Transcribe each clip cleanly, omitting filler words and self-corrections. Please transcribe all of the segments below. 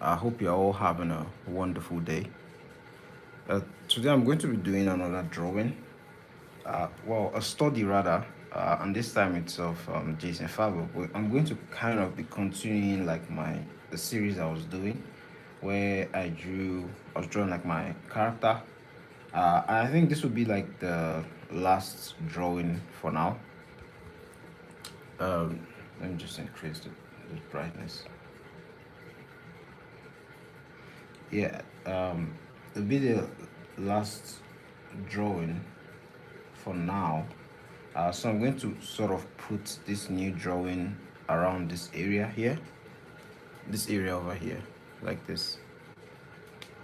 I hope you're all having a wonderful day. Today I'm going to be doing another drawing. A study rather, and this time it's of Jason Faber. But I'm going to kind of be continuing like the series I was doing, where I was drawing like my character. And I think this would be like the last drawing for now. Um, Let me just increase the brightness. Yeah, it'll be the last drawing for now. So I'm going to sort of put this new drawing around this area here, this area over here, like this.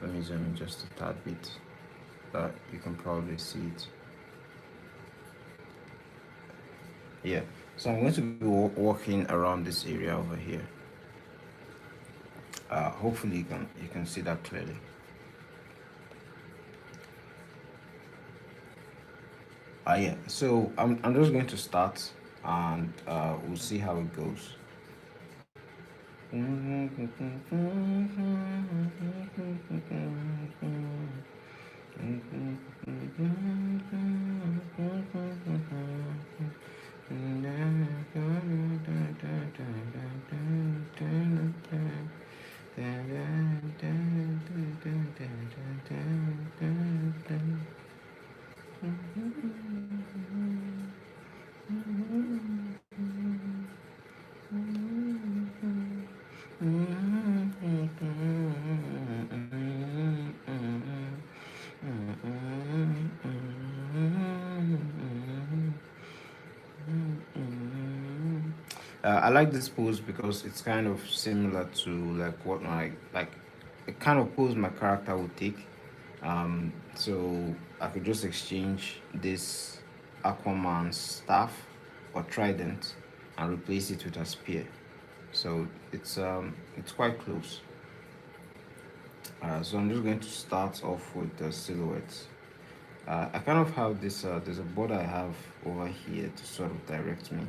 Let me zoom in just a tad bit, that you can probably see it. Yeah, so I'm going to be walking around this area over here. Hopefully you can see that clearly. Yeah, so I'm just going to start, and we'll see how it goes. I like this pose because it's kind of similar to like what my like the kind of pose my character would take. So I could just exchange this Aquaman staff or trident and replace it with a spear. So it's quite close. So I'm just going to start off with the silhouettes. I kind of have this. There's a board I have over here to sort of direct me.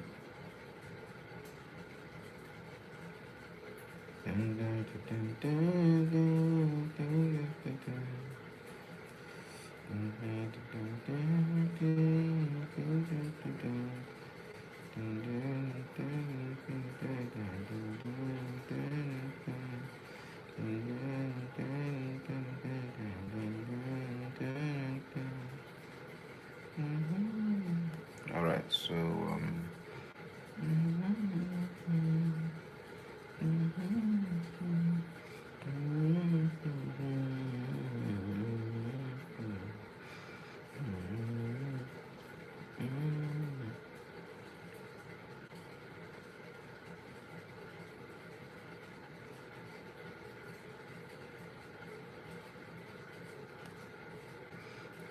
All right, so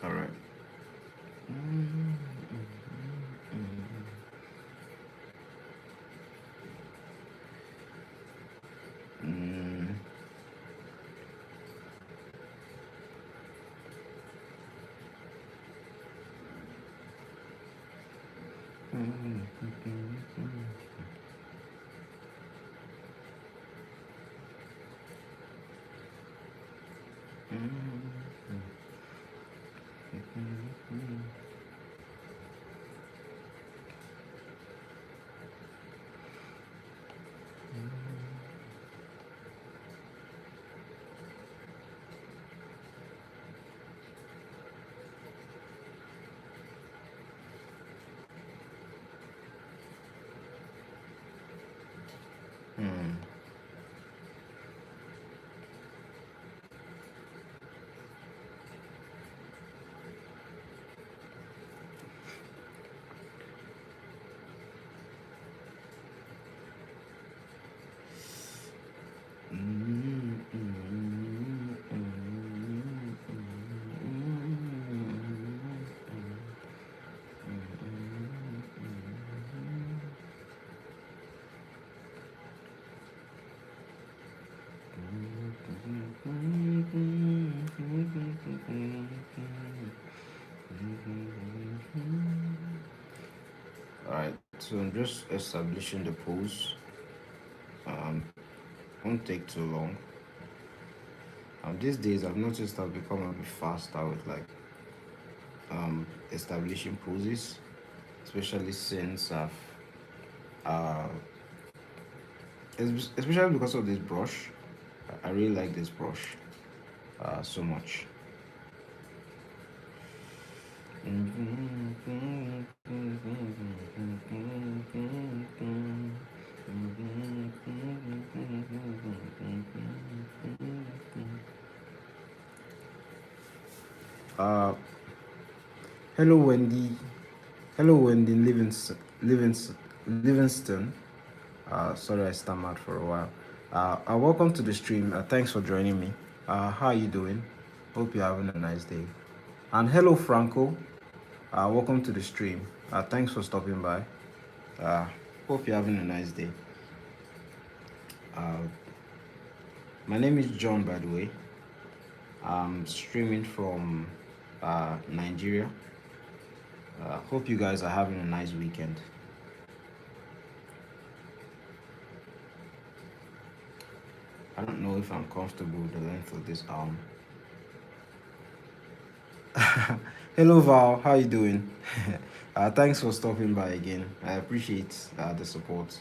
all right. Mm, mm. All right, so I'm just establishing the pose. Um, won't take too long. These days I've noticed I've become a bit faster with like establishing poses, especially since I've uh, especially because of this brush. I really like this brush so much. Uh, hello, Wendy. Hello, Wendy Livingston. Sorry, I stammered for a while. Welcome to the stream. Thanks for joining me. How are you doing? Hope you're having a nice day. And hello, Franco. Welcome to the stream. Thanks for stopping by. Uh, Hope you're having a nice day. Uh, my name is John, by the way. I'm streaming from Nigeria. Hope you guys are having a nice weekend. I don't know if I'm comfortable with the length of this arm. Hello Val, how you doing? Thanks for stopping by again. I appreciate the support.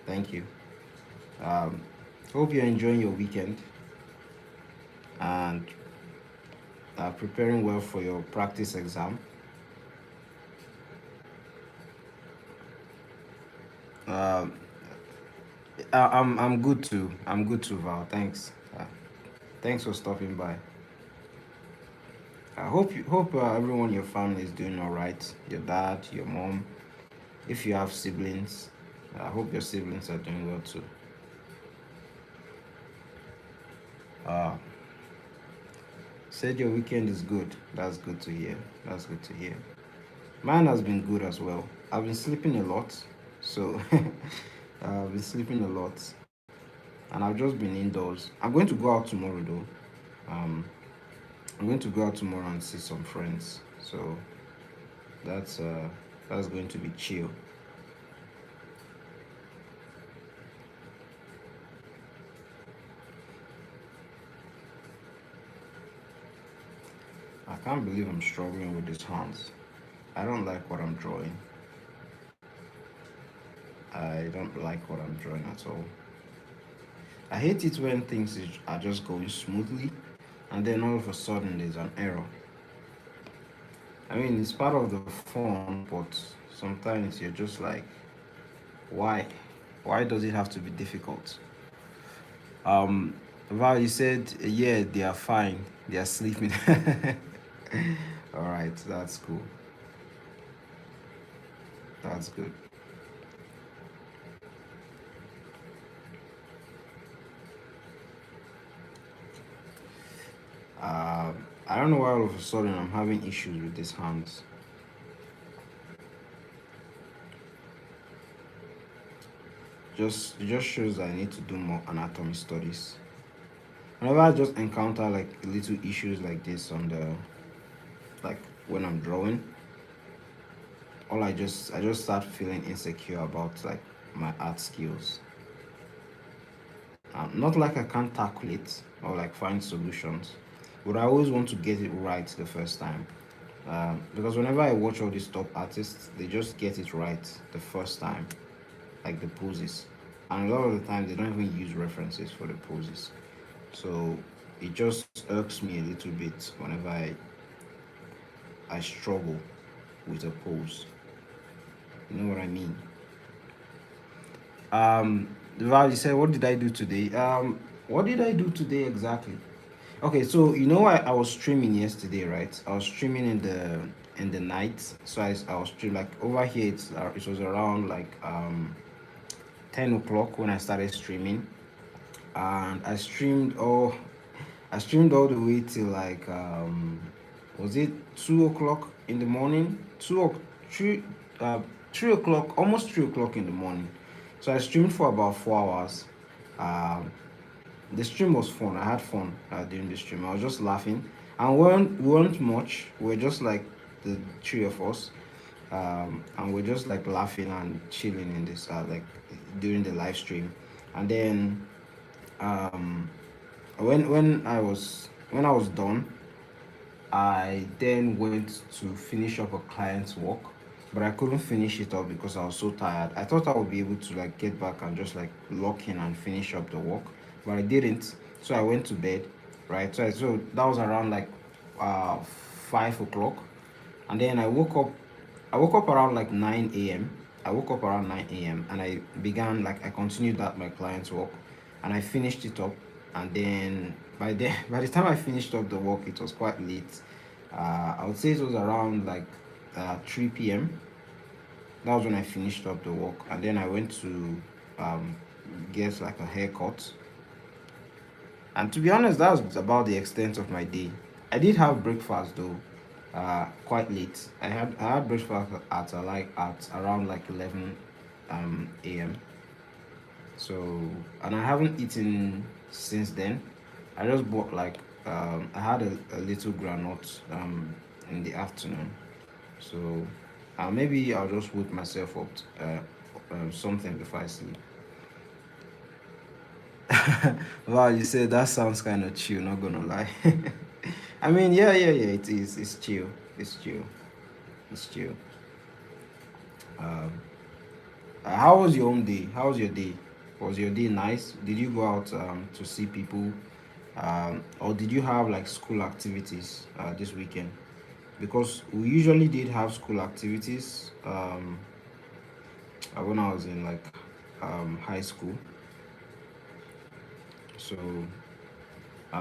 Thank you. Um, Hope you're enjoying your weekend and preparing well for your practice exam. Um, I'm good too. I'm good too, Val. Thanks. Thanks for stopping by. I hope everyone in your family is doing all right. Your dad, your mom. If you have siblings, I hope your siblings are doing well too. Uh, Said your weekend is good. That's good to hear. That's good to hear. Mine has been good as well. I've been sleeping a lot, so I've been sleeping a lot, and I've just been indoors. I'm going to go out tomorrow though. Um, I'm going to go out tomorrow and see some friends. So that's uh, that's going to be chill. I can't believe I'm struggling with these hands. I don't like what I'm drawing. I don't like what I'm drawing at all. I hate it when are just going smoothly and then all of a sudden there's an error. I mean, it's part of the fun, but sometimes you're just like, why? Why does it have to be difficult? Um, Val, you said, yeah, they are fine. They are sleeping. All right, that's cool. That's good. I don't know why all of a sudden I'm having issues with these hands. It just shows that I need to do more anatomy studies. Whenever I just encounter like little issues like this on the like when I'm drawing, I just start feeling insecure about like my art skills. Not like I can't tackle it or like find solutions, but I always want to get it right the first time. Because whenever I watch all these top artists, they just get it right the first time, like the poses. And a lot of the time, they don't even use references for the poses. So it just irks me a little bit whenever I struggle with a pose. You know what I mean? Val, you said, what did I do today? What did I do today exactly? Okay, so you know I was streaming yesterday, right? I was streaming in the night. So I was streaming like over here. It was around like 10 o'clock when I started streaming, and I streamed all the way till like was it 2 o'clock in the morning? 3 uh 3 o'clock, almost 3 o'clock in the morning. So I streamed for about 4 hours. Um, the stream was fun. I had fun during the stream. I was just laughing, and we weren't much. We were just like the three of us, and we're just like laughing and chilling in this like during the live stream, and then um, When I was done, I then went to finish up a client's work, but I couldn't finish it up because I was so tired. I thought I would be able to like get back and just like lock in and finish up the work, but I didn't. So I went to bed, right? So that was around like 5 o'clock, and then I woke up. I woke up around like 9 a.m. I woke up around 9 a.m. and I continued that my client's work, and I finished it up. And then by the time I finished up the work, it was quite late. I would say it was around like 3 p.m. That was when I finished up the work, and then I went to um, get like a haircut. And to be honest, that was about the extent of my day. I did have breakfast though, quite late. I had breakfast at around like 11 a.m. So, and I haven't eaten since then. I just bought like I had a little granite in the afternoon. So maybe I'll just wake myself up something before I sleep. Wow, you said that sounds kind of chill, not gonna lie. I mean, yeah, yeah, yeah, it is. It's chill. It's chill. It's chill. Um, how was your own day? How was your day? Was your day nice? Did you go out to see people? Or did you have like school activities this weekend? Because we usually did have school activities when I was in like high school. So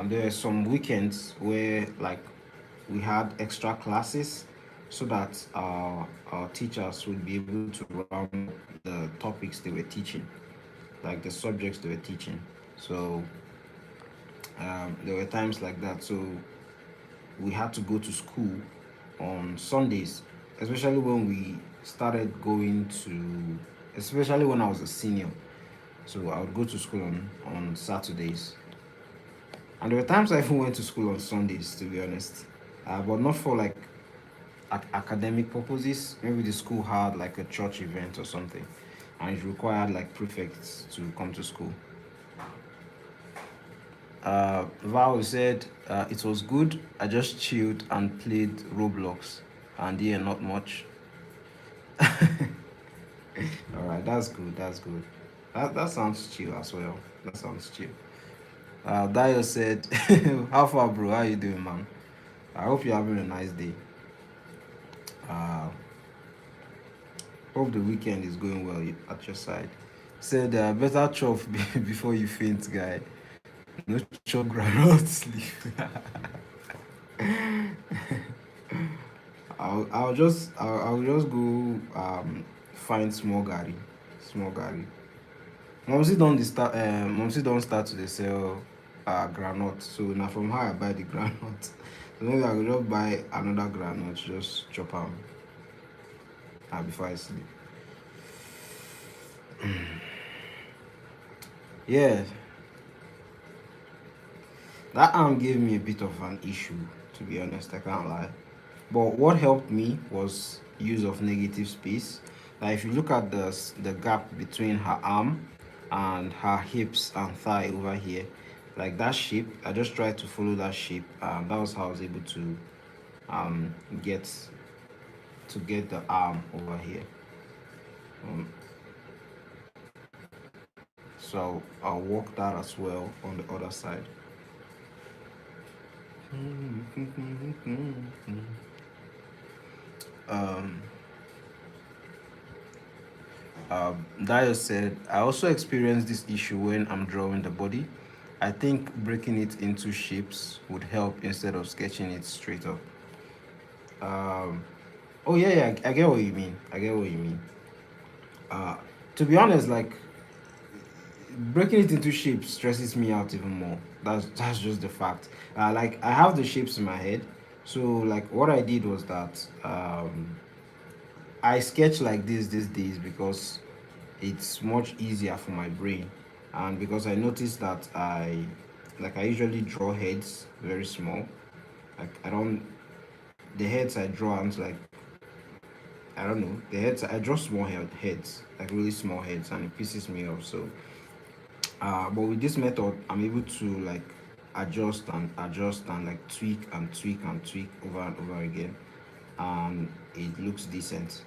there are some weekends where like we had extra classes so that our teachers would be able to round the topics they were teaching, like the subjects they were teaching. So there were times like that. So we had to go to school on Sundays, especially when we started going to, especially when I was a senior. So I would go to school on Saturdays. And there were times I even went to school on Sundays, to be honest, but not for like academic purposes. Maybe the school had like a church event or something, and it required like prefects to come to school. Val said it was good. I just chilled and played Roblox, and yeah, not much. All right, that's good. That's good. That sounds chill as well. That sounds chill. Dio said, "How far, bro? How you doing, man? I hope you're having a nice day. Uh, hope the weekend is going well at your side." Said, "Better chop before you faint, guy. No chop groundnut sleep." I'll just go find small gari, small gari. Momsy don't start to dey sell groundnut, so now from her I buy the groundnut. So maybe I will just buy another groundnut, just chop am before I sleep. Yeah, that arm gave me a bit of an issue, to be honest. I can't lie. But what helped me was use of negative space. Like if you look at the gap between her arm and her hips and thigh over here, like that shape, I just tried to follow that shape. That was how I was able to um, get get the arm over here. Um, so I'll work that as well on the other side. Um, Dio said, I also experience this issue when I'm drawing the body. I think breaking it into shapes would help instead of sketching it straight up. Um, oh yeah, yeah, I get what you mean. I get what you mean. Uh, to be honest, like breaking it into shapes stresses me out even more. That's just the fact. Like I have the shapes in my head, so like what I did was that I sketch like this these days because it's much easier for my brain, and because I noticed that I usually draw heads very small. Like I don't the heads I draw aren't like I don't know the heads I draw small heads like really small heads, and it pisses me off. So but with this method I'm able to like adjust and adjust and like tweak and tweak and tweak over and over again, and it looks decent.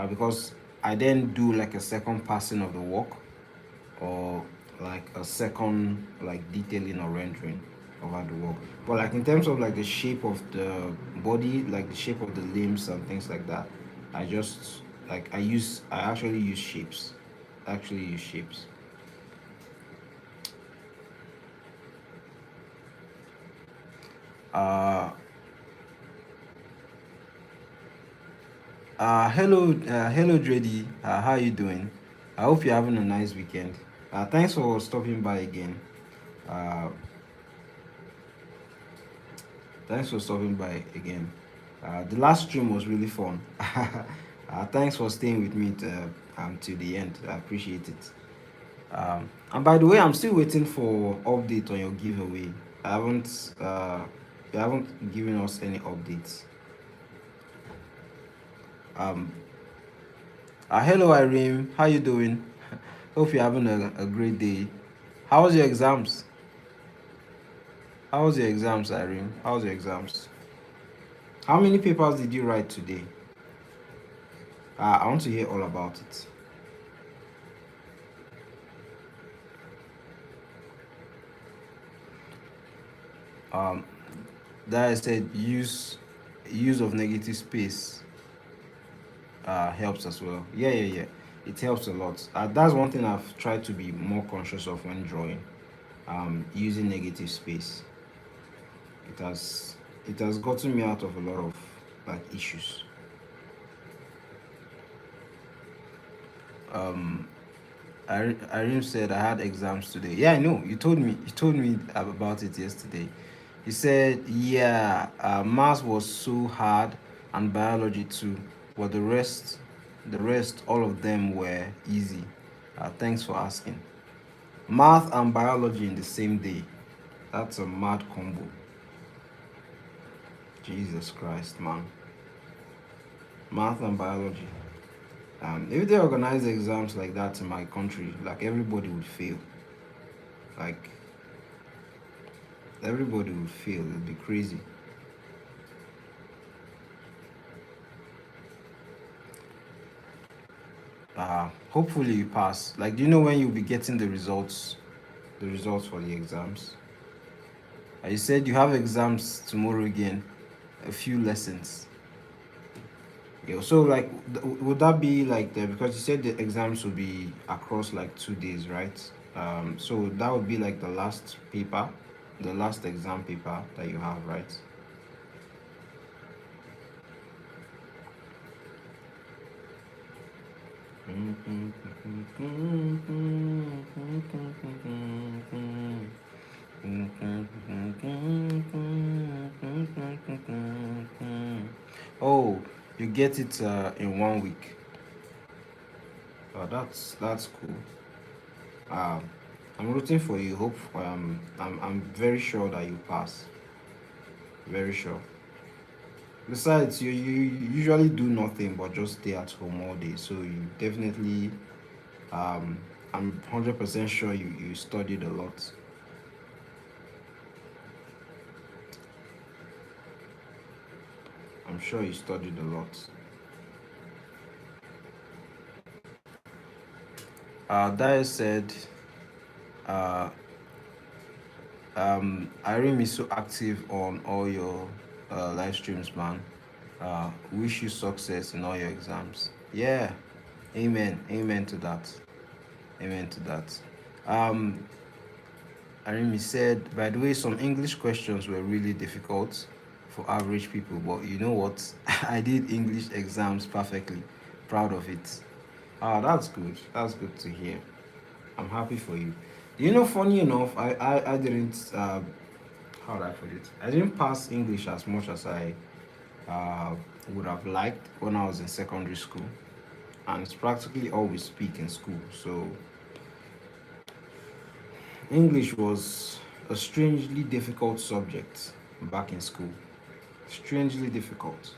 Because I then do like a second passing of the work, or like a second like detailing or rendering over the work. But like in terms of like the shape of the body, like the shape of the limbs and things like that, I just like I actually use shapes. I actually use shapes. Uh hello Dreddy. How you doing? I hope you're having a nice weekend. Thanks for stopping by again. Uh, Thanks for stopping by again. The last stream was really fun. Thanks for staying with me till the end. I appreciate it. And by the way, I'm still waiting for update on your giveaway. I haven't you haven't given us any updates. Um, Hello Irene, how you doing? Hope you're having a great day. How was your exams? How was your exams, Irene? How was your exams? How many papers did you write today? I want to hear all about it. Um, that I said use of negative space helps as well. Yeah. It helps a lot. That's one thing I've tried to be more conscious of when drawing. Using negative space. It has it has gotten me out of a lot of like issues. Um, Irene said I had exams today. Yeah, I know. You told me about it yesterday. He said, yeah, math was so hard and biology too, but the rest, all of them were easy. Thanks for asking. Math and biology in the same day. That's a mad combo. Jesus Christ, man. Math and biology. If they organize exams like that in my country, like everybody would fail. Like everybody would fail. It'd be crazy. Hopefully you pass. Like, do you know when you'll be getting the results for the exams? You said you have exams tomorrow again, a few lessons. Yeah, so like, would that be like the, because you said the exams will be across like 2 days, right? So that would be like the last paper, the last exam paper that you have, right? Oh, you get it in 1 week. Oh, that's cool. Um, I'm rooting for you. Hope I'm very sure that you pass. Very sure. Besides, you usually do nothing but just stay at home all day. So you definitely um I'm 100% sure you studied a lot. I'm sure you studied a lot. Daya said, uh, Irene is so active on all your live streams, man. Wish you success in all your exams. Yeah, amen to that, amen to that. Um, Irene said, by the way, some English questions were really difficult for average people, but you know what? I did English exams perfectly. Proud of it. Ah, that's good. That's good to hear. I'm happy for you. You know, funny enough, I didn't, how would I put it? I didn't pass English as much as I would have liked when I was in secondary school. And it's practically all we speak in school. So English was a strangely difficult subject back in school. Strangely difficult.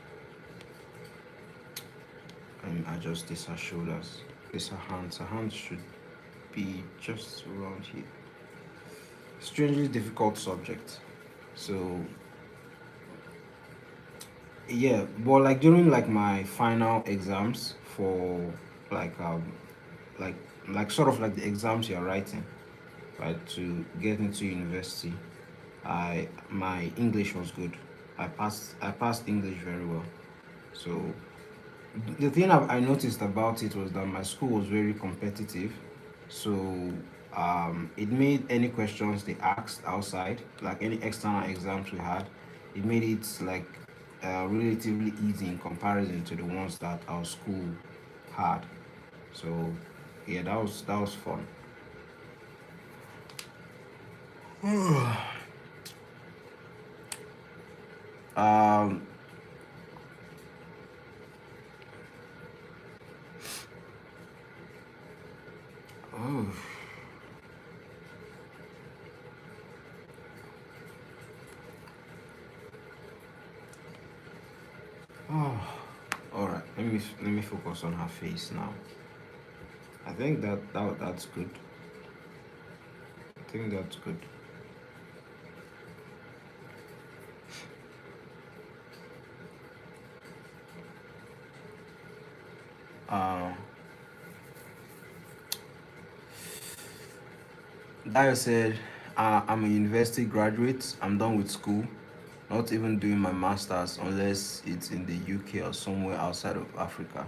And adjust this her shoulders. This her hands. Her hands should be just around here. strangely difficult subject. So yeah, but like during like my final exams for like like sort of like the exams you're writing, right, to get into university, I my English was good. I passed English very well. So the thing I noticed about it was that my school was very competitive. So it made any questions they asked outside, like any external exams we had, it made it like relatively easy in comparison to the ones that our school had. So yeah, that was fun. um, oh, oh, all right. Let me focus on her face now. I think that's good. I think that's good. Uh, Dio said, I'm a university graduate. I'm done with school. Not even doing my master's unless it's in the UK or somewhere outside of Africa.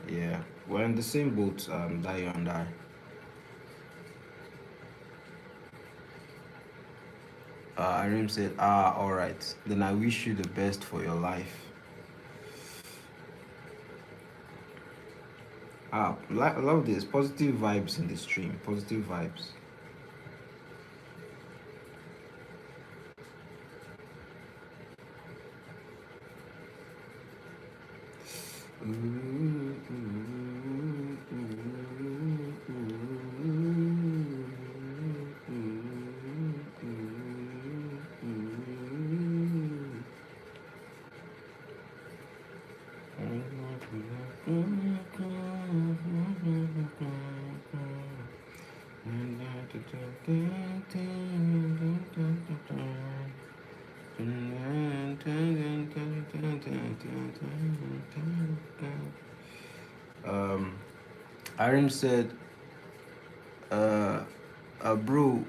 Yeah, we're in the same boat, Dio and I. Arim said, alright. Then I wish you the best for your life. I love this. Positive vibes in the stream. Positive vibes. Um, Arim said, uh, bro,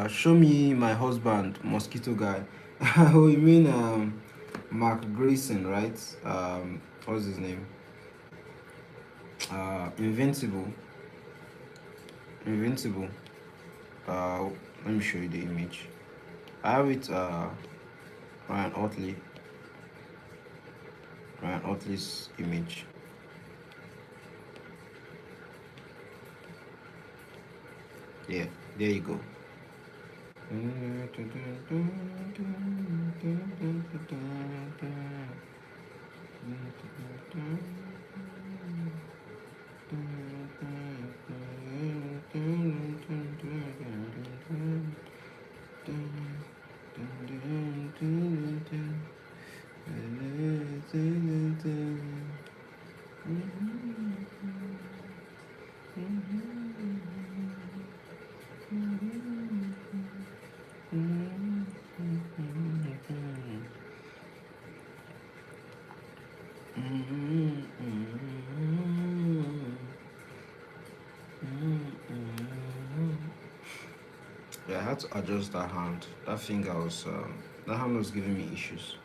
show me my husband, mosquito guy. Oh, you mean Mark Grayson, right? What's his name? Invincible. Invincible. Uh, Let me show you the image. I have it. Ryan Otley. Ryan Otley's image. Yeah, there you go. Yeah, I had to adjust that hand. That hand was giving me issues.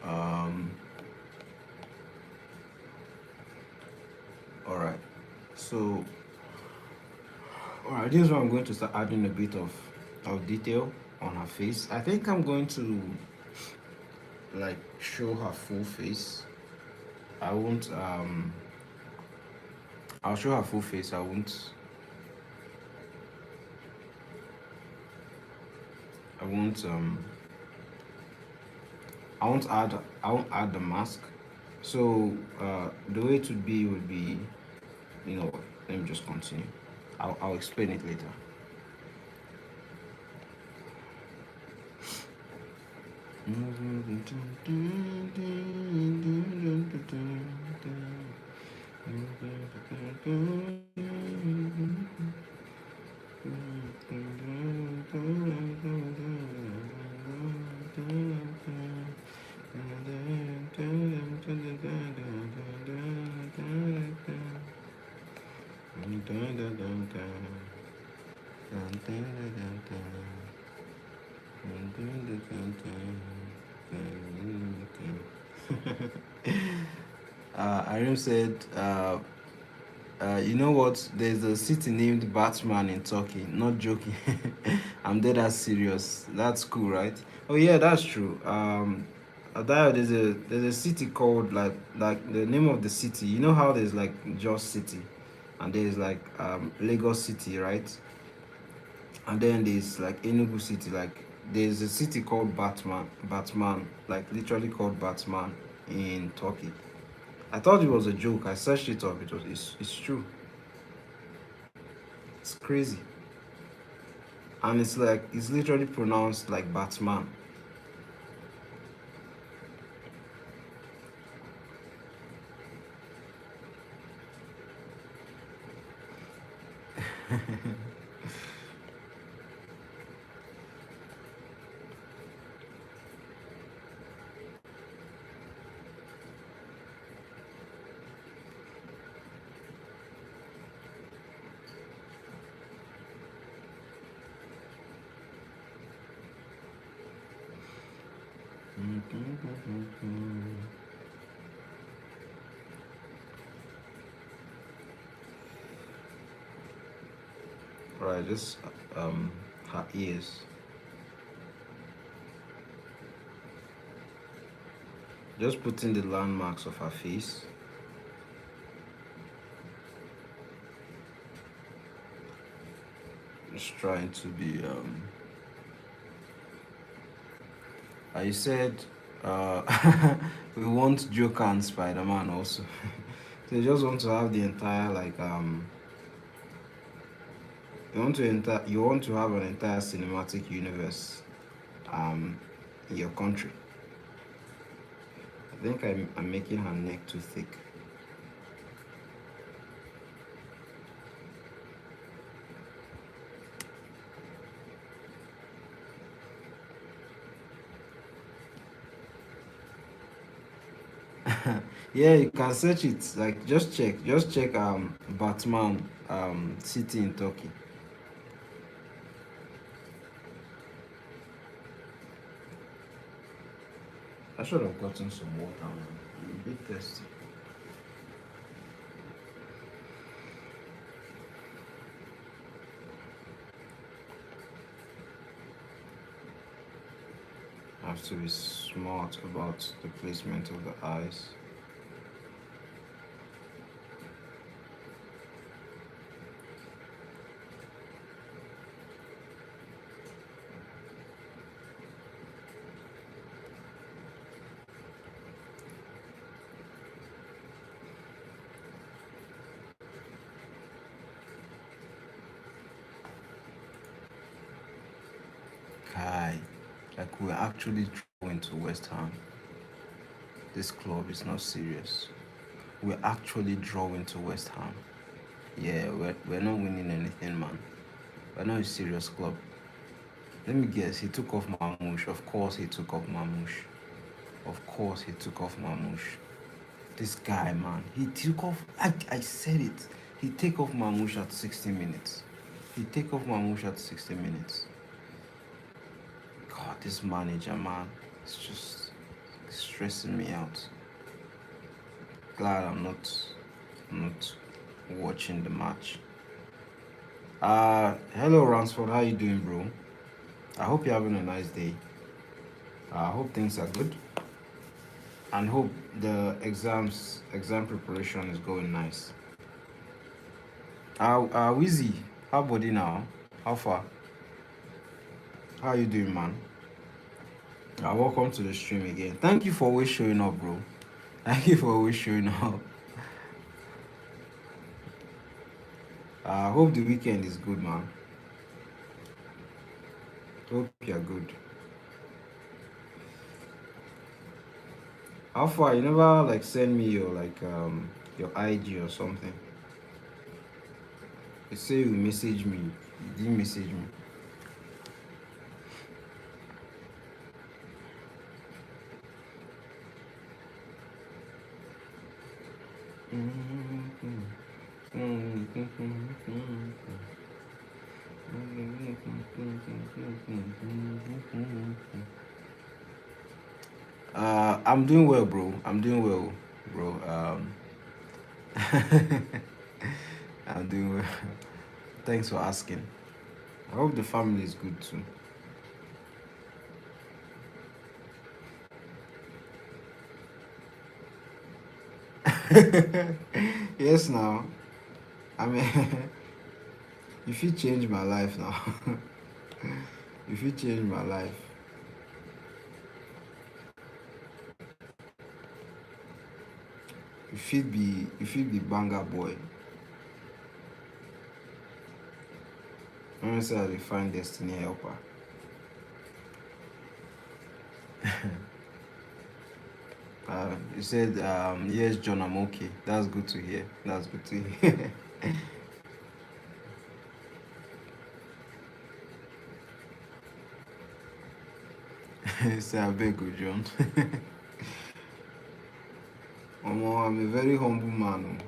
Um, all right. So, all right. This is where I'm going to start adding a bit of detail on her face. I think I'm going to like show her full face. I won't. I'll show her full face. I won't. I won't add the mask. So the way it would be, you know, let me just continue. I'll explain it later. Arim said, you know what? There's a city named Batman in Turkey. Not joking. I'm dead as serious. That's cool, right? Oh yeah, that's true. There's a city called like the name of the city. You know how there's like Jos City, and there's like Lagos City, right? And then there's like Enugu City. Like there's a city called Batman, like literally called Batman in Turkey. I thought it was a joke. I searched it up. It's true. It's crazy. And it's like it's literally pronounced like Batman. Right, just her ears. Just putting the landmarks of her face. Just trying to be I said we want Joker and Spider-Man also. So you just want to have the entire like you want to have an entire cinematic universe um in your country. I think I'm making her neck too thick. Yeah, you can search it. Like just check Batman city in Turkey. I should have gotten some water, man. I'm a bit thirsty. I have to be smart about the placement of the eyes. Kai, like we're actually drawing to West Ham. This club is not serious. We're actually drawing to West Ham. Yeah, we're not winning anything, man. We're not a serious club. Let me guess, he took off Mamouche. Of course he took off Mamouche. Of course he took off Mamouche. This guy, man, he took off. I said it. He take off Mamouche at 60 minutes. He take off Mamouche at 60 minutes. God, this manager, man, it's just stressing me out. Glad I'm not watching the match. Hello Ransford, how you doing, bro? I hope you're having a nice day. I hope things are good, and hope the exam preparation is going nice. Wizzy, how body now? How far? How you doing, man? Welcome to the stream again. Thank you for always showing up, bro. Thank you for always showing up. I hope the weekend is good, man. Hope you're good. How far? You never like send me your your IG or something. You say you message me. You didn't message me. I'm doing well, bro. I'm doing well, bro. I'm doing well. Thanks for asking. I hope the family is good too. Yes, now. I mean, if you change my life now, if you change my life, if you be banger boy. Honestly, I find destiny helper. You said, yes, John, I'm okay. That's good to hear. That's good to hear. Say, I beg you, John. I'm a very humble man.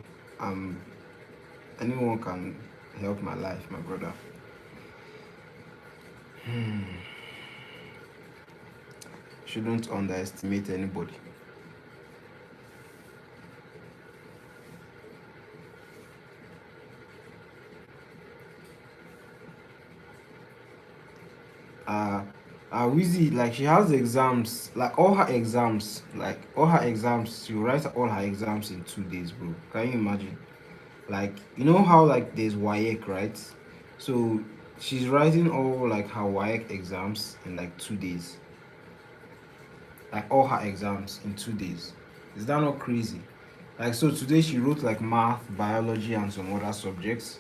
Anyone can help my life, my brother. Shouldn't underestimate anybody. Uh, Wheezy, like she has exams, like all her exams, she writes all her exams in 2 days, bro. Can you imagine? Like, you know how like there's WAEC, right? So she's writing all like her WAEC exams in like 2 days. Like all her exams in 2 days. Is that not crazy? Like, so today she wrote like math, biology, and some other subjects,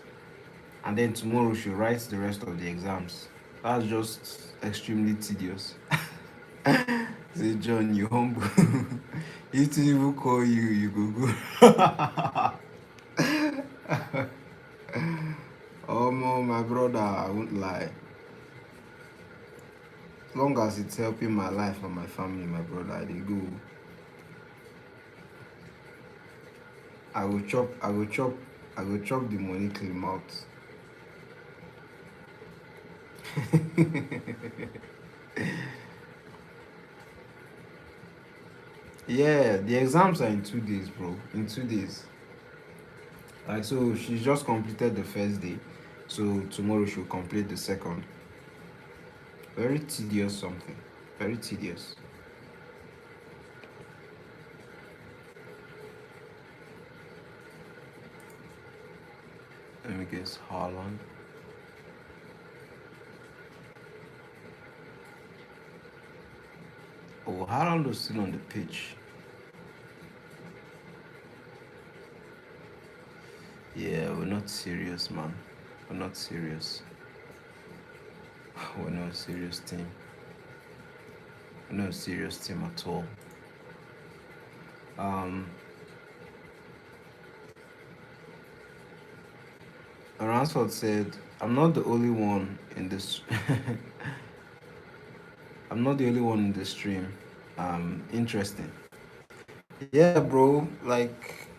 and then tomorrow she writes the rest of the exams. That's just extremely tedious. Say, John, you humble. If people call you, you go go. Oh, my brother, I won't lie. As long as it's helping my life and my family, my brother, they go. I will chop, I will chop, I will chop the money clean out. Yeah, the exams are in 2 days, bro. In 2 days. Like, so she just completed the first day. So tomorrow she'll complete the second. Very tedious something. Very tedious. Let me guess, Haaland. Oh, Haaland was still on the pitch. Yeah, we're not serious, man. We're not serious. We're not a serious team. We're not a serious team at all. Um, Ransford said, "I'm not the only one in this. I'm not the only one in the stream. Interesting. Yeah, bro. Like,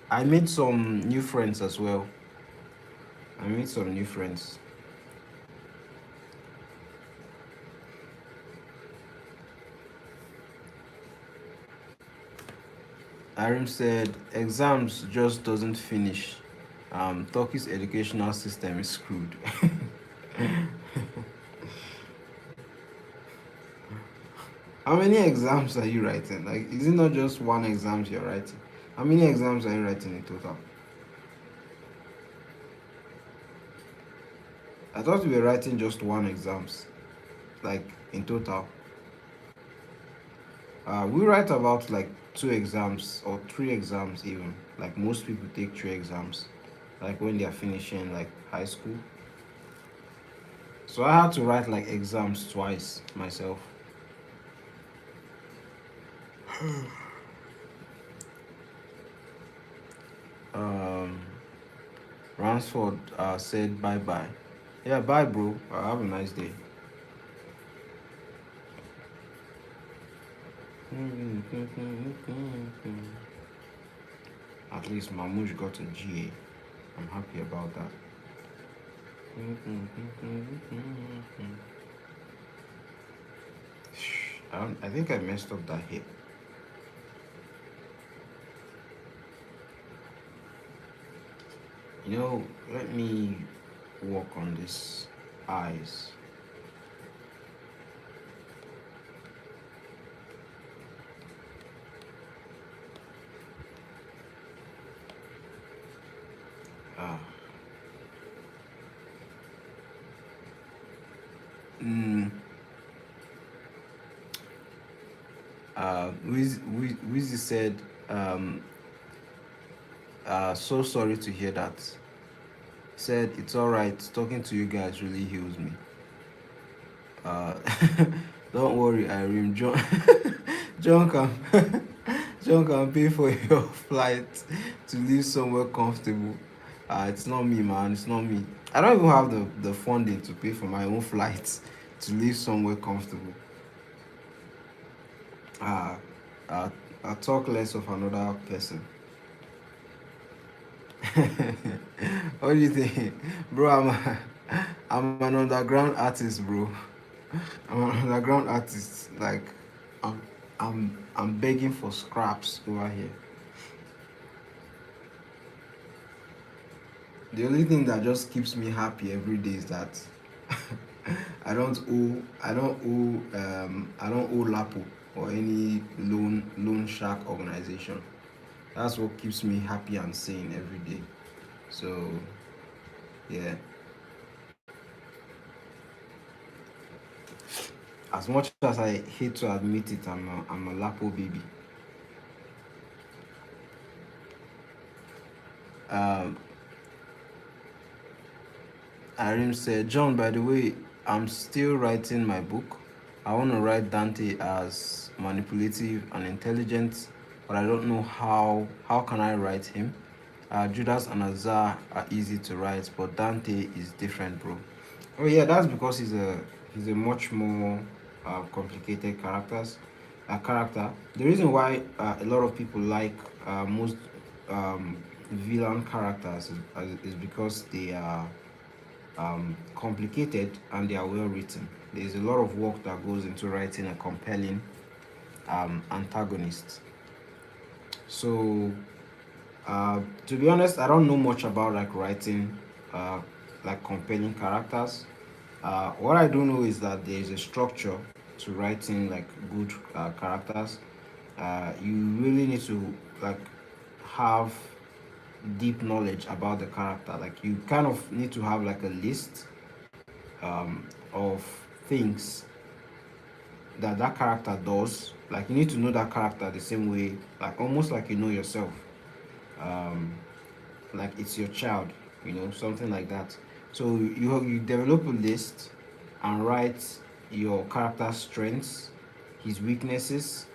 I made some new friends as well. I made some new friends. Arim said, exams just doesn't finish. Turkey's educational system is screwed." How many exams are you writing? Like, is it not just one exam you're writing? How many exams are you writing in total? I thought we were writing just one exams, like in total. We write about like 2 exams or 3 exams even. Like most people take 3 exams, like when they are finishing like high school. So I had to write like exams twice myself. Ransford said bye bye. Yeah, bye, bro. Have a nice day. At least Mamouche got a GA. I'm happy about that. I think I messed up that hip. Let me work on this eyes. Ah. Mm. Wizzy said, so sorry to hear that. Said it's alright. Talking to you guys really heals me. Uh, don't worry, Irene. John can John can pay for your flight to live somewhere comfortable. It's not me, man. It's not me. I don't even have the funding to pay for my own flight to live somewhere comfortable. Uh, I talk less of another person. What do you think, bro? I'm an underground artist, bro. I'm an underground artist. Like, I'm begging for scraps over here. The only thing that just keeps me happy every day is that I don't owe Lapo or any loan shark organization. That's what keeps me happy and sane every day. So yeah. As much as I hate to admit it, I'm a Lapo baby. Um, Arim said, John, by the way, I'm still writing my book. I want to write Dante as manipulative and intelligent, but I don't know how can I write him. Judas and Azar are easy to write, but Dante is different, bro. Oh yeah, that's because he's a much more complicated character. The reason why a lot of people like most villain characters is because they are complicated and they are well written. There's a lot of work that goes into writing a compelling antagonist. So, to be honest, I don't know much about like writing like compelling characters. What I do know is that there is a structure to writing like good characters. You really need to like have deep knowledge about the character. Like you kind of need to have like a list of things that character does. Like you need to know that character the same way, like almost like you know yourself. Um, like it's your child, something like that. So you develop a list and write your character's strengths, his weaknesses,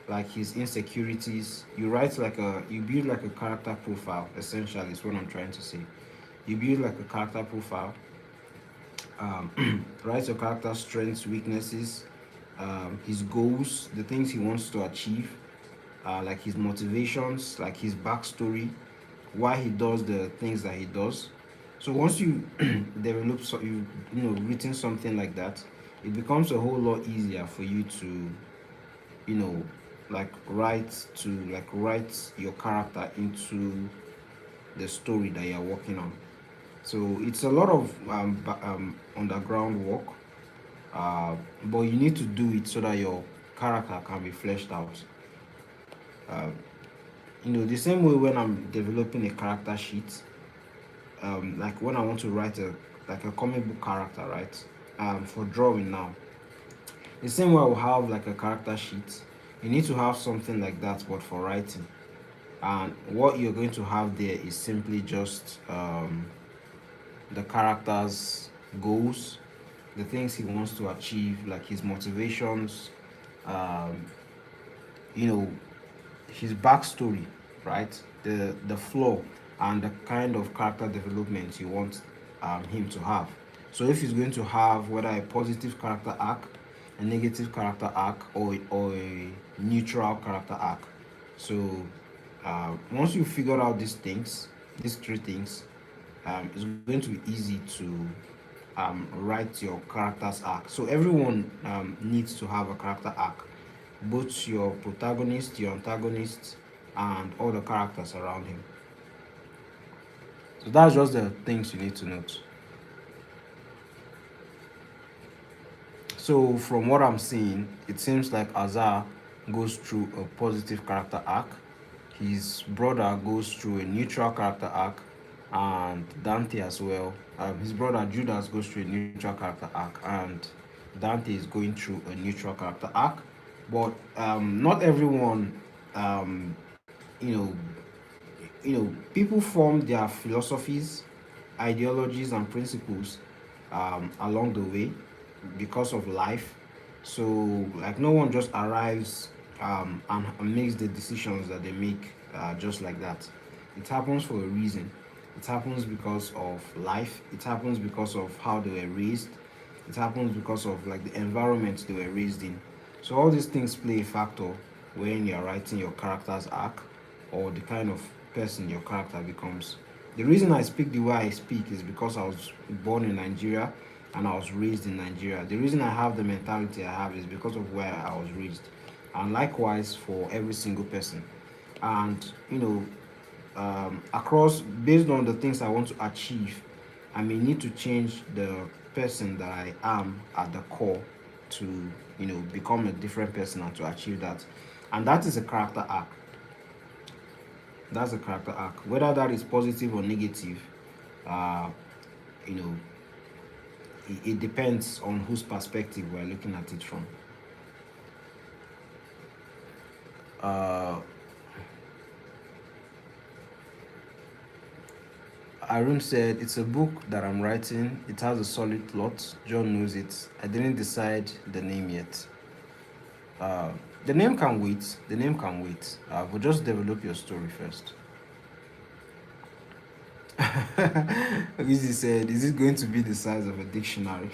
like his insecurities. You build like a character profile. Essentially, is what I'm trying to say. You build like a character profile. Write your character's strengths, weaknesses, his goals, the things he wants to achieve, like his motivations, like his backstory, why he does the things that he does. So once you develop, written something like that, it becomes a whole lot easier for you to, you know, write your character into the story that you're working on. So it's a lot of underground work, but you need to do it so that your character can be fleshed out. Uh, the same way when I'm developing a character sheet, like when I want to write a comic book character, right? For drawing now, the same way I will have like a character sheet. You need to have something like that, but for writing. And what you're going to have there is simply just the character's goals, the things he wants to achieve, like his motivations, um, you know, his backstory, right? The flaw and the kind of character development you want him to have. So if he's going to have whether a positive character arc, a negative character arc, or a neutral character arc. So once you figure out these three things, it's going to be easy to write your character's arc. So everyone needs to have a character arc, both your protagonist, your antagonist, and all the characters around him. So that's just the things you need to note. So from what I'm seeing, it seems like Azar goes through a positive character arc. His brother goes through a neutral character arc, and Dante as well. His brother Judas goes through a neutral character arc, and Dante is going through a neutral character arc. But not everyone, um, you know, people form their philosophies, ideologies, and principles along the way because of life. So like no one just arrives and makes the decisions that they make just like that. It happens for a reason. It happens because of life. It happens because of how they were raised. It happens because of like the environment they were raised in. So all these things play a factor when you're writing your character's arc or the kind of person your character becomes. The reason I speak the way I speak is because I was born in Nigeria and I was raised in Nigeria. The reason I have the mentality I have is because of where I was raised. And likewise for every single person. And across based on the things I want to achieve, I may need to change the person that I am at the core to become a different person and to achieve that. And that is a character arc. That's a character arc. Whether that is positive or negative, uh, you know, it depends on whose perspective we're looking at it from. Uh, Arun said, it's a book that I'm writing. It has a solid plot. John knows it. I didn't decide the name yet. The name can wait. The name can wait. But just develop your story first. Wizzy said, is it going to be the size of a dictionary?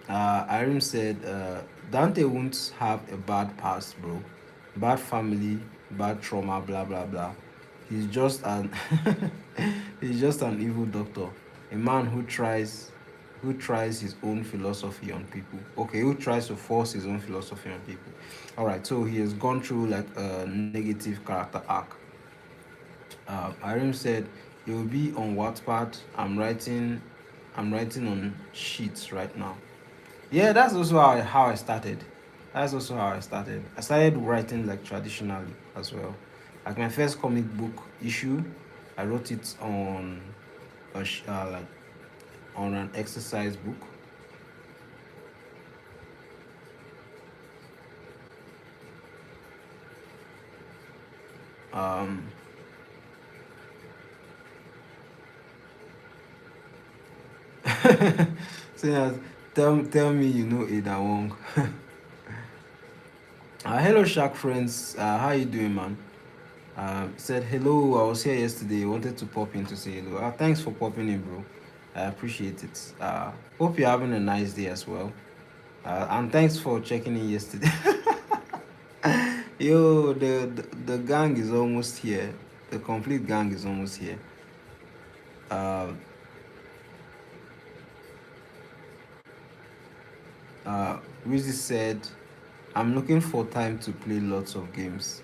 Irene said, Dante won't have a bad past, bro. Bad family, bad trauma, blah blah blah. He's just an he's just an evil doctor. A man who tries his own philosophy on people. Okay, who tries to force his own philosophy on people. Alright, so he has gone through like a negative character arc. Irene said he will be on Wattpad. I'm writing on sheets right now. Yeah, that's also how I started. That's also how I started. I started writing like traditionally as well. Like my first comic book issue, I wrote it on like on an exercise book. Um, so yeah, tell me you know Ada Wong. Hello Shark friends, how you doing, man? Said hello. I was here yesterday. Wanted to pop in to say hello. Thanks for popping in, bro. I appreciate it. Hope you're having a nice day as well. And thanks for checking in yesterday. Yo, the gang is almost here. The complete gang is almost here. Uh, Rizzy said, I'm looking for time to play lots of games.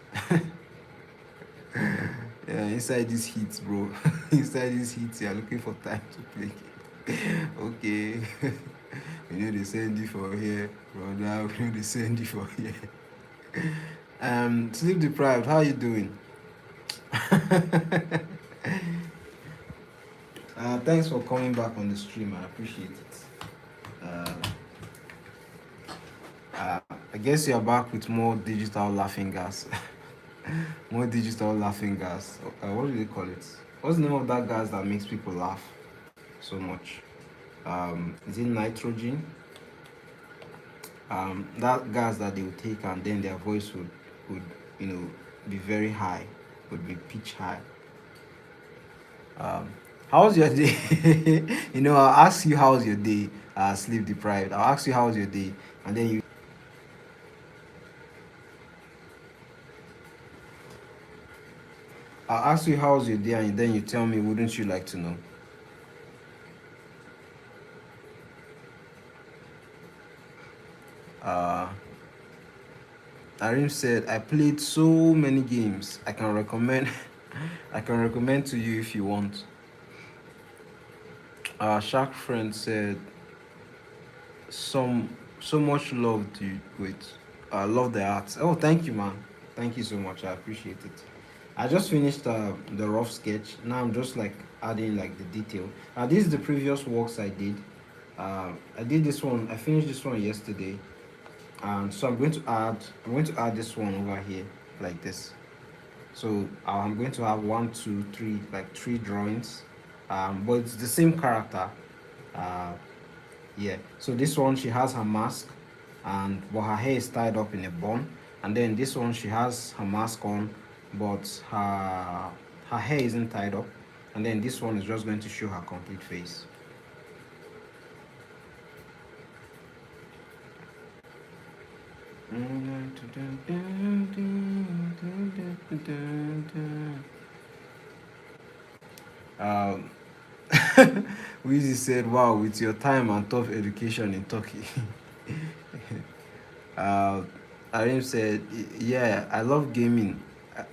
Yeah, inside this heat, bro. Inside this heat, you're looking for time to play. Okay. They send you for here, brother. They send you for here. Sleep deprived. How you doing? Thanks for coming back on the stream. I appreciate it. Uh, I guess you're back with more digital laughing gas. More digital laughing gas. What do they call it? What's the name of that gas that makes people laugh so much? Is it nitrogen? That gas that they would take and then their voice would be very high. would be pitch high. Um, how's your day? I'll ask you how's your day, sleep deprived. I'll ask you how's your day, and then I'll ask you how's your day, and then you tell me, wouldn't you like to know? Uh, Arim said, I played so many games. I can recommend, I can recommend to you if you want. Shark friend said, some so much love to you. Wait, I love the art. Oh, thank you, man. Thank you so much. I appreciate it. I just finished the rough sketch. Now I'm just like adding like the detail. This is the previous works I did. I did this one. I finished this one yesterday, and so I'm going to add this one over here like this. So I'm going to have one, two, three, like three drawings, but it's the same character. Uh, yeah. So this one she has her mask, and but her hair is tied up in a bun. And then this one she has her mask on, but her hair isn't tied up. And then this one is just going to show her complete face. Um, Weezy said, "Wow, with your time and tough education in Turkey." uh, Arim said, "Yeah, I love gaming.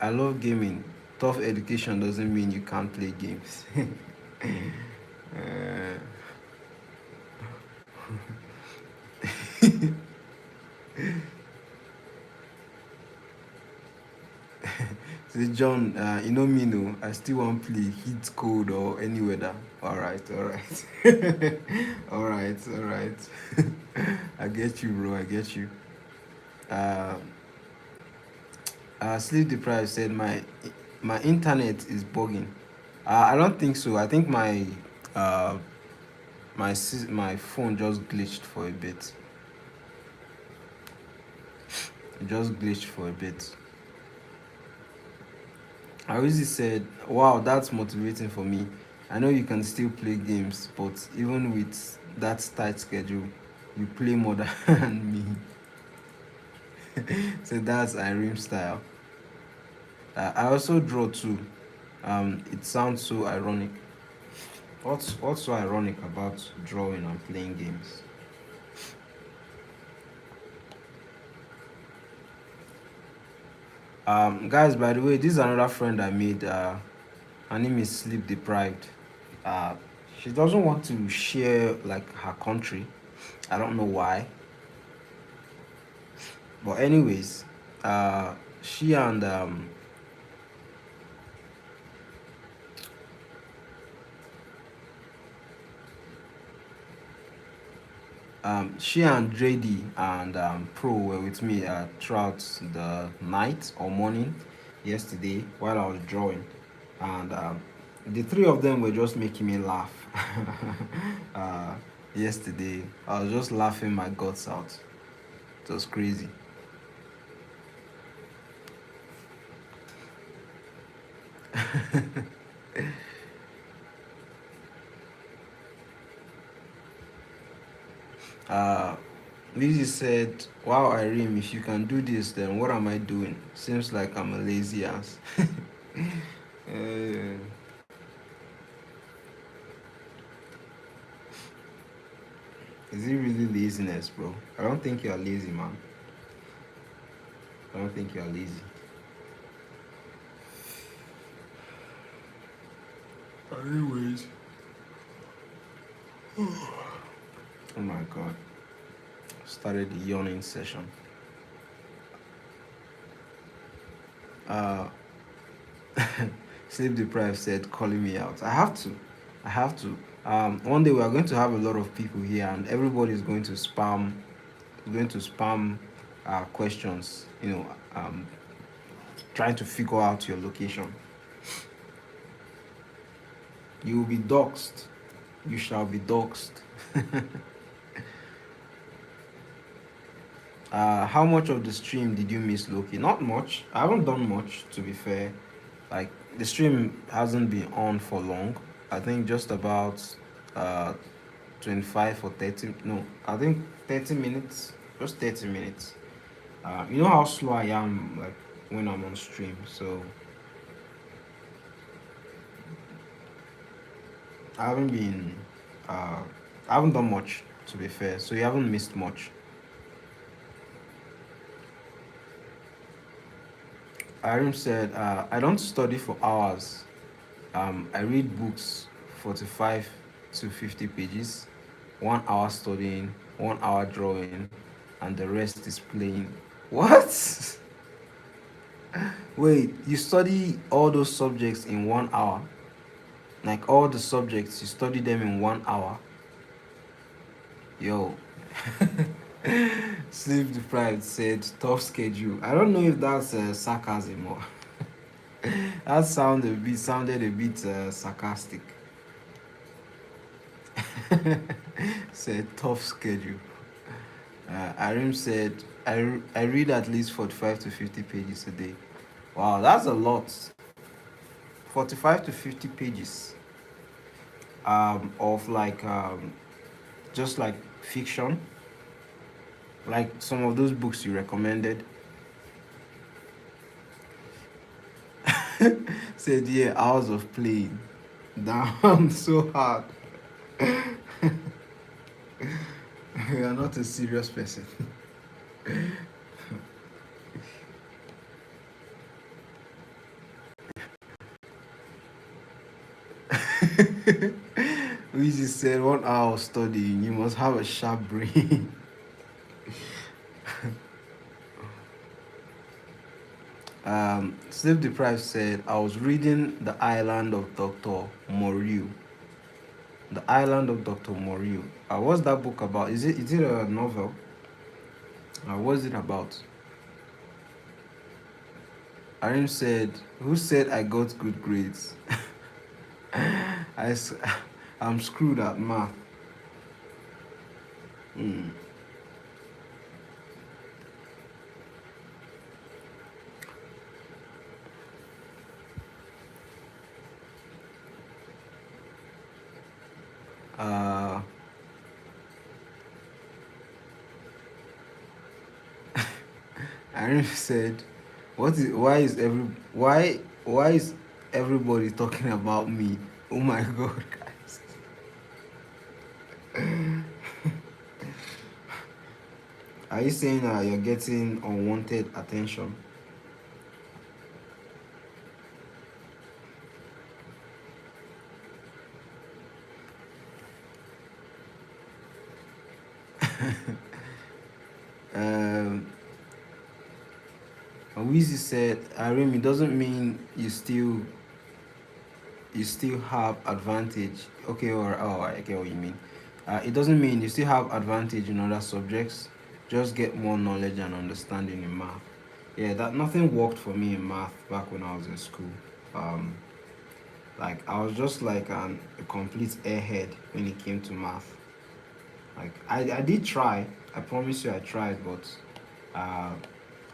I love gaming. Tough education doesn't mean you can't play games." uh, Say John, you know me no, I still want play heat, cold or any weather. Alright, alright. Alright. I get you, bro, I get you. Uh, Sleep deprived said my internet is bugging. I don't think so. I think uh, my phone just glitched for a bit. It just glitched for a bit. Arizi said, "Wow, that's motivating for me. I know you can still play games, but even with that tight schedule, you play more than me." So that's Irene style. I also draw too. It sounds so ironic. What's so ironic about drawing and playing games? Guys, by the way, this is another friend I made. Her name is Sleep Deprived. Uh, she doesn't want to share like her country. I don't know why. But anyways, she and she and JD and Pro were with me throughout the night or morning yesterday while I was drawing, and the three of them were just making me laugh. uh, Yesterday, I was just laughing my guts out. It was crazy. uh, Lizzie said, "Wow, Irene, if you can do this, then what am I doing? Seems like I'm a lazy ass." uh, is it really laziness, bro? I don't think you're lazy, man. I don't think you're lazy. Anyways. Oh my god. Started the yawning session. Uh Sleep deprived said calling me out. I have to. I have to. One day we are going to have a lot of people here and everybody is going to spam questions, trying to figure out your location. You will be doxxed. You shall be doxxed. How much of the stream did you miss, Loki? Not much. I haven't done much, to be fair. Like the stream hasn't been on for long. I think just about uh 25 or 30. No, I think 30 minutes. Just 30 minutes. You know how slow I am like when I'm on stream. So I haven't been. Uh, I haven't done much to be fair. So you haven't missed much. Arim said, I don't study for hours. I read books 45 to 50 pages, 1 hour studying, 1 hour drawing, and the rest is playing. What? Wait, you study all those subjects in 1 hour? Like all the subjects, you study them in 1 hour? Yo. Sleep deprived said tough schedule. I don't know if that's sarcasm or that sounded a bit sarcastic. Said tough schedule. Arim said I read at least 45 to 50 pages a day. Wow, that's a lot. 45 to 50 pages of like just like fiction, like some of those books you recommended. Said yeah, hours of playing. Damn, so hard. You are not a serious person. We just said 1 hour of studying. You must have a sharp brain. Sleep deprived said I was reading The Island of Dr. Moreau. The Island of Dr. Moreau. What's that book about? Is it a novel? What's it about? Arim said, "Who said I got good grades? I, s- I'm screwed at math." Hmm. Uh, Arim said, "What is? Why is everybody talking about me? Oh my God, guys!" Are you saying you're getting unwanted attention? Um, Weezy said, "Arim, it doesn't mean you still have advantage." Okay, or oh, I get what you mean. It doesn't mean you still have advantage in other subjects. Just get more knowledge and understanding in math. Yeah, that nothing worked for me in math back when I was in school. Um, like I was just like a complete airhead when it came to math. Like I did try. I promise you, I tried, but uh,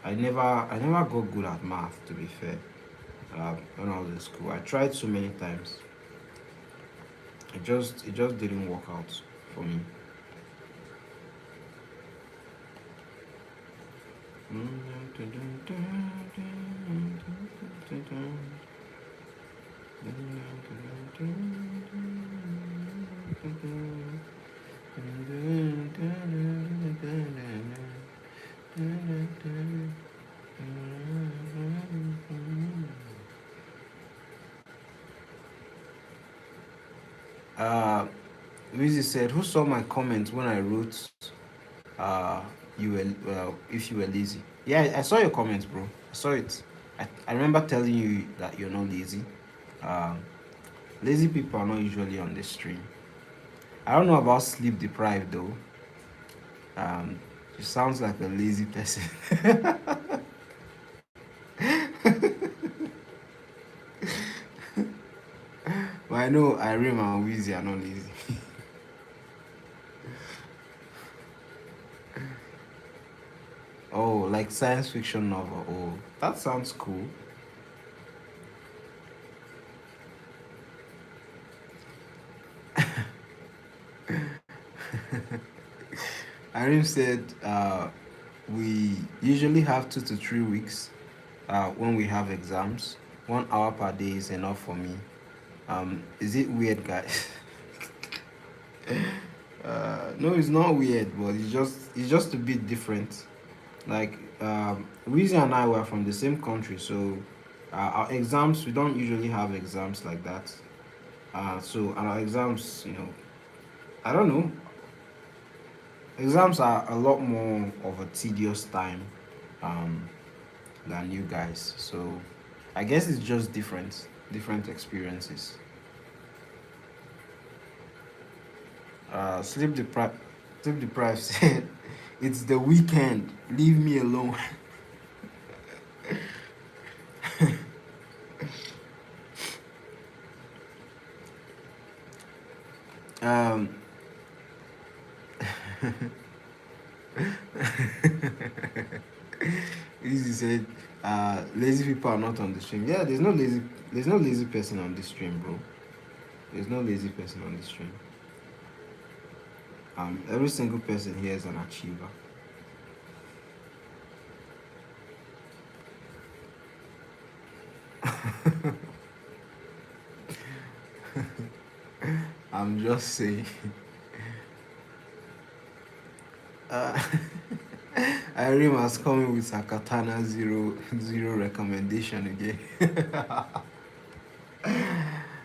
I never got good at math. To be fair, when I was in school, I tried so many times. It just didn't work out for me. Uh, Lizzie said, "Who saw my comment when I wrote uh you were if you were lazy?" Yeah, I saw your comments, bro. I saw it. I remember telling you that you're not lazy. Um, Lazy people are not usually on the stream. I don't know about sleep deprived though. She sounds like a lazy person. But I know Irene and Weezy are not lazy. Oh, like science fiction novel. Oh, that sounds cool. Irene said we usually have 2 to 3 weeks when we have exams. 1 hour per day is enough for me. Is it weird, guys? No, it's not weird, but it's just a bit different. Like Weezy and I were from the same country, so our exams we don't usually have exams like that. So our exams, I don't know. Exams are a lot more of a tedious time um, than you guys. So I guess it's just different experiences. Sleep deprived. Sleep deprived said, "It's the weekend. Leave me alone." um, Easy said, "Lazy people are not on the stream." Yeah, there's no lazy person on this stream, bro. There's no lazy person on this stream. Every single person here is an achiever. I'm just saying. Uh, Irene has coming with a katana zero recommendation again.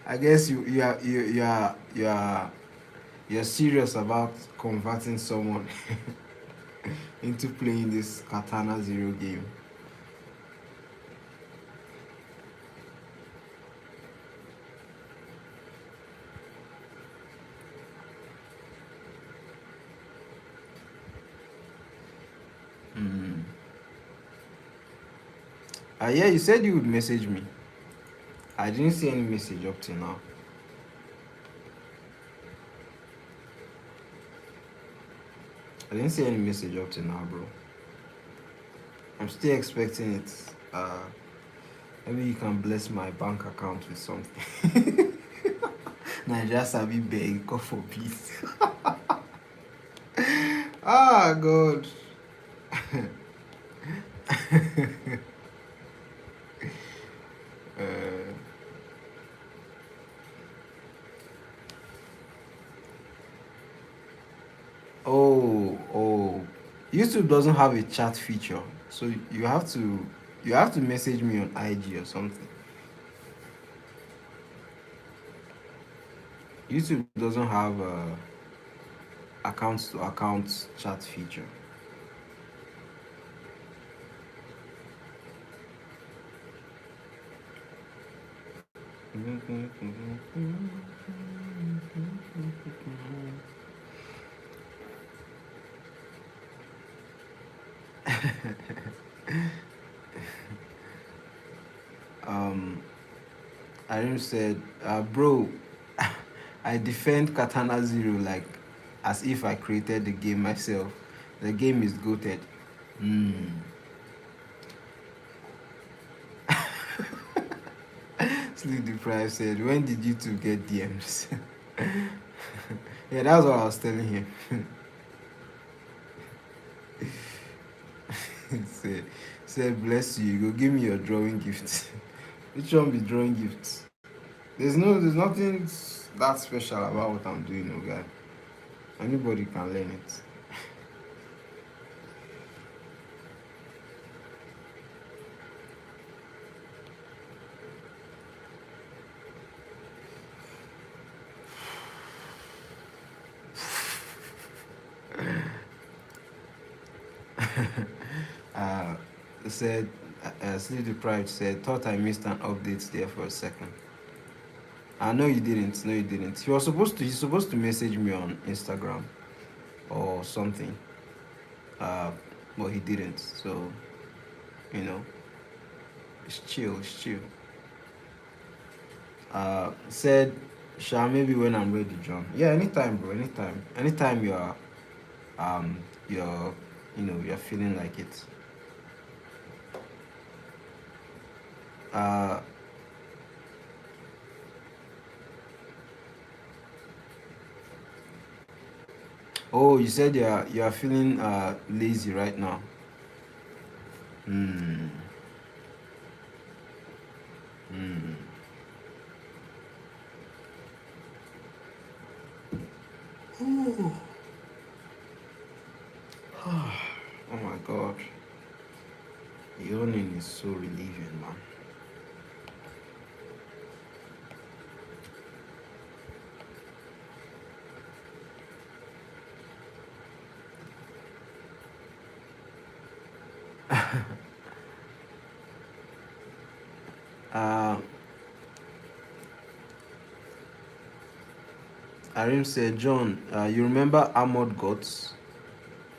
I guess you're serious about converting someone into playing this katana zero game. Mm. Yeah, you said you would message me. I didn't see any message up till now. I didn't see any message up till now, bro. I'm still expecting it. Maybe you can bless my bank account with something. Nigeria Sabi beg, God forbid. Ah, God. uh, oh. YouTube doesn't have a chat feature, so you have to message me on IG or something. YouTube doesn't have a account to account chat feature. um Irene said, bro, I defend Katana Zero like as if I created the game myself. The game is goated. Mm. Sleep deprived said, when did you two get DMs? Yeah, that's what I was telling him. say, say, bless you. You go give me your drawing gift. Which one be drawing gifts? There's nothing that special about what I'm doing, okay? Anybody can learn it. uh, said, Sleep Deprived said, thought I missed an update there for a second. No, you didn't. No, you didn't. He's supposed to message me on Instagram or something. Uh, but he didn't. So, you know, it's chill. It's chill. Said, Sha, maybe when I'm ready, John. Yeah, anytime, bro. Anytime. Anytime um, you're, you're feeling like it. Uh, Oh, you said you are feeling lazy right now. Hmm. Hmm. Ooh. Oh my God. Yawning is so relieving, man. uh, Arim said, John, you remember Armored Gods?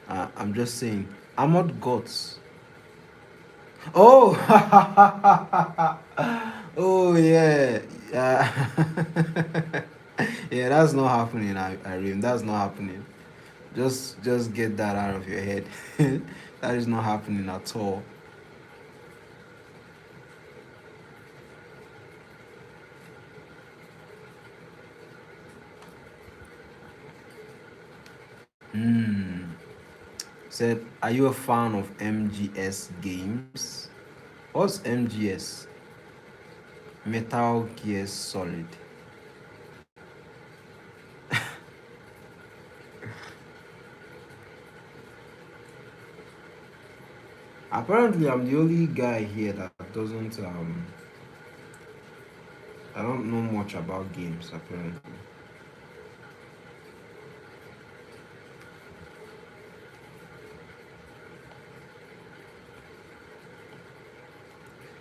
I'm just saying, Armored Gods. Oh, oh yeah, yeah. That's not happening, Arim. That's not happening. Just get that out of your head. That is not happening at all. Hmm. Said, are you a fan of MGS games? What's MGS? Metal Gear Solid. Apparently, I'm the only guy here that doesn't. I don't know much about games. Apparently,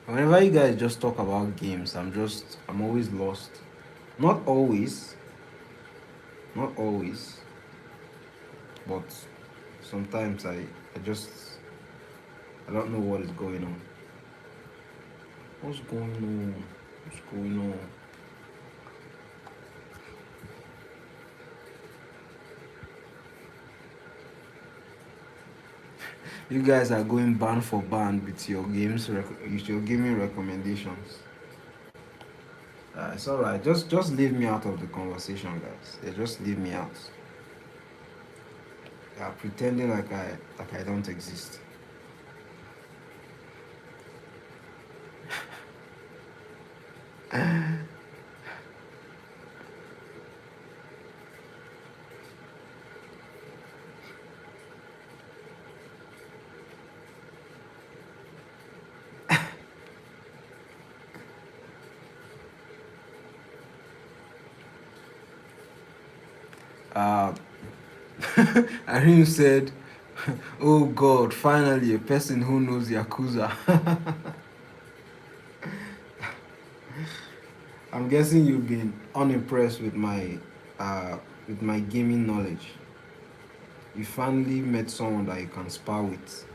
whenever you guys just talk about games, I'm always lost. Not always, not always, but sometimes I don't know what is going on. What's going on? What's going on? You guys are going band for band with your with your gaming recommendations. It's alright. Just leave me out of the conversation, guys. Yeah, just leave me out. Yeah, pretending like I don't exist. Uh, Arim said, "Oh God, finally a person who knows Yakuza." I'm guessing you've been unimpressed with my gaming knowledge. You finally met someone that you can spar with.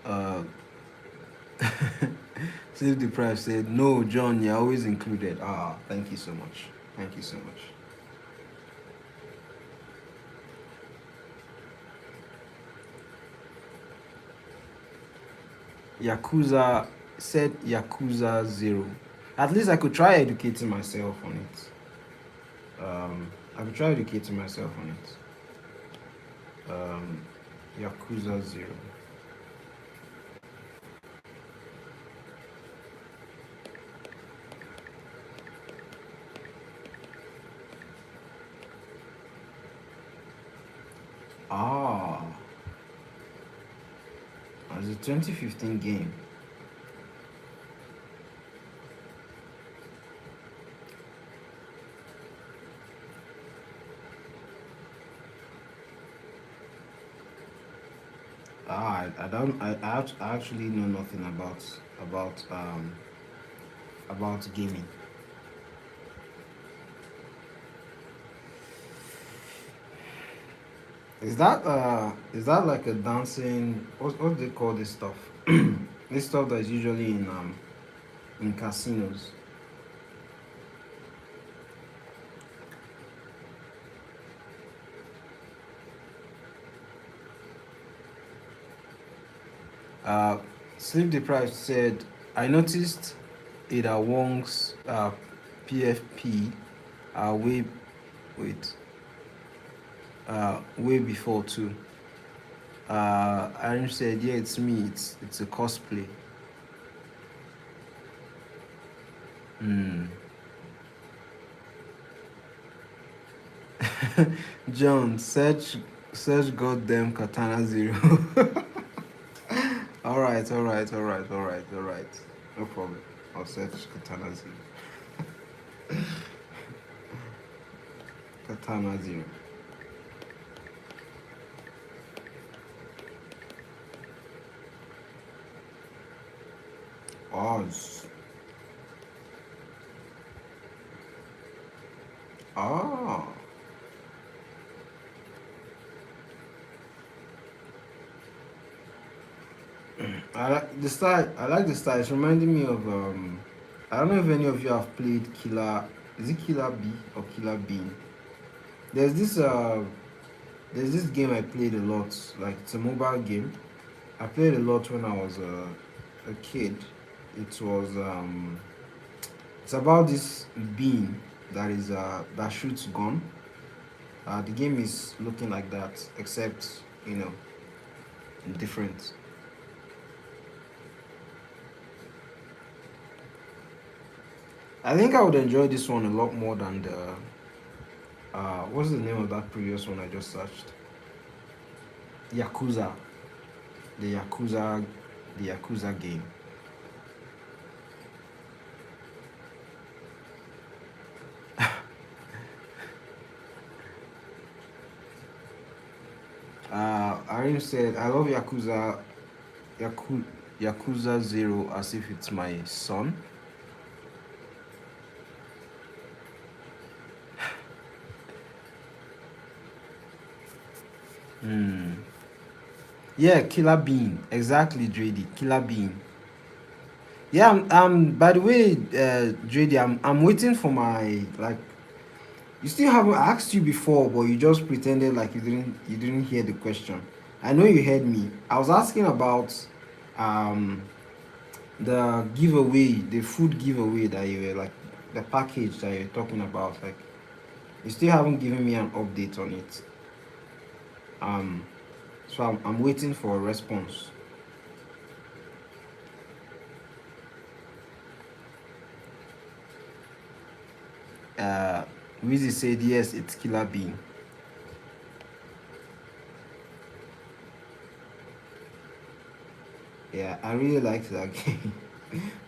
Uh, Save the Price said, "No, John, you're always included." Ah, thank you so much. Thank you so much. Yakuza said Yakuza 0. At least I could try educating myself on it. I could try educating myself on it. Yakuza 0. Ah, it's a 2015 game. I don't. I actually know nothing about gaming. Is that like a dancing? What do they call this stuff? This stuff that's usually in casinos. Uh, Sleep Deprived said, I noticed Ada Wong's PFP way wait way before too. Aaron said, yeah, it's me. It's a cosplay. Hmm. John, search goddamn Katana Zero. All right. No problem. I'll search Katana Zero. Katana Zero. Oz. Oh. I like the style. I like the style. It's reminding me of I don't know if any of you have played Killer. Is it Killer B or Killer Bean? There's this uh there's this game I played a lot. Like it's a mobile game. I played a lot when I was a kid. It was it's about this bean that shoots gun. The game is looking like that, except different. I think I would enjoy this one a lot more than the what's the name of that previous one I just searched? Yakuza. The Yakuza the Yakuza game. Arim said, I love Yaku, Yakuza Zero as if it's my son. Hmm. Yeah, Killer Bean. Exactly, Drady. Killer Bean. Yeah, by the way, Drady, I'm waiting for my like. You still haven't asked you before, but you just pretended like you didn't hear the question. I know you heard me. I was asking about um the giveaway, the food giveaway that you were like the package that you're talking about. Like you still haven't given me an update on it. Um, so I'm waiting for a response. Uh, Wizzy said yes, it's Killer Bean. Yeah, I really liked that game.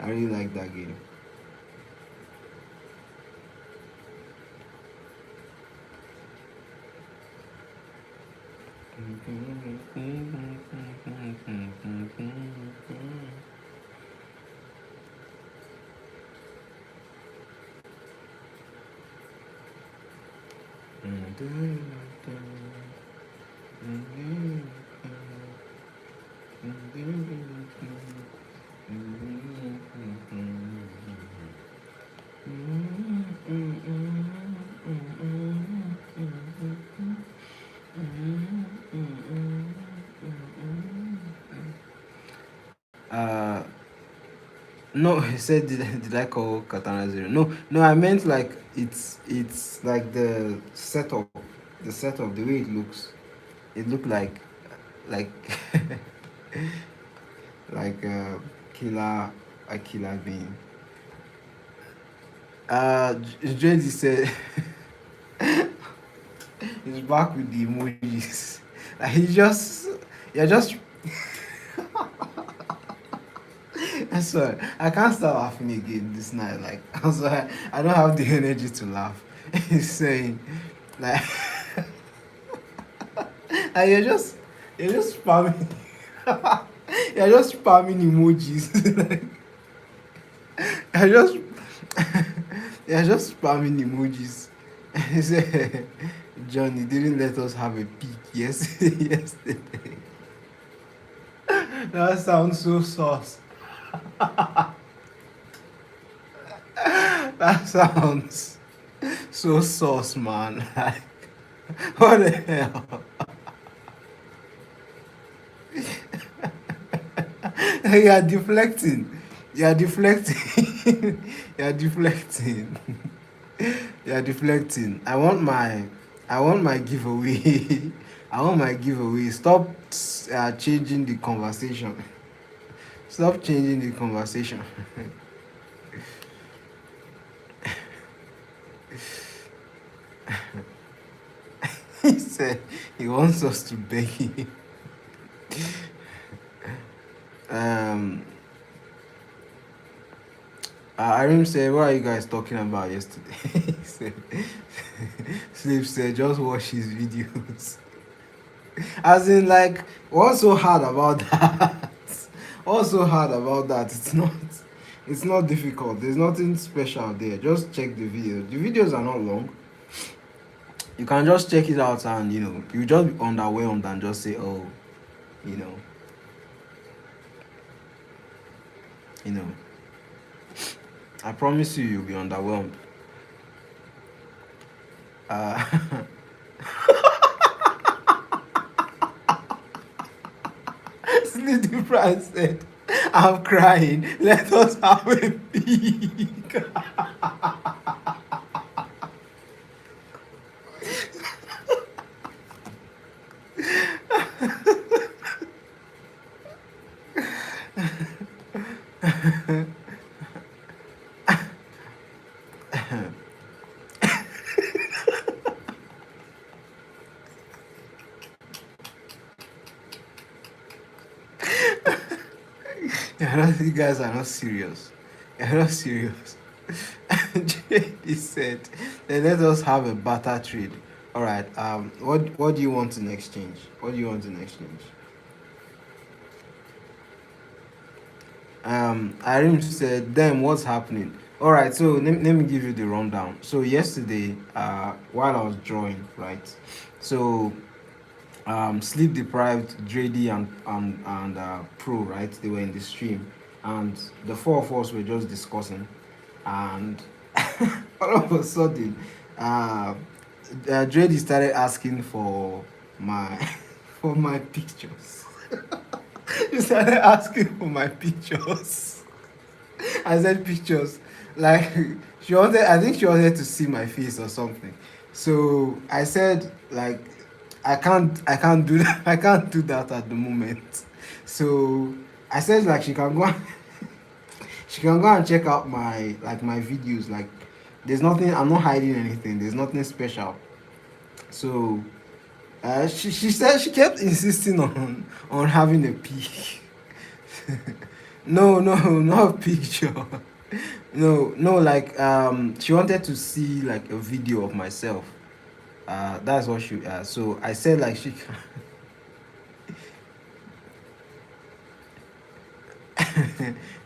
I really like that game. Uh, no, he said, did I call Katana Zero? No, no, I meant like it's like the setup, the way it looks. It looked like like killer a killer being. Jenny said he's back with the emojis. Like you're just I swear, I can't stop laughing again this night. Like, I'm sorry, I don't have the energy to laugh. He's saying, like, and you're just spamming, you're just spamming emojis. Like, you're just, you're just spamming emojis. He said, Johnny didn't let us have a peek yesterday. That sounds so sauce. That sounds so sauce, man. Like, what the hell? You are deflecting. You are deflecting. You are deflecting. You are deflecting. I want my giveaway. I want my giveaway. Stop changing the conversation. Stop changing the conversation. He said he wants us to beg him. Um, Arim said, "What are you guys talking about yesterday?" He said, Sleep said, "Just watch his videos." As in, like, what's so hard about that? What's so hard about that? It's not difficult. There's nothing special there. Just check the videos. The videos are not long. You can just check it out, and you just be underwhelmed and just say, "Oh, you know, you know." I promise you, you'll be underwhelmed. Uh, Sleepy Fran said, "I'm crying. Let us have a peek." You guys are not serious. You're not serious. He said, "Then let us have a barter trade." All right. What do you want in exchange? What do you want in exchange? Irene said, "Then what's happening?" All right. So let me give you the rundown. So yesterday, while I was drawing, right, so sleep deprived Drady and Pro, right? They were in the stream, and the four of us were just discussing, and all of a sudden, Drady started asking for my for my pictures. He started asking for my pictures. I said pictures. Like she wanted, I think she wanted to see my face or something. So I said, like, I can't do that. I can't do that at the moment. So I said, like, she can go and check out my videos. Like, there's nothing, I'm not hiding anything. There's nothing special. So she said, she kept insisting on having a peek. No, no, not picture. No, no, like, she wanted to see like a video of myself. That's what she. So I said, like, she.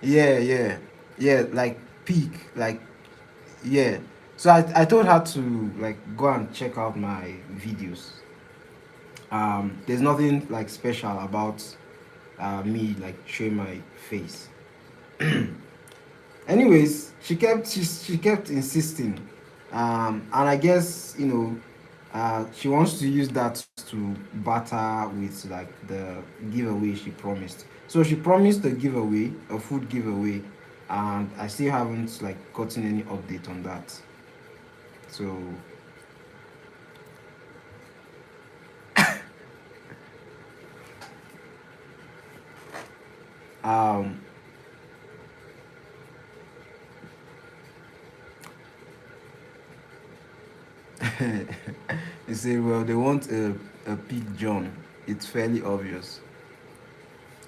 Yeah, yeah, yeah. Like peak, like, yeah. So I told her to, like, go and check out my videos. There's nothing like special about me like showing my face. Anyways, she kept insisting, and I guess, she wants to use that to barter with, like, the giveaway she promised. So she promised a giveaway, a food giveaway, and I still haven't, like, gotten any update on that. So um they say, well, they want a Big John. It's fairly obvious.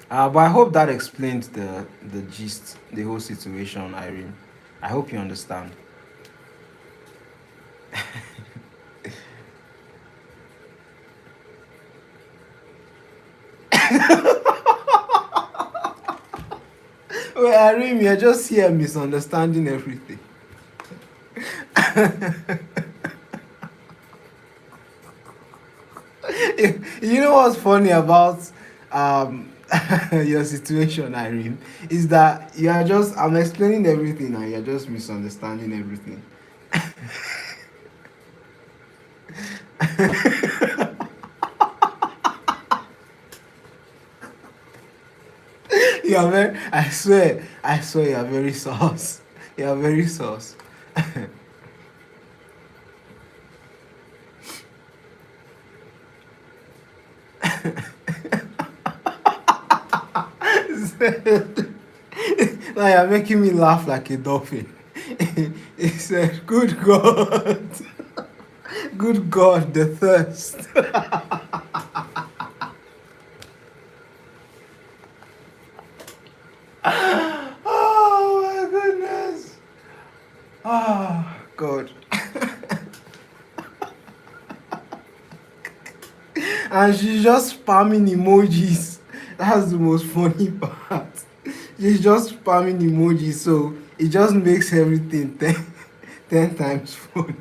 But I hope that explains the gist, the whole situation, Irene. I hope you understand. Well, Irene, you're just here misunderstanding everything. You know what's funny about um your situation, Irene, is that I'm explaining everything and you're just misunderstanding everything. are very. I swear, you are very sauce. You are very sauce. Now you're making me laugh like a dolphin. He said, "Good God, good God, the thirst." Oh my goodness. Oh God. And she's just spamming emojis. That's the most funny part. She's just spamming emojis, so it just makes everything ten times funny.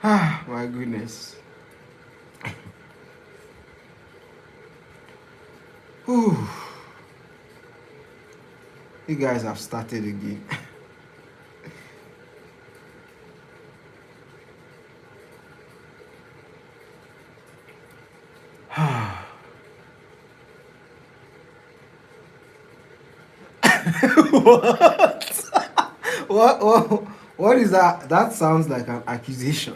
Ah, my goodness. Whew. You guys have started again. What? What is that? That sounds like an accusation.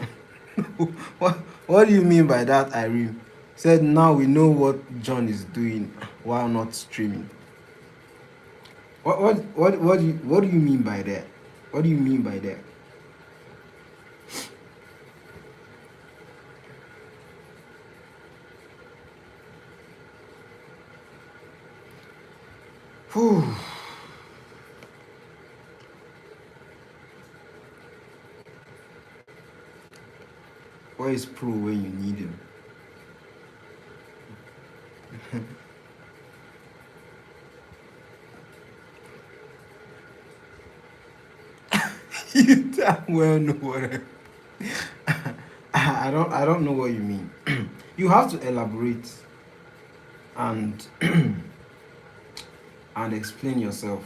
what What do you mean by that, Irene? Said now we know what John is doing while not streaming. What do you mean by that? What do you mean by that? Whew. Where is Pro when you need him? You damn well know what I don't know what you mean. You have to elaborate and and explain yourself.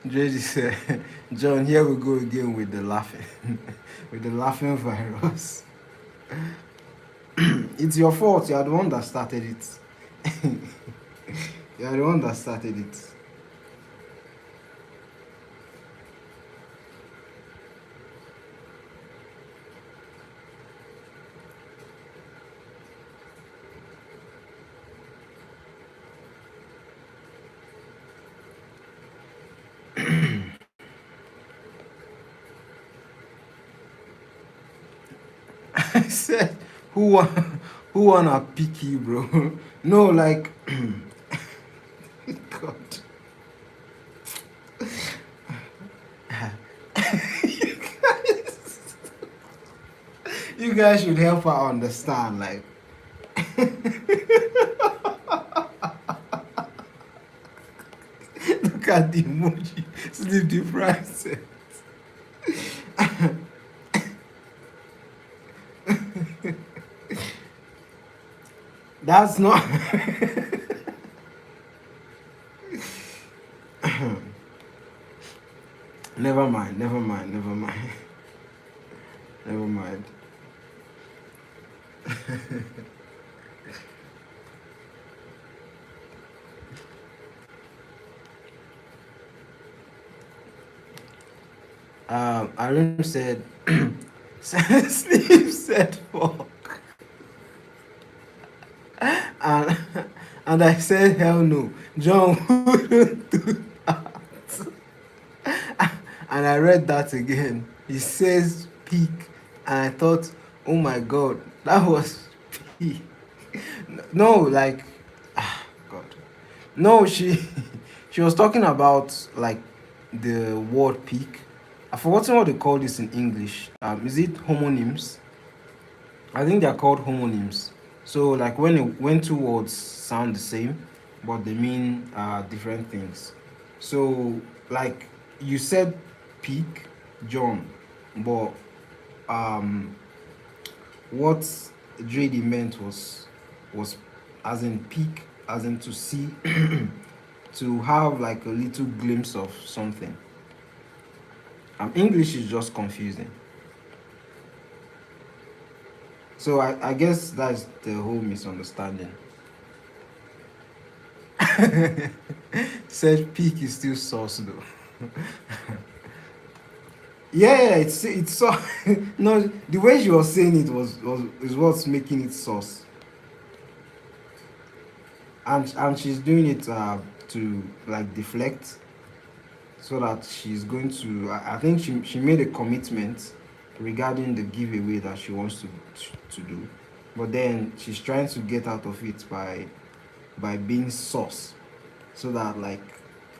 JD said, John, here we go again with the laughing, with the laughing virus. It's your fault. You are the one that started it. You are the one that started it. I said, who wanna pick you, bro? No, like, God. You guys should help her understand, like. Look at the emoji. Sleep deprived. That's not. Never mind, never mind, never mind. Never mind. Arun said, sleep said fuck. And, and I said, hell no. John wouldn't do that. And I read that again. He says peak. And I thought, oh my God, that was peak. No, like, God. No, she was talking about like the word peak. I've forgotten what they call this in English. Is it homonyms? I think they are called homonyms. So like when two words sound the same, but they mean different things. So like you said peak, John, but um, what JD meant was as in peak, as in to see, to have like a little glimpse of something. English is just confusing. So I guess that's the whole misunderstanding. Said peak is still sauce though. Yeah, it's so no, the way she was saying it was is what's making it sauce. And she's doing it to like deflect, so that she's going to I think she made a commitment regarding the giveaway that she wants to do, but then she's trying to get out of it by being sauce, so that like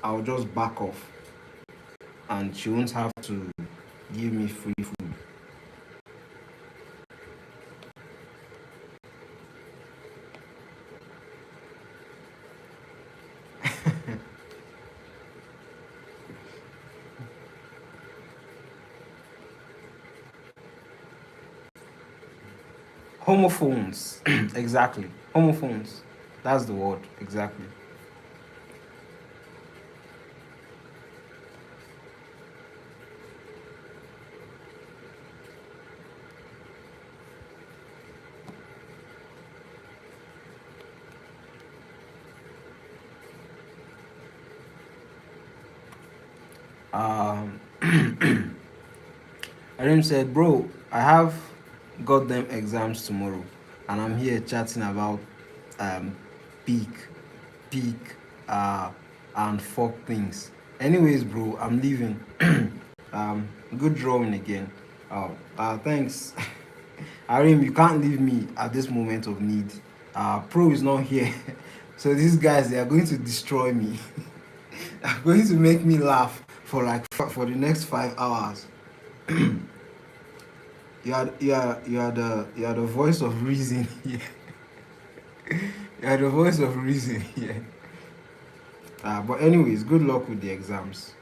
I'll just back off and she won't have to give me free food. Homophones. Exactly. Homophones. That's the word. Exactly. Um, Arim said, "Bro, I have got them exams tomorrow, and I'm here chatting about um, peak, peak, uh, and fuck things. Anyways, bro, I'm leaving. Good drawing again. Oh, thanks. Arim, you can't leave me at this moment of need. Pro is not here, so these guys they are going to destroy me. They're going to make me laugh for like for the next 5 hours. You are the voice of reason here. You are the voice of reason here. But anyways, good luck with the exams.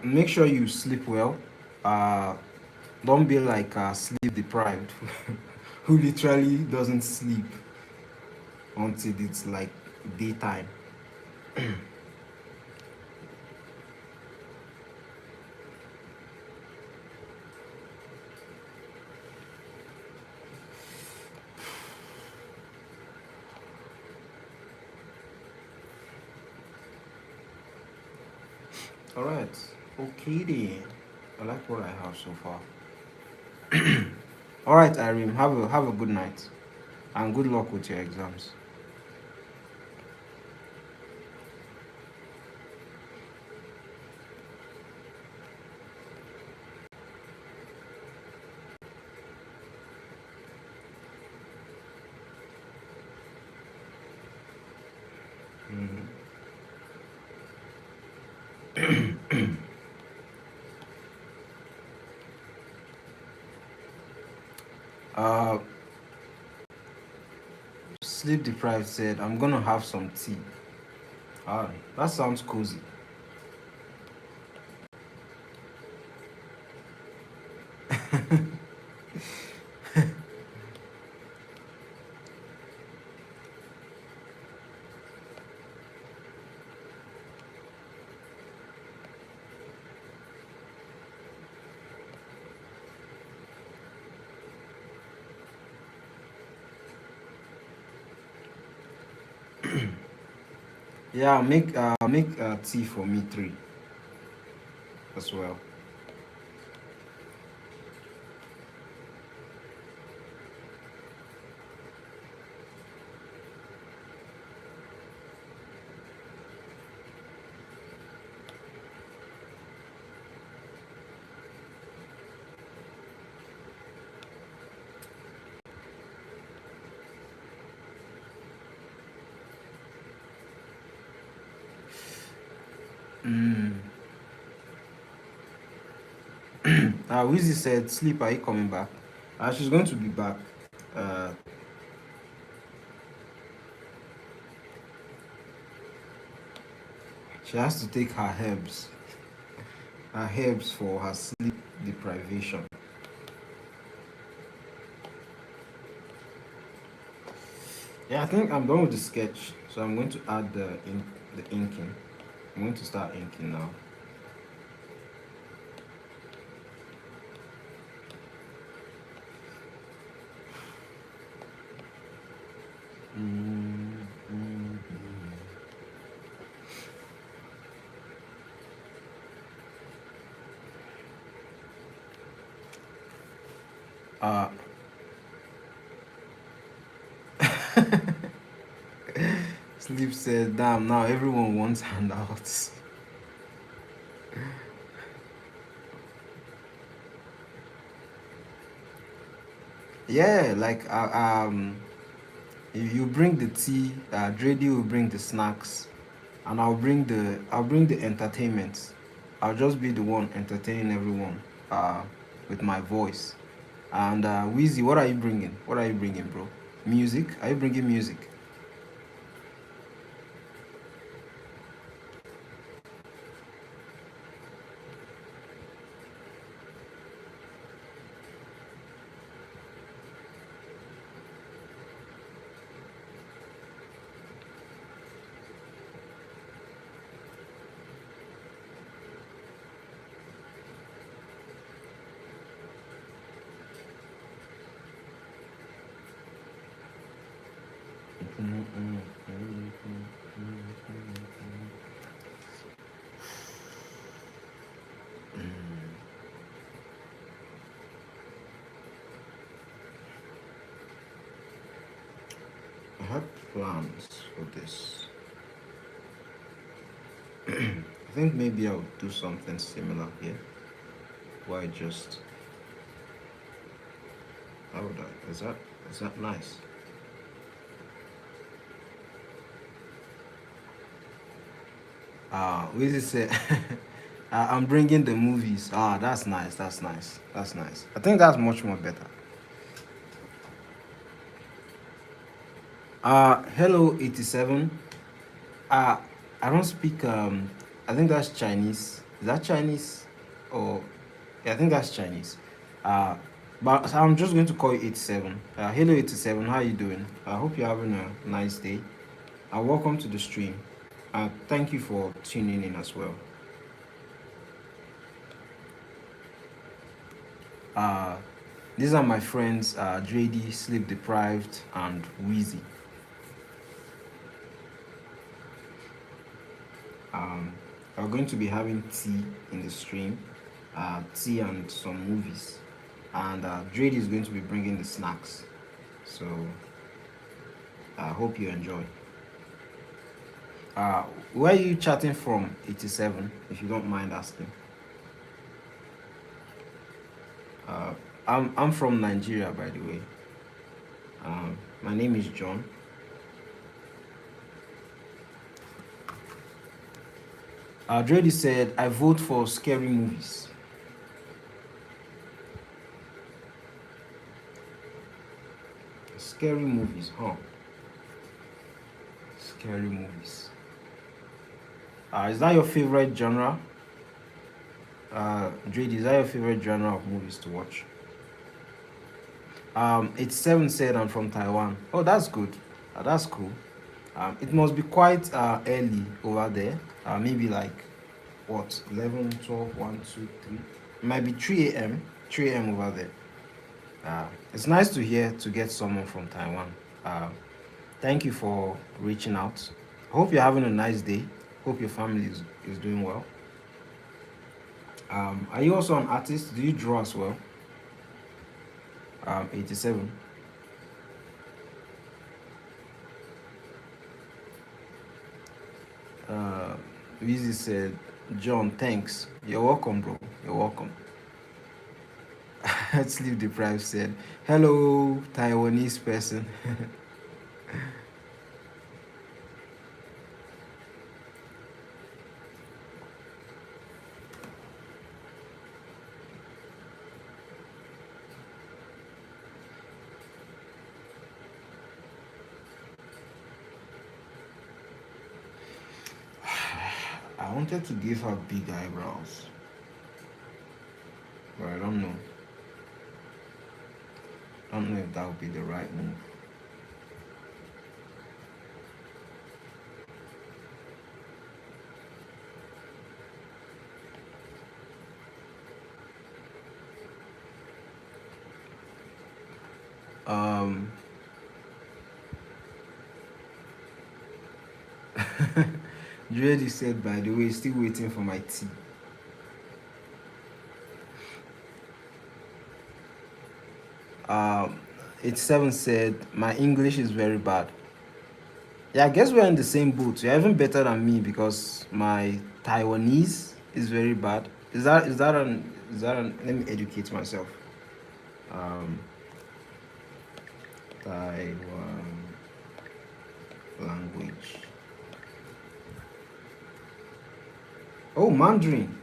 Make sure you sleep well. Uh, don't be like sleep deprived, who literally doesn't sleep until it's like daytime. All right. Okay then. I like what I have so far. All right, Irene. Have a good night and good luck with your exams. Mhm. Uh, Sleep deprived said, "I'm gonna have some tea." Ah, that sounds cozy. Yeah, make tea for me three as well. Mm. Wizzy said, "Sleep, are you coming back?" She's going to be back. Uh, she has to take her herbs for her sleep deprivation. Yeah, I think I'm done with the sketch, so I'm going to add the inking. I'm going to start inking now. Mm, mm, mm. Uh, Sleep said, "Damn, now everyone wants handouts." Yeah, like you bring the tea, Drady will bring the snacks, and I'll bring the entertainment. I'll just be the one entertaining everyone uh, with my voice. And Wheezy, what are you bringing? What are you bringing, bro? Music? Are you bringing music? I had plans for this. I think maybe I'll do something similar here. Why just how would I? Is that nice? Wheezy said, I'm bringing the movies. Ah, that's nice. That's nice. That's nice. I think that's much more better. Hello 87. Uh, I don't speak. I think that's Chinese. Is that Chinese? Or yeah, I think that's Chinese. Uh, but so I'm just going to call you 87. Hello 87. How you doing? I hope you're having a nice day. Welcome to the stream. Thank you for tuning in as well. Uh, these are my friends, JD, Sleep Deprived, and Wheezy. Um, we're going to be having tea in the stream, tea and some movies. And Drade is going to be bringing the snacks. So I hope you enjoy. Uh, where are you chatting from, 87, if you don't mind asking? Uh, I'm from Nigeria, by the way. My name is John. Drady said, I vote for scary movies. Scary movies, huh? Scary movies. Is that your favorite genre? Drady, is that your favorite genre of movies to watch? It's seven said I'm from Taiwan. Oh, that's good. That's cool. It must be quite early over there. Maybe like what 11, 12, 1, 2, 3. It might be 3 a.m. 3 a.m. over there. It's nice to hear to get someone from Taiwan. Uh, Thank you for reaching out. Hope you're having a nice day. Hope your family is doing well. Are you also an artist? Do you draw as well? 87. Uh, Wheezy said, John, thanks. You're welcome, bro. You're welcome. Sleep Deprived said, hello, Taiwanese person. I wanted to give her big eyebrows, but I don't know. I don't know if that would be the right move. Um, Dready said, by the way, still waiting for my tea. Um, it's seven said, my English is very bad. Yeah, I guess we're in the same boat. You're even better than me because my Taiwanese is very bad. Is that an let me educate myself. Um, Taiwan language. Oh, Mandarin.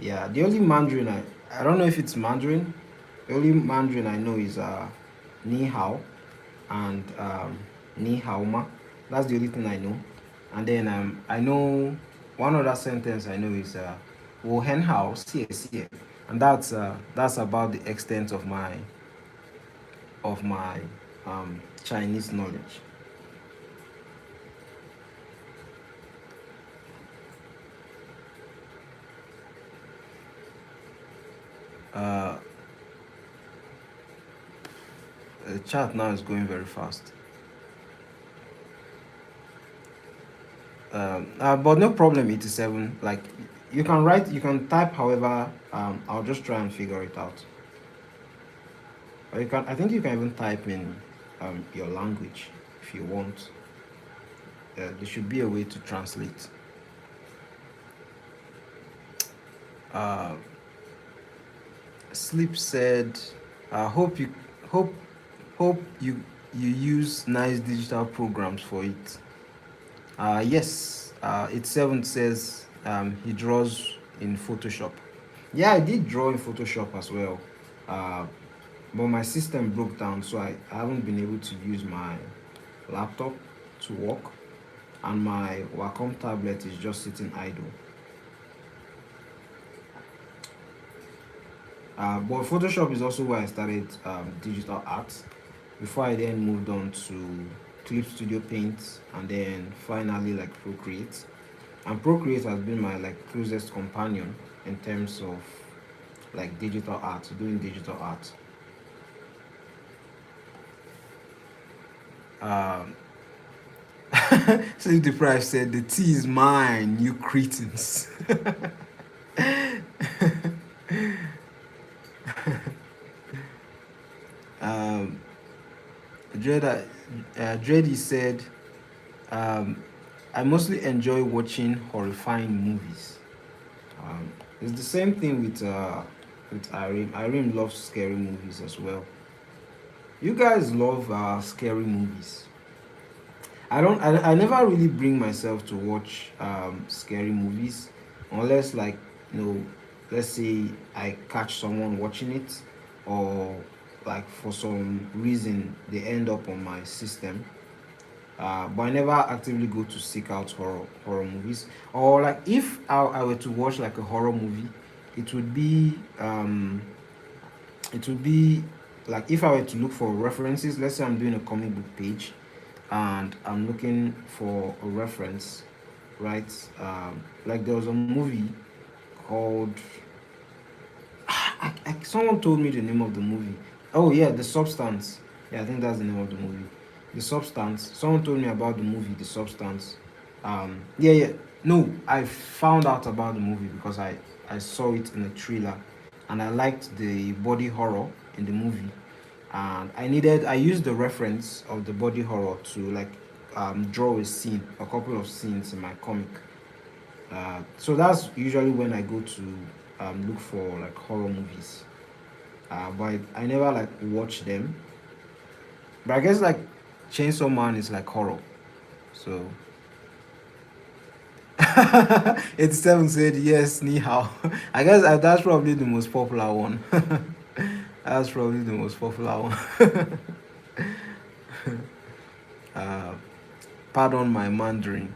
Yeah. The only Mandarin I don't know if it's Mandarin. The only Mandarin I know is Ni Hao and Ni Hao Ma. That's the only thing I know. And then I know one other sentence I know is Wo Hen Hao Xie Xie, and that's about the extent of my Chinese knowledge. Uh, the chat now is going very fast. But no problem, 87. Like you can write, you can type. However, I'll just try and figure it out. Or you can. I think you can even type in your language if you want. There should be a way to translate. Uh, Sleep said, "Hope you hope hope you use nice digital programs for it." Yes. It's seven says he draws in Photoshop. Yeah, I did draw in Photoshop as well. Uh, but my system broke down, so I haven't been able to use my laptop to work, and my Wacom tablet is just sitting idle. But Photoshop is also where I started digital art before I then moved on to Clip Studio Paint and then finally like Procreate. And Procreate has been my like closest companion in terms of like digital art, doing digital art. Um, Sleep Deprived said, the tea is mine, you cretins. um, Dreddy said, um, I mostly enjoy watching horrifying movies. It's the same thing with Irene. Irene loves scary movies as well. You guys love scary movies. I never really bring myself to watch scary movies unless like let's say I catch someone watching it, or like for some reason they end up on my system. But I never actively go to seek out horror movies. Or like if I were to watch like a horror movie, it would be it would be like if I were to look for references. Let's say I'm doing a comic book page and I'm looking for a reference, right? Like there was a movie called someone told me the name of the movie. Oh yeah, The Substance. Yeah, I think that's the name of the movie. The Substance. Someone told me about the movie The Substance. Yeah. No, I found out about the movie because I saw it in a trailer, and I liked the body horror in the movie, and I used the reference of the body horror to like draw a scene, a couple of scenes in my comic. So that's usually when I go to look for like horror movies. But I never like watch them. But I guess like Chainsaw Man is like horror. So 87 said yes, ni hao. I guess that's probably the most popular one. That's probably the most popular one. uh, Pardon my Mandarin.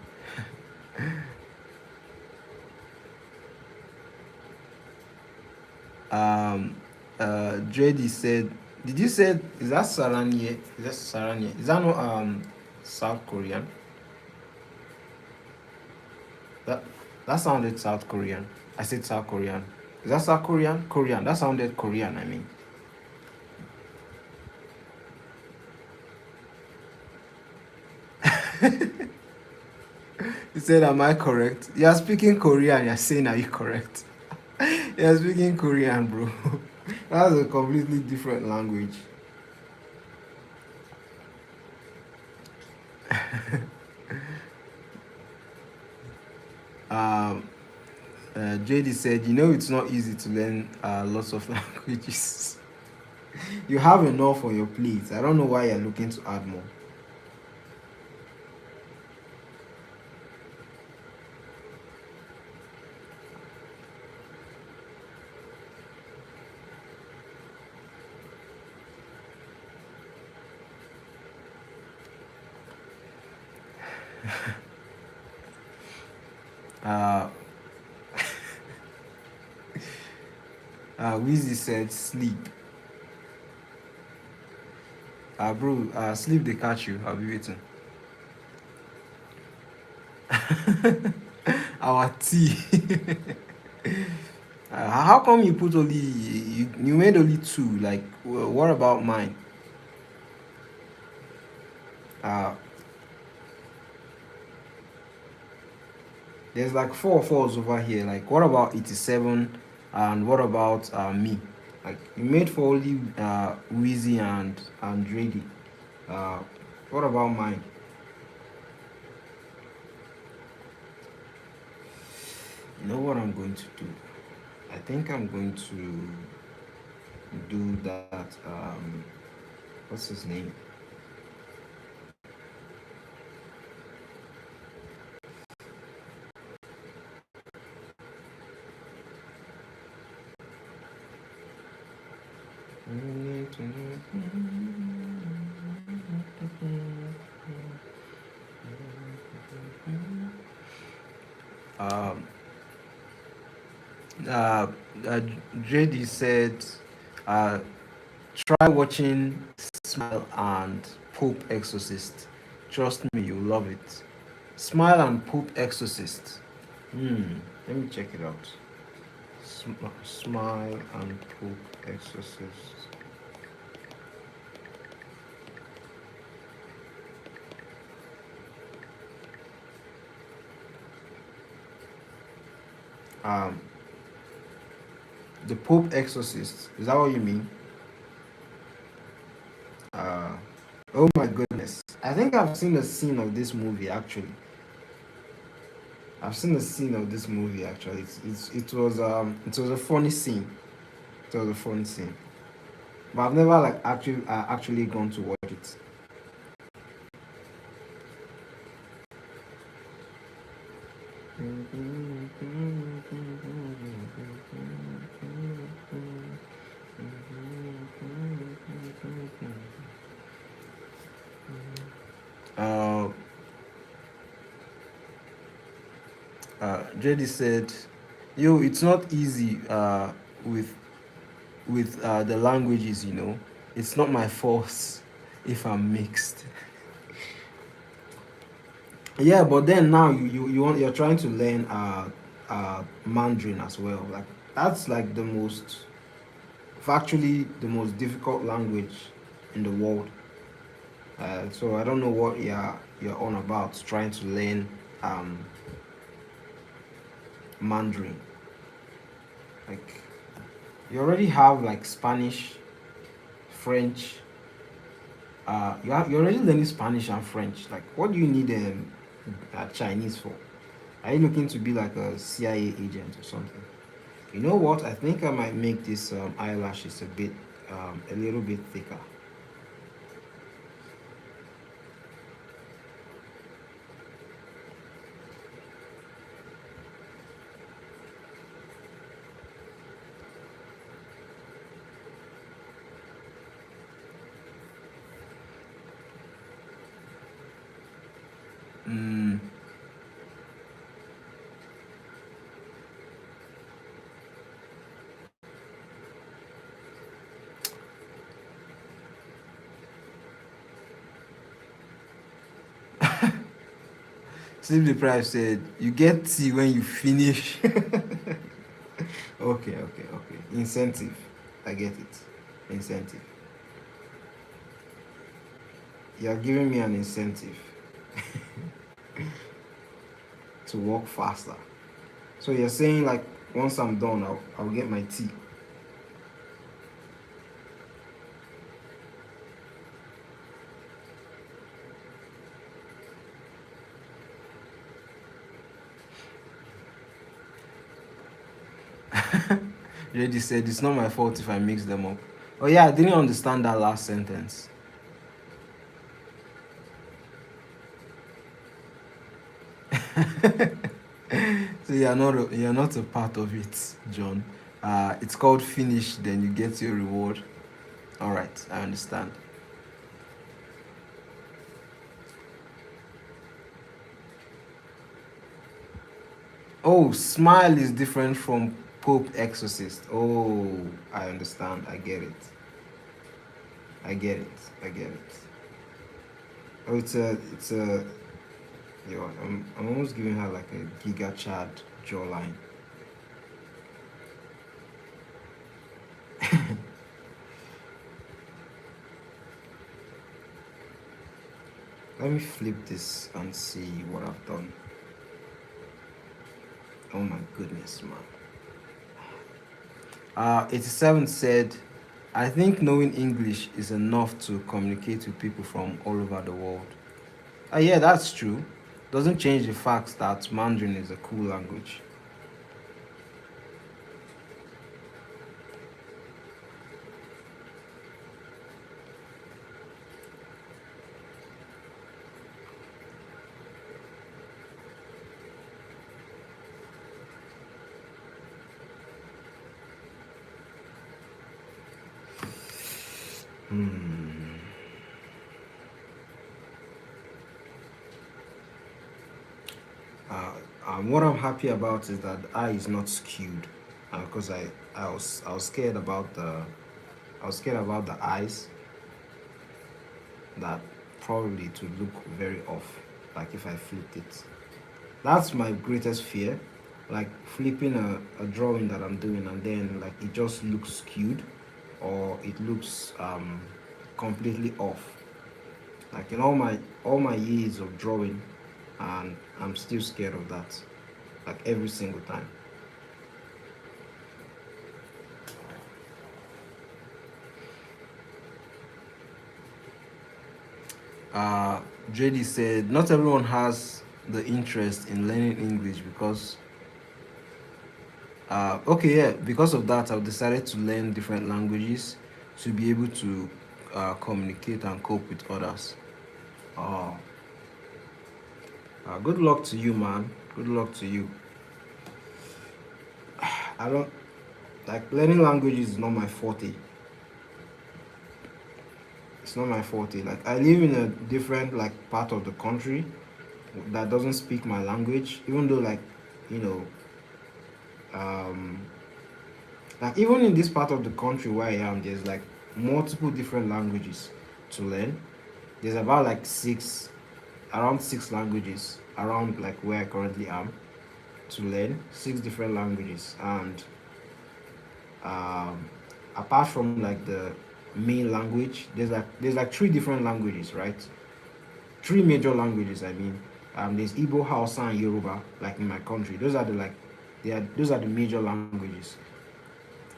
um Dreddy said, did you say, is that Saranye? Is that Saranye? Is that not South Korean? That that sounded South Korean. I said South Korean. Is that South Korean? Korean. That sounded Korean, I mean. He said, "Am I correct?" You are speaking Korean. You're saying, "Are you correct?" You're speaking Korean, bro. That's a completely different language. Um, JD said, "You know, it's not easy to learn lots of languages. You have enough on your plate. I don't know why you're looking to add more." Uh, Wheezy said, "Sleep." Bro, sleep they catch you. I'll be waiting. Our tea. How come you put only you made only two? Like, what about mine? Uh, there's like four fours over here. Like, what about 87? And what about me? Like, you made for only Wheezy and Drady. Uh, what about mine? You know what I'm going to do? I think I'm going to do that. What's his name? Um, uh, uh, JD said, uh, try watching Smile and Pope Exorcist. Trust me, you'll love it. Smile and Pope Exorcist. Let me check it out. Smile and Pope Exorcist. Um, the Pope Exorcist. Is that what you mean? Uh, oh my goodness. I think I've seen a scene of this movie actually. I've seen a scene of this movie actually. It was a funny scene. It was a funny scene. But I've never like actually gone to watch it. Uh, JD said, "Yo, it's not easy with the languages. You know, it's not my fault if I'm mixed." Yeah, but then now you're trying to learn Mandarin as well. Like that's like the most factually the most difficult language in the world. So I don't know what you're on about trying to learn um, Mandarin. Like you already have like Spanish, French. You're already learning Spanish and French. Like what do you need Chinese for? Are you looking to be like a CIA agent or something? You know what? I think I might make this eyelashes a little bit thicker. Mm. Sleep deprived said, "You get tea when you finish." Okay. Incentive. I get it. Incentive. You're giving me an incentive. to walk faster. So you're saying like once I'm done, I'll get my tea. Reddy said it's not my fault if I mix them up. Oh yeah, I didn't understand that last sentence. So you're not a part of it, John. It's called finish, then you get your reward. All right, I understand. Oh, smile is different from Pope Exorcist. Oh, I understand. I get it. I get it. I get it. Oh, it's a. Yo, I'm almost giving her like a Giga Chad jawline. Let me flip this and see what I've done. Oh my goodness, man. 87 said, I think knowing English is enough to communicate with people from all over the world. Yeah, that's true. Doesn't change the fact that Mandarin is a cool language. Hmm. Uh, what I'm happy about is that the eye is not skewed, because I was scared about the eyes, that probably it would look very off, like if I flipped it. That's my greatest fear, like flipping a drawing that I'm doing and then like it just looks skewed, or it looks completely off. Like in all my years of drawing, and I'm still scared of that. Like every single time. Uh, JD said, not everyone has the interest in learning English because, okay, yeah, because of that, I've decided to learn different languages to be able to communicate and cope with others. Oh, good luck to you, man. Good luck to you. I don't like learning languages is not my forte. It's not my forte. Like I live in a different like part of the country that doesn't speak my language, even though you know, um, like even in this part of the country where I am, there's like multiple different languages to learn. There's about like around six languages around like where I currently am to learn, six different languages, and um, apart from like the main language, there's like three different languages, right? Three major languages. I mean, there's Igbo, Hausa, and Yoruba. Like in my country, those are the major languages.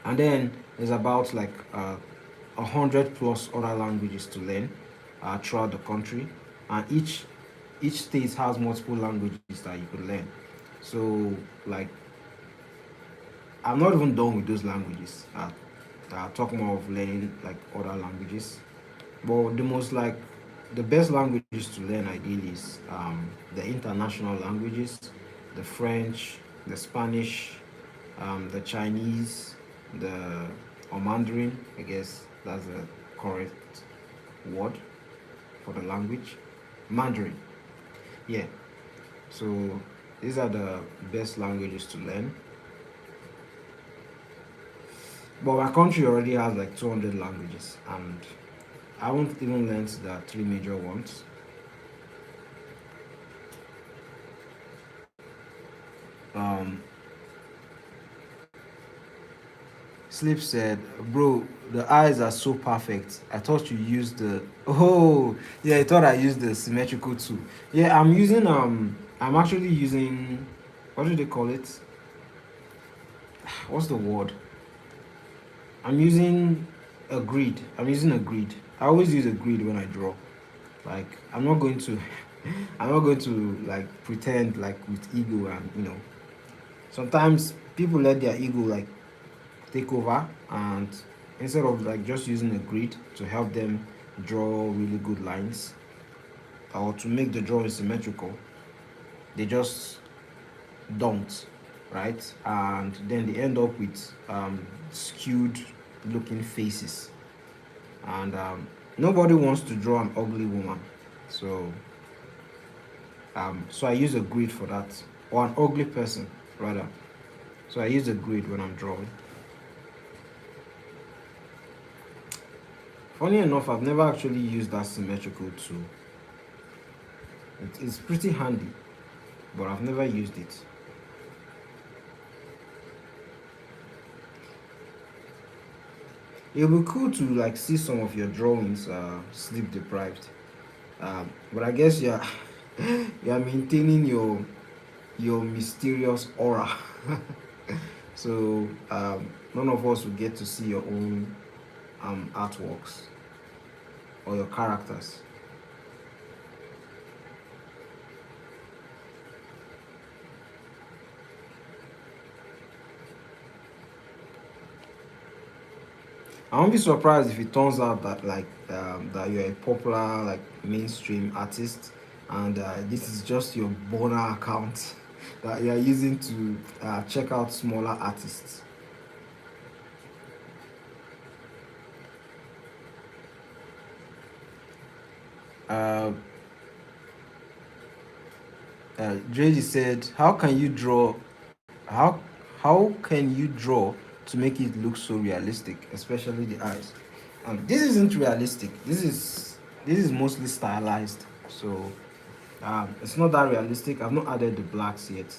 And then there's about like 100 plus other languages to learn throughout the country, and each state has multiple languages that you could learn. So like I'm not even done with those languages. I talk more of learning like other languages, but the best languages to learn ideally is the international languages, the French, the Spanish, the Chinese, the or Mandarin. I guess that's the correct word for the language. Mandarin. Yeah. So these are the best languages to learn. But my country already has like 200 languages, and I haven't even learned the three major ones. Um, Sleep said, "Bro, the eyes are so perfect. I thought you used the oh yeah, I thought I used the symmetrical too. Yeah, I'm actually using what do they call it? What's the word? I'm using a grid. I'm using a grid. I always use a grid when I draw. Like I'm not going to I'm not going to like pretend like with ego and sometimes people let their ego like take over, and instead of like just using a grid to help them draw really good lines or to make the drawing symmetrical, they just don't, right? And then they end up with skewed looking faces, and nobody wants to draw an ugly woman. So so I use a grid for that, or an ugly person rather. So I use a grid when I'm drawing. Funny enough, I've never actually used that symmetrical tool. It's pretty handy, but I've never used it. It would be cool to like see some of your drawings sleep deprived. But I guess you're maintaining your mysterious aura. So none of us will get to see your own artworks or your characters. I won't be surprised if it turns out that that you're a popular like mainstream artist, and this is just your burner account that you're using to check out smaller artists. Uh, JD said, "How can you draw? How how can you draw to make it look so realistic, especially the eyes?" This isn't realistic. This is mostly stylized. So it's not that realistic. I've not added the blacks yet.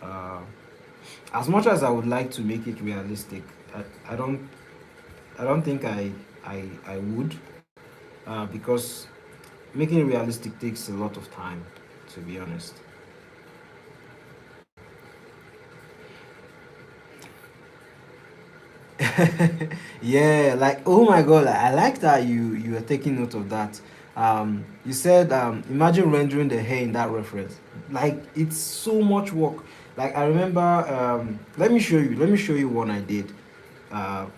Uh, as much as I would like to make it realistic, I don't think I would, because making it realistic takes a lot of time, to be honest. Yeah, like oh my god, I like that you are taking note of that. You said imagine rendering the hair in that reference. Like it's so much work. Like I remember, let me show you one I did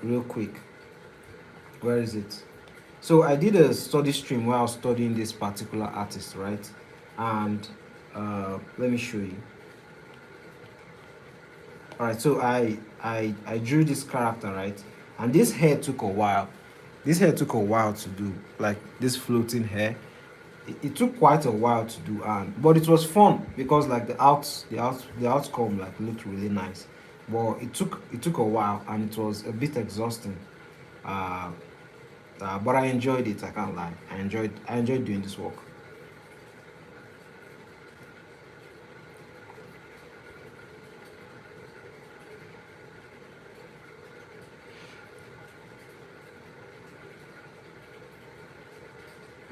real quick. Where is it? So I did a study stream where I was studying this particular artist, right? And let me show you. All right, so I drew this character, right? And this hair took a while. This hair took a while to do, like this floating hair. It took quite a while to do, and but it was fun because like the outcome like looked really nice. But it took a while, and it was a bit exhausting. Uh, but I enjoyed it. I can't lie. I enjoyed doing this work.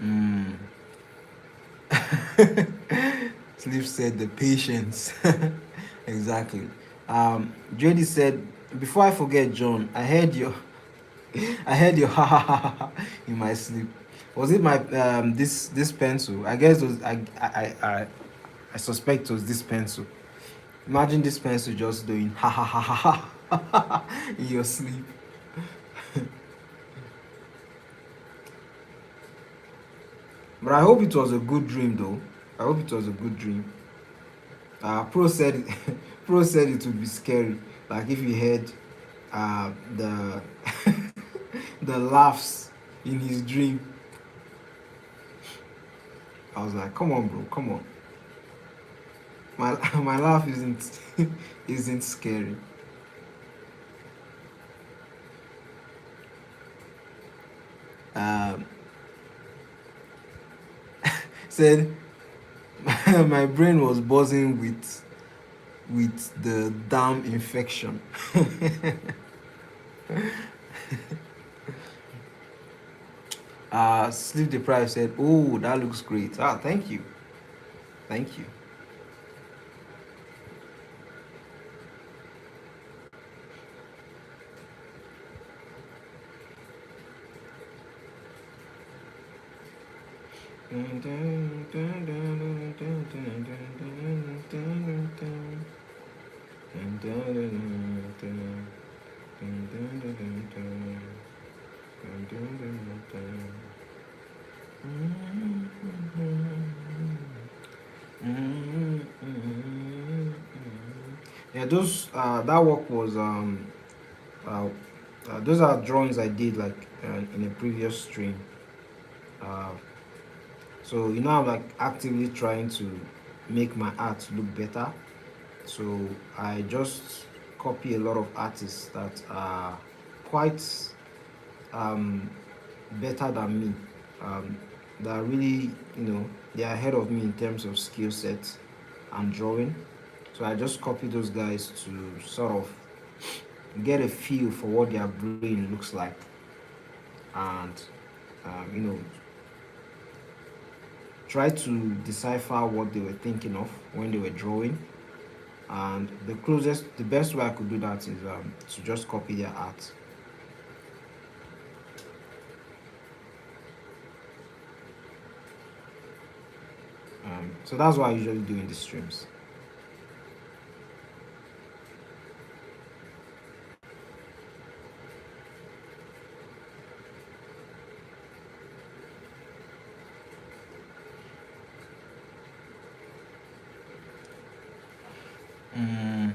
Mm. Sleep said the patience. Exactly. JD said, before I forget, John, I heard your ha ha ha ha ha in my sleep. Was it my this pencil? I guess it was I suspect it was this pencil. Imagine this pencil just doing ha ha ha ha ha in your sleep. But I hope it was a good dream though. I hope it was a good dream. Pro said Pro said it would be scary. Like if you heard the the laughs in his dream. I was like, come on, bro, come on. My my laugh isn't isn't scary. Um, said my brain was buzzing with the damn infection. Sleep deprived said, "Oh, that looks great." Ah, thank you, thank you. Yeah, those that work was uh, those are drawings I did like in a previous stream. Uh, so I'm like actively trying to make my art look better. So I just copy a lot of artists that are quite um, better than me. Um, that are really, they are ahead of me in terms of skill set and drawing. So I just copy those guys to sort of get a feel for what their brain looks like, and try to decipher what they were thinking of when they were drawing. And the best way I could do that is to just copy their art. So that's what I usually do in the streams. Mm.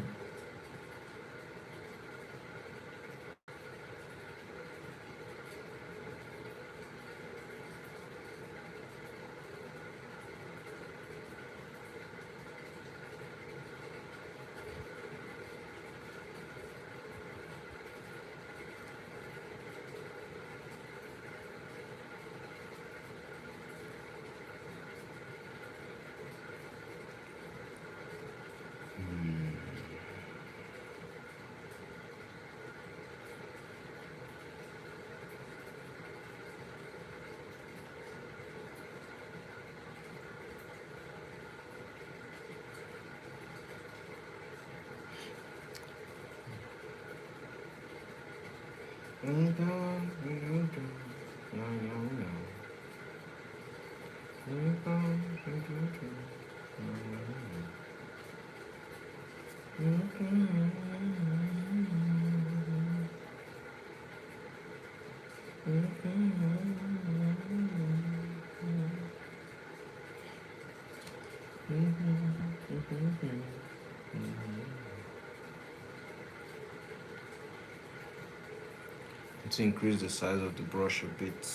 To increase the size of the brush a bit,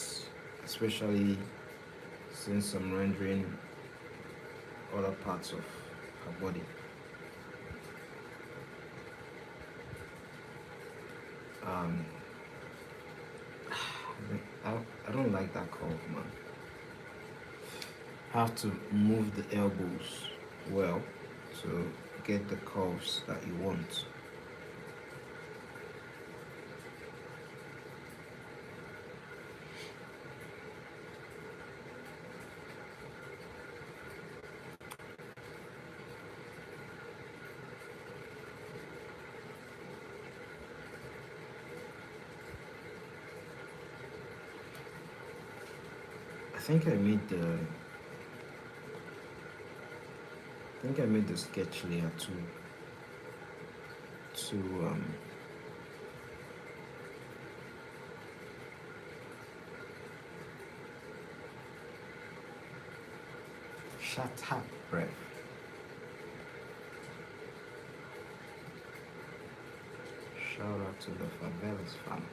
especially since I'm rendering other parts of her body. Um, I, I don't like that curve, man. Have to move the elbows well to get the curves that you want. I think I made the sketch layer to shut up, breath. Shout out to the Favelas family.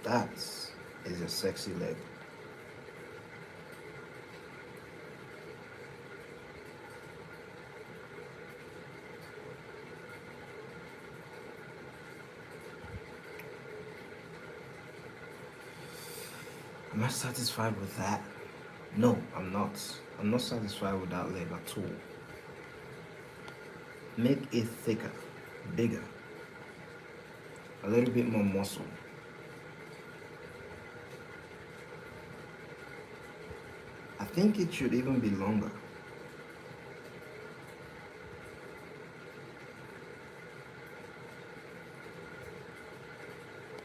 That is a sexy leg. Am I satisfied with that? No, I'm not. I'm not satisfied with that leg at all. Make it thicker, bigger, a little bit more muscle. I think it should even be longer.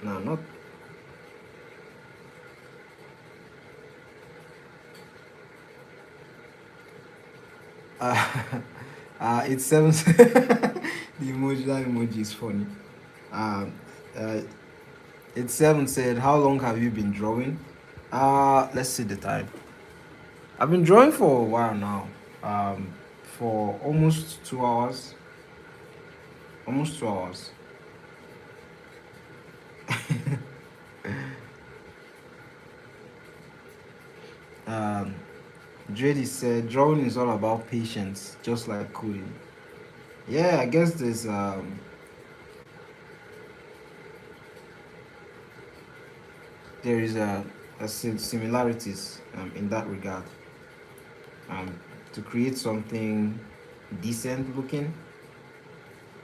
No, not. Uh, it's seven. The emoji, that emoji is funny. Um, uh, it's seven said, "How long have you been drawing?" Let's see the time. I've been drawing for a while now. For almost 2 hours. Almost 2 hours. um, JD said, "Drawing is all about patience, just like coding." Yeah, I guess there is similarities in that regard. Um, to create something decent looking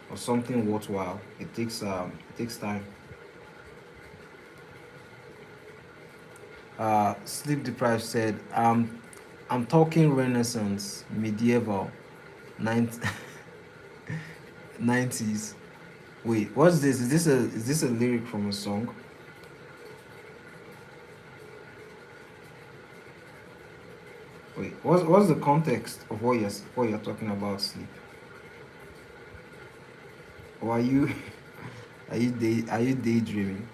or something worthwhile, it takes time. Sleep deprived said, I'm talking Renaissance, medieval, 90s. Wait, what's this? Is this a lyric from a song? Wait, what's the context of what you're talking about, sleep? Or are you are you daydreaming?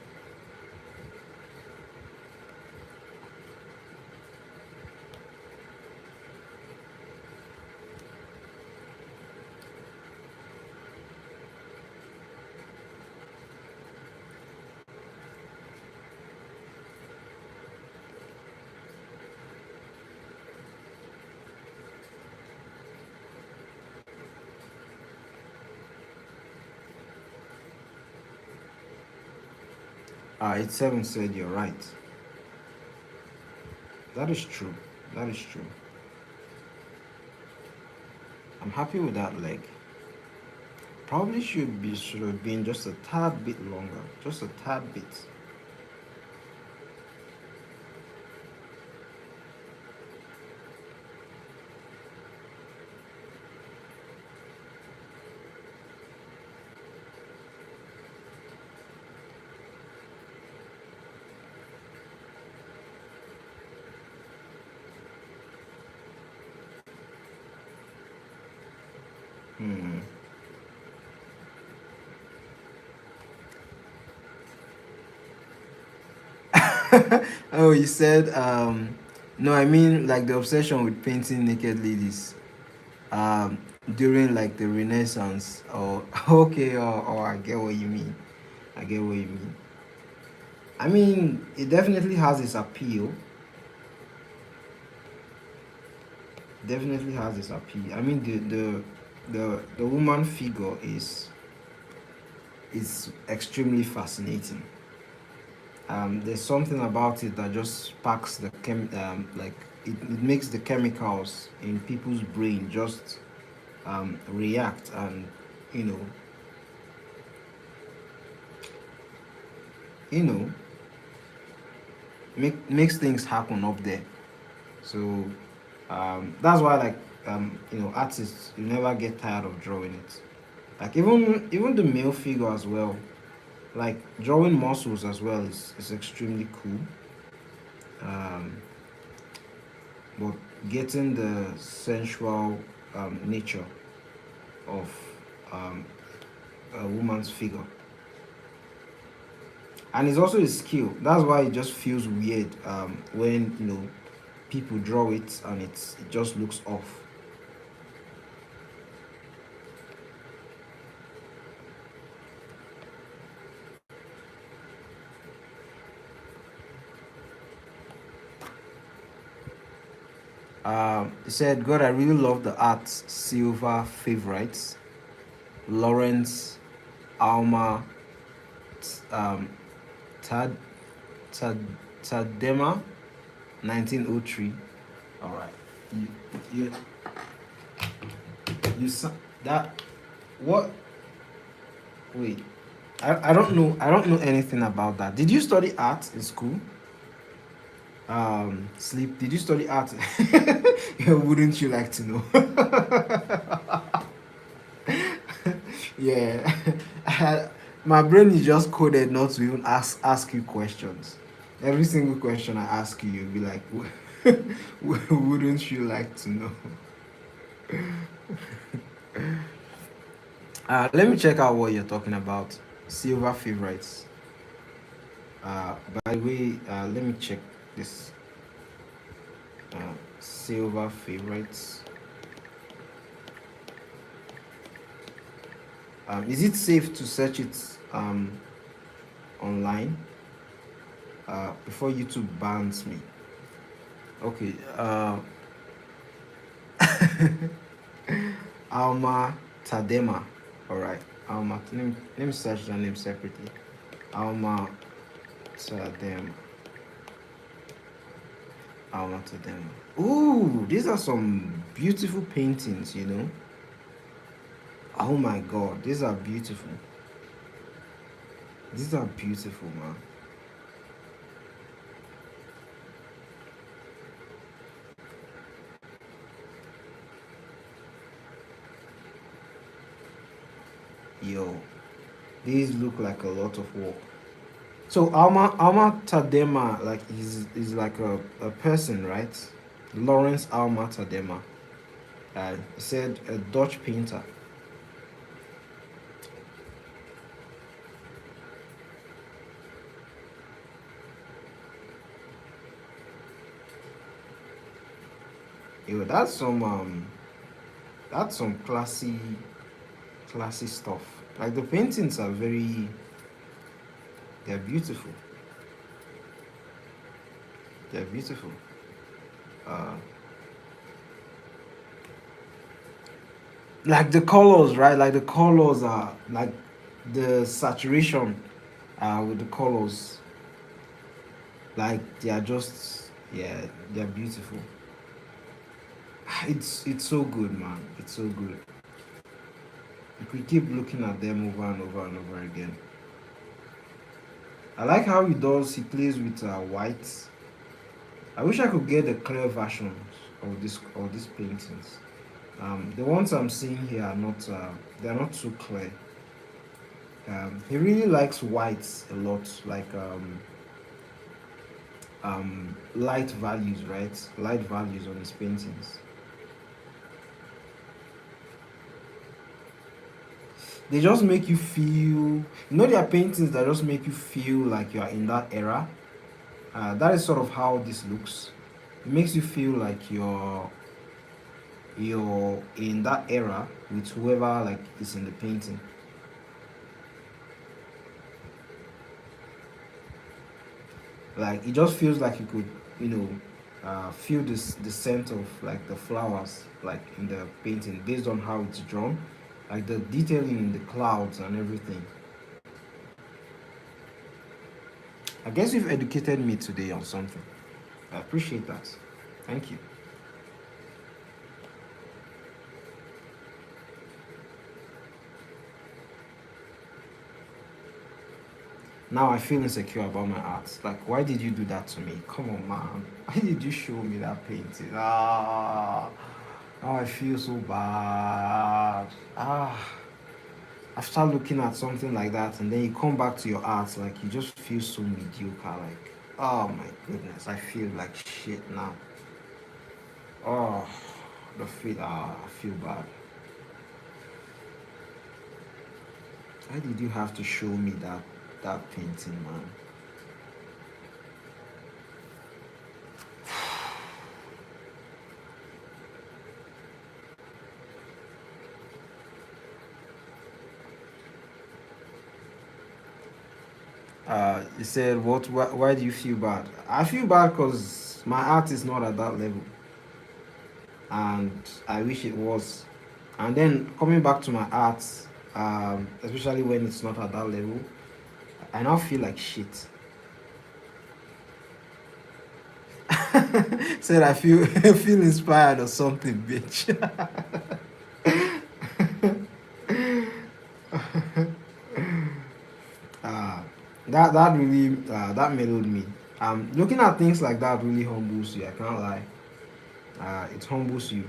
It's seven said you're right. That is true. That is true. I'm happy with that leg. Probably should have been just a tad bit longer. Just a tad bit. Hmm. Oh, you said no, I mean like the obsession with painting naked ladies during like the Renaissance or okay, or I get what you mean. I get what you mean. I mean, it definitely has its appeal. Definitely has its appeal. I mean, the woman figure is extremely fascinating. There's something about it that just sparks like it makes the chemicals in people's brain just react and you know you know makes things happen up there. So that's why like artists, you never get tired of drawing it. Like even the male figure as well, like drawing muscles as well is extremely cool. Um, but getting the sensual nature of um, a woman's figure, and it's also a skill. That's why it just feels weird when people draw it and it just looks off. He said, God, I really love the art. Silver favorites. Lawrence, Alma, um, Tad, Tad, Tadema. 1903. All right. You you that what? Wait. I don't know. I don't know anything about that. Did you study art in school? Sleep. Did you study art? Yeah, wouldn't you like to know? Yeah. My brain is just coded not to even ask you questions. Every single question I ask you, you'll be like, wouldn't you like to know? Let me check out what you're talking about. Silver favorites. By the way, let me check this. Silver favorites. Is it safe to search it online before YouTube bans me? Okay. Alma Tadema. All right. Alma. Let me search the name separately. Alma Tadema. Alma Tadema. Ooh, these are some beautiful paintings. You know. Oh my God, these are beautiful. These are beautiful, man. Yo, these look like a lot of work. So Alma Tadema, like is like a person, right? Lawrence Alma Tadema. He said a Dutch painter. Yo, that's some classy stuff. Like the paintings are they're beautiful. They're beautiful. Uh, like the colors, right? Like the colors are like the saturation with the colors. Like they are just yeah, they're beautiful. It's so good, man. It's so good. You could keep looking at them over and over and over again. I like how he plays with whites. I wish I could get the clear versions of these paintings. The ones I'm seeing here are not they're not too clear. He really likes whites a lot, like light values, right? Light values on his paintings. They just make you feel, there are paintings that just make you feel like you are in that era. That is sort of how this looks. It makes you feel like you're in that era with whoever like is in the painting. Like it just feels like you could, feel the scent of like the flowers like in the painting based on how it's drawn, like the detailing in the clouds and everything. I guess you've educated me today on something. I appreciate that. Thank you. Now I feel insecure about my art. Like, why did you do that to me? Come on, man. Why did you show me that painting? Now I feel so bad. After looking at something like that and then you come back to your art, like you just feel so mediocre. Like, oh my goodness, I feel like shit now. Oh, I feel bad. Why did you have to show me that painting, man? You said, what? Why do you feel bad? I feel bad because my art is not at that level, and I wish it was. And then coming back to my art, especially when it's not at that level, I now feel like shit. Said I feel feel inspired or something, bitch. uh, that really that mellowed me. Looking at things like that really humbles you. I can't lie. It humbles you,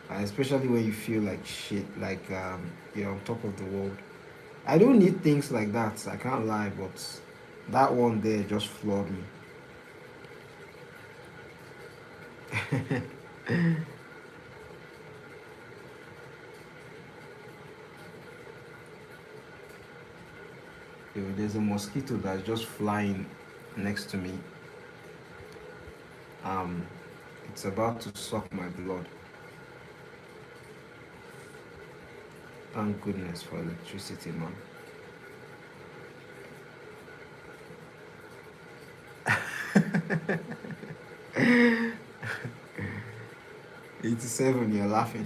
especially when you feel like shit, like you're on top of the world. I don't need things like that. I can't lie, but that one there just floored me. Yo, there's a mosquito that's just flying next to me. Um, it's about to suck my blood. Thank goodness for electricity, man. 87, you're laughing.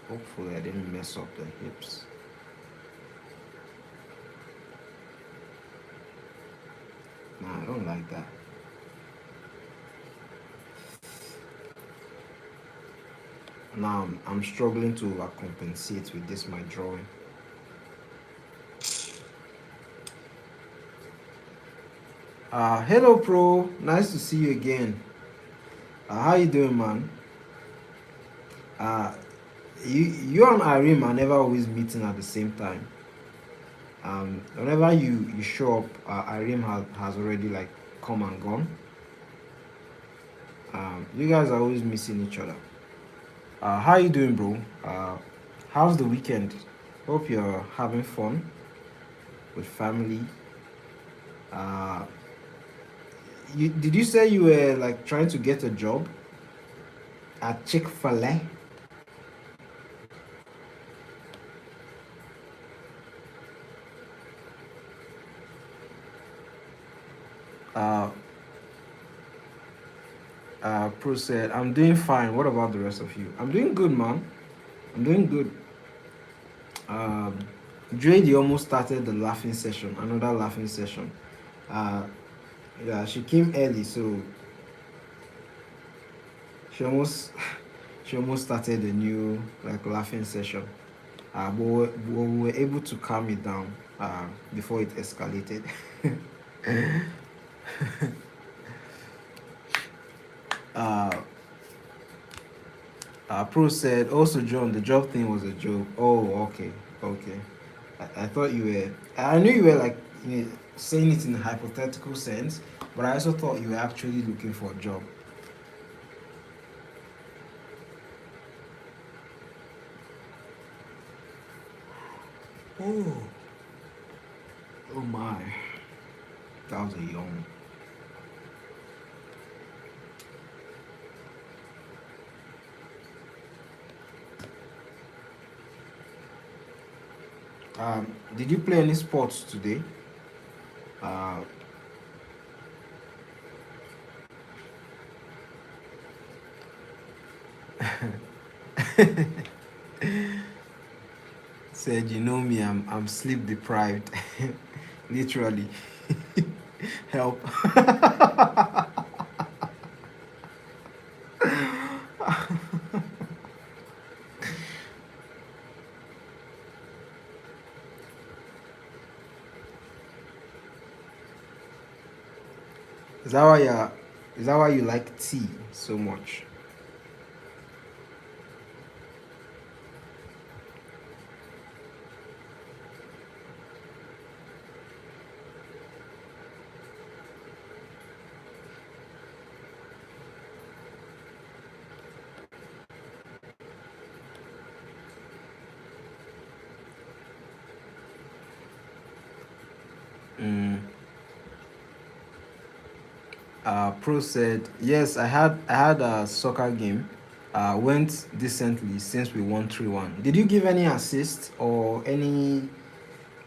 Hopefully, I didn't mess up the hips. Nah, I don't like that. Now I'm struggling to compensate with this my drawing. Hello, Pro. Nice to see you again. How you doing, man? Uh, you and Irene are never always meeting at the same time. Whenever you show up, Irene has already like come and gone. You guys are always missing each other. How you doing, bro? How's the weekend? Hope you're having fun with family. Uh, did you say you were like trying to get a job at Chick-fil-A? Uh, Pro said, I'm doing fine. What about the rest of you? I'm doing good, man. I'm doing good. Um, Drady almost started the laughing session, another laughing session. Uh, yeah, she came early, so she almost she almost started a new like laughing session. But we were able to calm it down before it escalated. uh, Pro said, also, John, the job thing was a joke. Oh, okay, okay. I thought you were, I knew you were like saying it in a hypothetical sense, but I also thought you were actually looking for a job. Oh, oh my. That was a yawn. Did you play any sports today? Uh, said, you know me, I'm sleep deprived. Literally. Help. Is that why is that why you like tea so much? Mm. Pro said, yes, I had a soccer game. went decently since we won 3-1. Did you give any assists or any,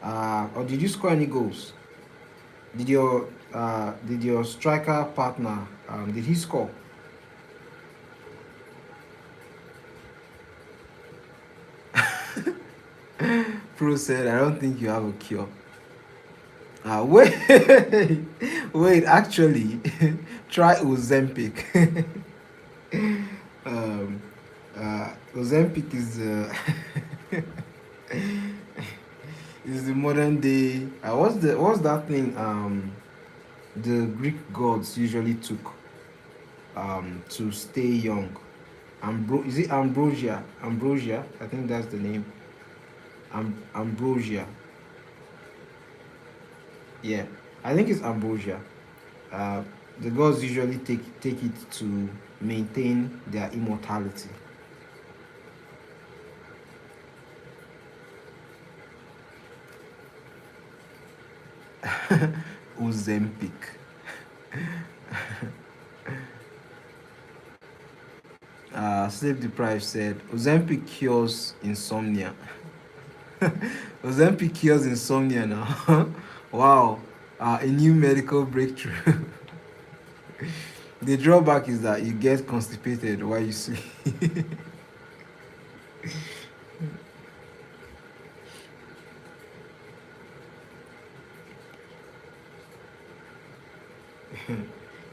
or did you score any goals? Did your striker partner, did he score? Pro said, I don't think you have a cure. Wait, wait, actually, try Ozempic. um, Ozempic is is the modern day. What's that thing? The Greek gods usually took to stay young. Is it ambrosia? Ambrosia, I think that's the name. Ambrosia. Yeah, I think it's ambrosia. Uh, the gods usually take it to maintain their immortality. Ozempic. Sleep deprived said Ozempic cures insomnia. Ozempic cures insomnia now. Wow, a new medical breakthrough. The drawback is that you get constipated while you sleep.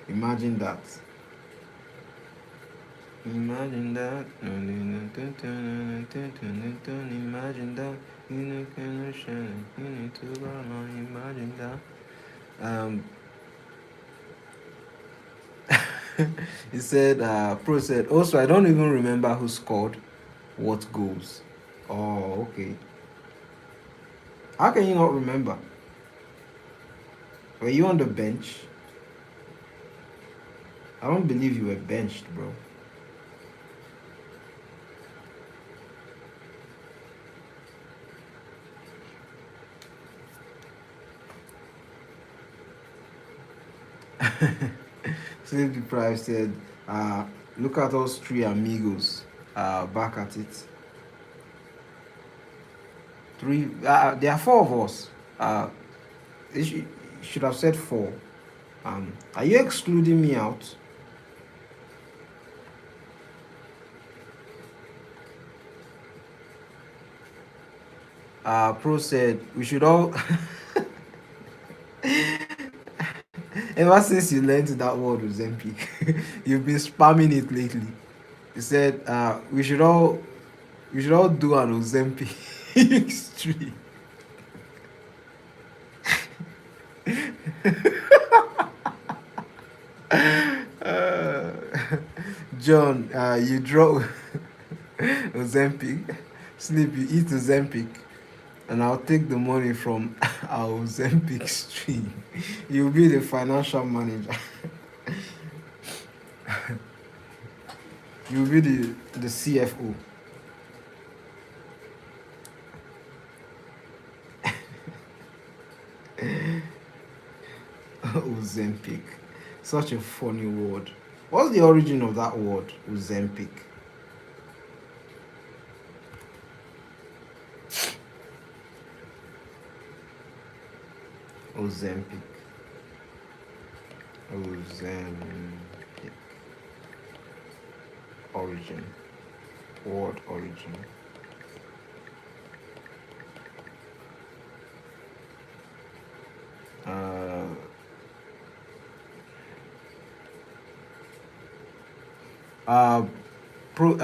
Imagine that. Imagine that. Imagine that. Imagine that. Um, he said, Pro said, also, I don't even remember who scored what goals. Oh, okay. How can you not remember? Were you on the bench? I don't believe you were benched, bro. Sleep deprived said, look at us three amigos back at it. There are four of us. You should have said four. Are you excluding me out? Pro said we should all. Ever since you learned that word with Zempic, you've been spamming it lately. He said we should all do an Ozempic stream. Uh, John, you draw Ozempic. Sleep, you eat Ozempic, and I'll take the money from our Ozempic stream. You'll be the financial manager. You'll be the CFO. Ozempic. Such a funny word. What's the origin of that word, Ozempic? Ozempic. Ozempic. Origin. Word origin. Uh, pro,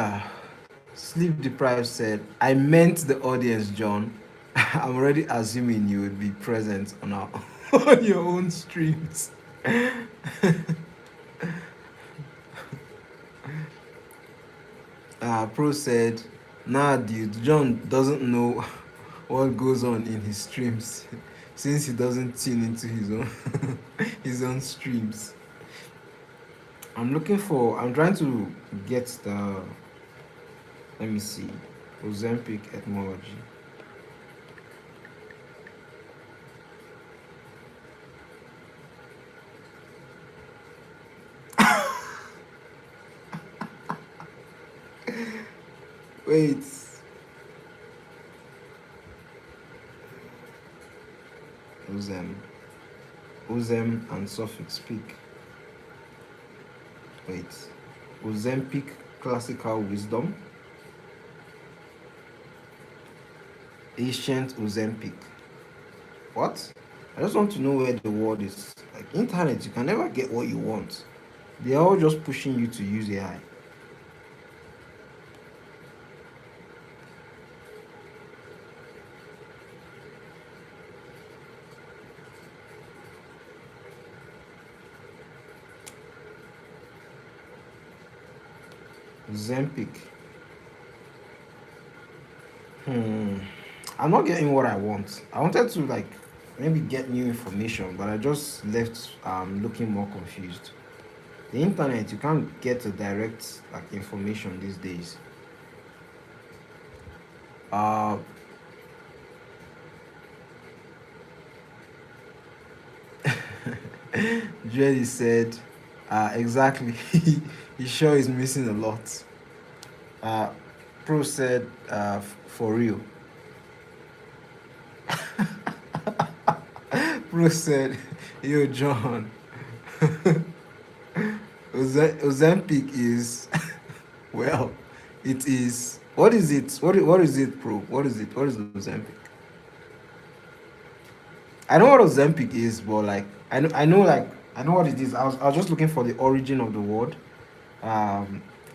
Sleep deprived said, I meant the audience, John. I'm already assuming you would be present on on your own streams. Pro said, nah, dude, John doesn't know what goes on in his streams since he doesn't tune into his own his own streams. I'm trying to get the, let me see, Ozempic etymology. Wait. Uzem. Uzem and suffix peak. Wait. Ozempic classical wisdom. Ancient Ozempic. What? I just want to know where the word is. Like internet, you can never get what you want. They're all just pushing you to use AI. Zempic. I'm not getting what I want. I wanted to like maybe get new information, but I just left looking more confused. The internet, you can't get a direct like information these days. Uh Jerry said, exactly. He sure is missing a lot. Uh, Pro said, for real. Pro said, yo, John, Ozempic is, well, it is, what is it? What is it, Pro? What is it? What is Ozempic? I know what Ozempic is, but like, I know what it is. I was just looking for the origin of the word.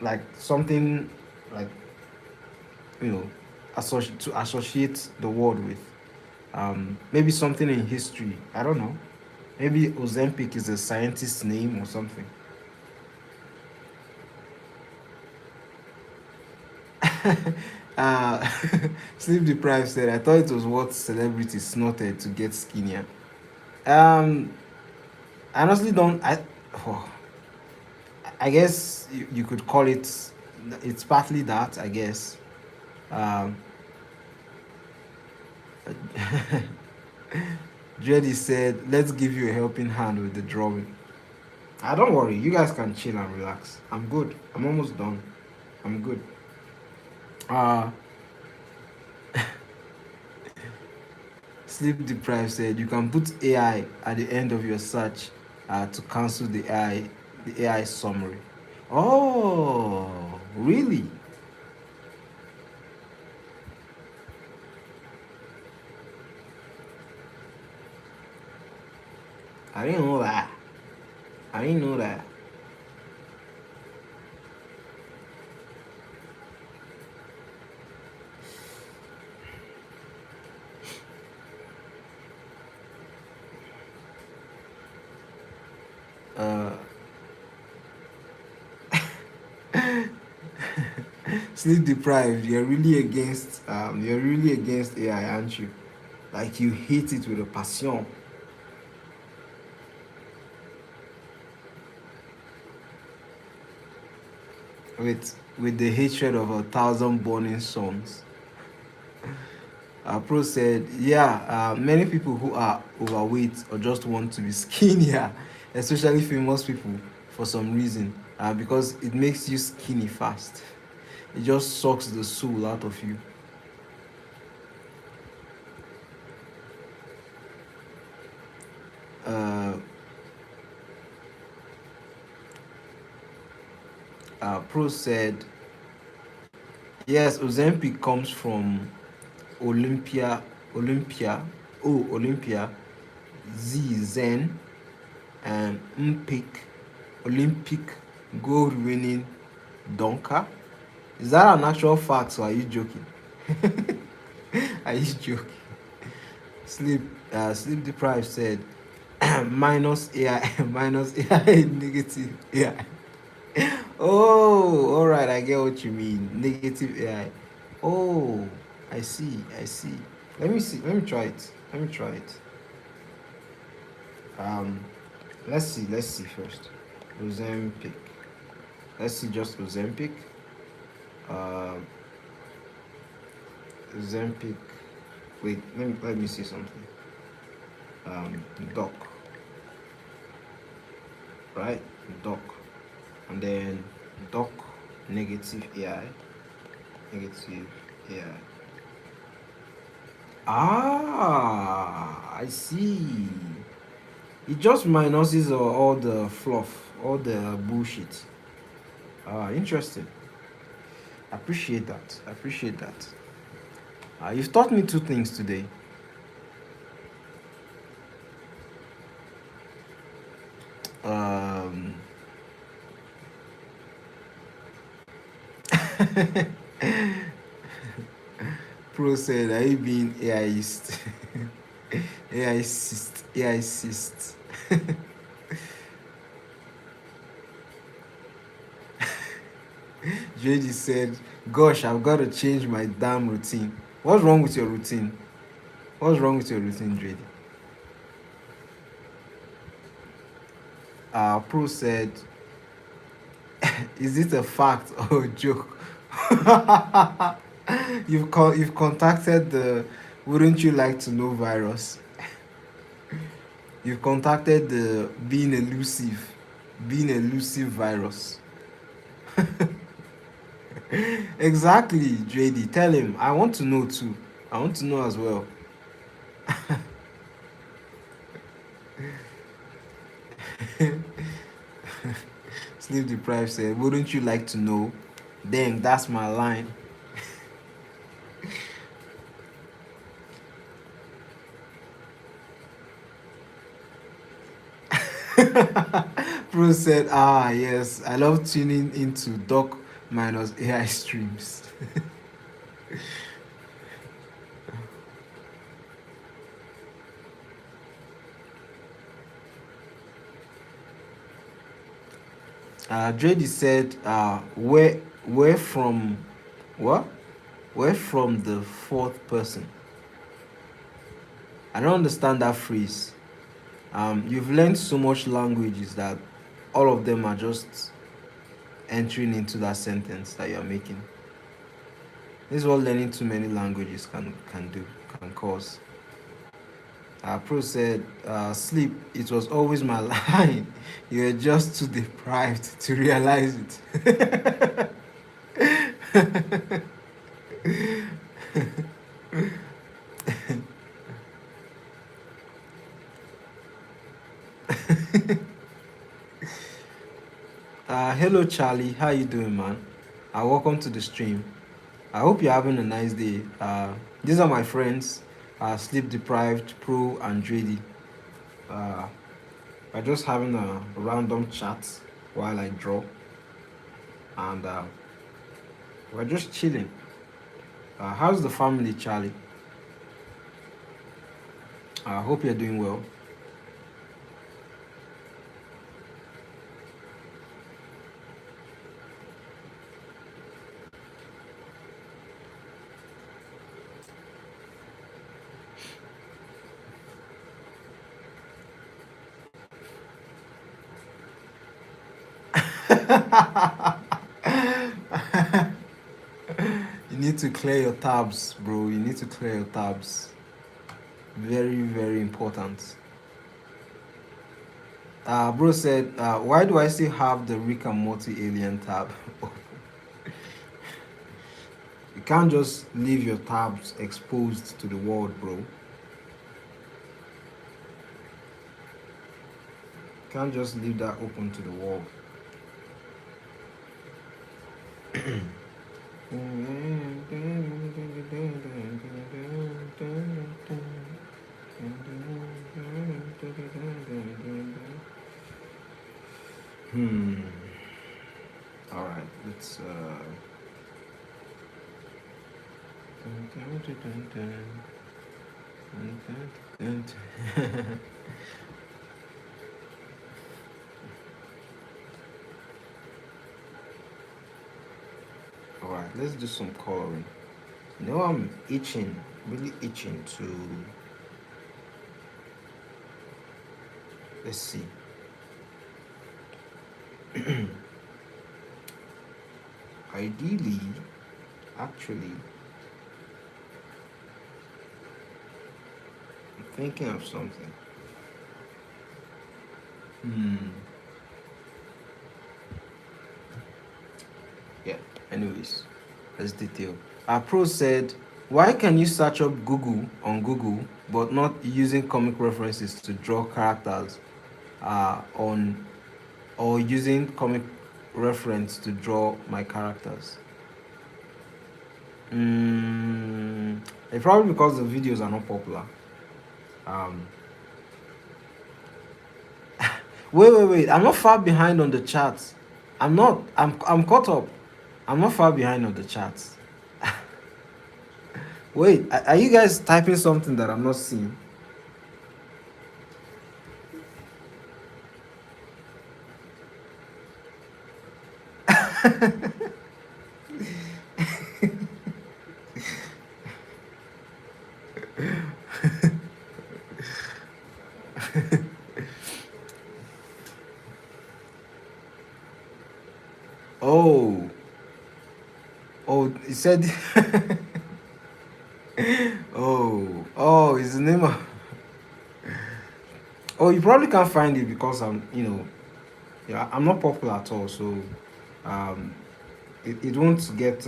Like something like to associate the word with maybe something in history. I don't know. Maybe Ozempic is a scientist's name or something. uh, Sleep deprived said, I thought it was what celebrities snorted to get skinnier. um I honestly don't. Oh, I guess you could call it, it's partly that, I guess. um Dreddy said, let's give you a helping hand with the drawing. Don't worry, you guys can chill and relax. I'm good. I'm almost done. I'm good. Uh Sleep deprived said you can put AI at the end of your search to cancel the AI summary. Oh, really? I didn't know that. I didn't know that. Uh, Sleep deprived. You're really against AI, aren't you? Like you hate it with a passion. With the hatred of 1,000 burning suns. Pro said, yeah, many people who are overweight or just want to be skinnier, especially famous people, for some reason, because it makes you skinny fast. It just sucks the soul out of you. Uh, Pro said, yes, Ozempic comes from Olympia, Olympia, Zen, and Olympic gold winning dunker. Is that an actual fact or are you joking? Are you joking? Sleep deprived said, minus AI, minus AI, negative AI. Oh, all right, I get what you mean. Negative AI. Oh, I see, I see. Let me see. Let me try it. Let me try it. Um, let's see first. Ozempic. Let's see just Ozempic. Uh, Ozempic. Wait, let me see something. Doc. Right? Doc. And then doc negative AI. negative. Yeah. Ah, I see. It just minuses all the fluff, all the bullshit. Ah, interesting. Appreciate that. Appreciate that. You've taught me two things today. Um, Pro said, "Are you being AIist?" AIist, AIist. JD said, "Gosh, I've got to change my damn routine." What's wrong with your routine? What's wrong with your routine, JD? Pro said, "Is it a fact or a joke?" You've contacted the "Wouldn't you like to know" virus. You've contacted the being elusive virus. Exactly, JD. Tell him. I want to know too. I want to know as well. Sleep deprived said, "Wouldn't you like to know?" Dang, that's my line. Pro said, yes, I love tuning into Doc minus AI streams. JD said, where from what? Where from the fourth person? I don't understand that phrase. You've learned so much languages that all of them are just entering into that sentence that you're making. This is what learning too many languages can cause. Pro said, "Sleep, it was always my line. You were just too deprived to realize it." Hello, Charlie. How you doing, man? Welcome to the stream. I hope you're having a nice day. These are my friends, Sleep Deprived, Pro, and JD. We're just having a random chat while I draw, and we're just chilling. How's the family, Charlie? I hope you're doing well. You need to clear your tabs, bro. You need to clear your tabs. Very, very important. Bro said, why do I still have the Rick and Morty alien tab? You can't just leave your tabs exposed to the world, bro. You can't just leave that open to the world. All right, let's all right, let's do some coloring. You know, I'm itching, really itching to. Let's see. Ideally, actually, I'm thinking of something. Yeah, anyways, Let's detail. Pro said, why can you search up Google on Google but not using comic references to draw characters on or using comic reference to draw my characters? It's probably because the videos are not popular. Um, wait. I'm not far behind on the charts. I'm not. I'm caught up. I'm not far behind on the charts. Wait, are you guys typing something that I'm not seeing? Oh, he said. Oh, is the name of. Oh, you probably can't find it because yeah, I'm not popular at all, so um, it won't get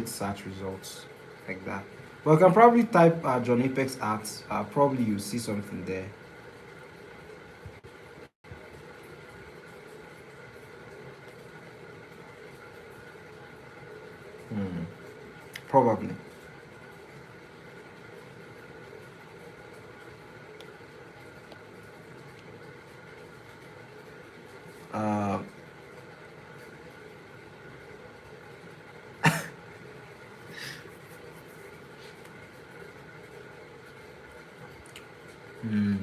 search results like that. But you can probably type John Apex Arts. Probably you'll see something there. Hmm. Probably. Uh, hmm.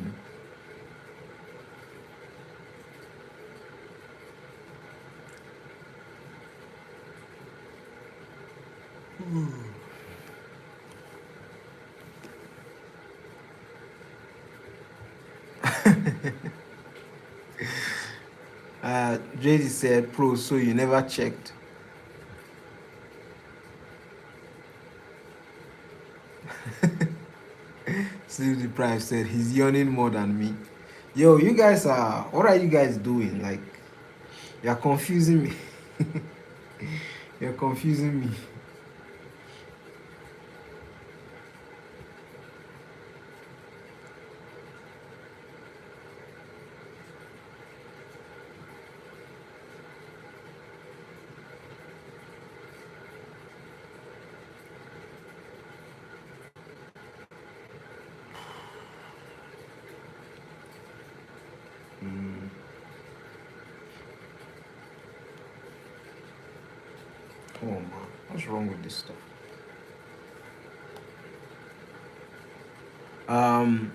JD said, "Pro, so you never checked." Sleep deprived said he's yawning more than me. Yo, you guys are. What are you guys doing? Like, you're confusing me. You're confusing me. Mm. Oh man, what's wrong with this stuff? Um,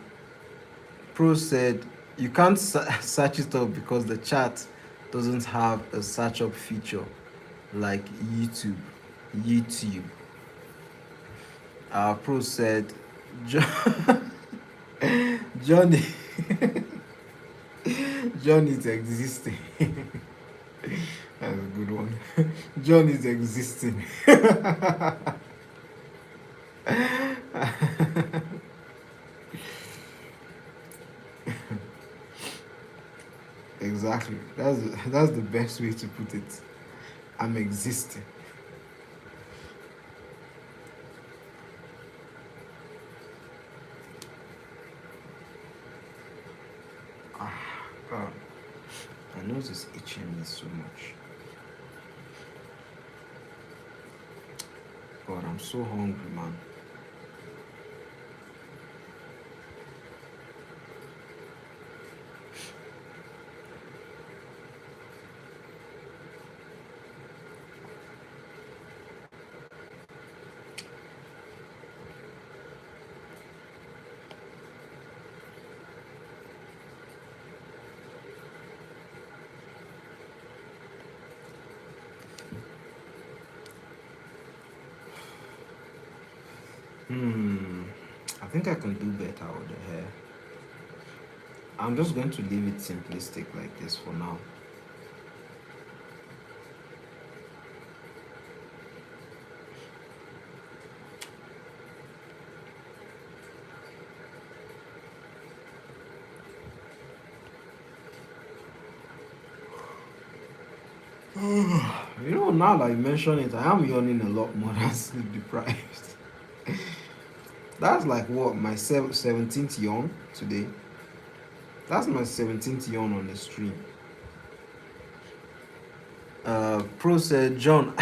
Pro said you can't search it up because the chat doesn't have a search up feature like YouTube. YouTube. Pro said, Johnny, John is existing. That's a good one. John is existing. Exactly. That's the best way to put it. I'm existing. God, my nose is itching me so much. God, I'm so hungry, man. I think I can do better with the hair. I'm just going to leave it simplistic like this for now. You know, now that you mention it, I am yawning a lot more than sleep deprived. That's like what, my 17th yawn today? That's my 17th yawn on the stream. Pro said, John,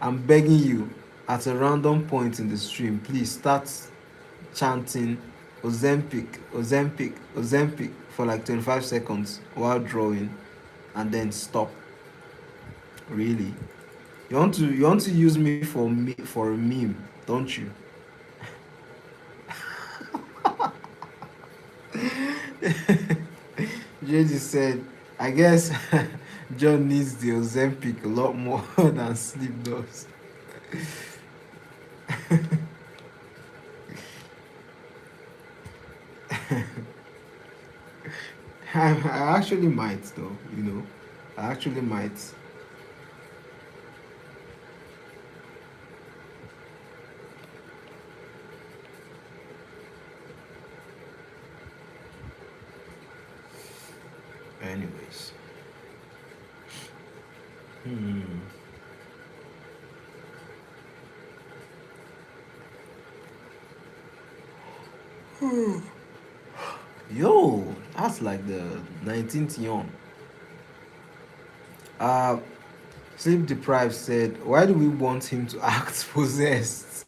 I'm begging you, at a random point in the stream, please start chanting Ozempic, Ozempic, Ozempic for like 25 seconds while drawing and then stop. Really? You want to use me for a meme, don't you? JJ said, I guess John needs the Ozempic a lot more than sleep does. I actually might though, you know. I actually might. Anyways. Hmm. Yo, that's like the 19th yawn. Uh, Sleep Deprived said, why do we want him to act possessed?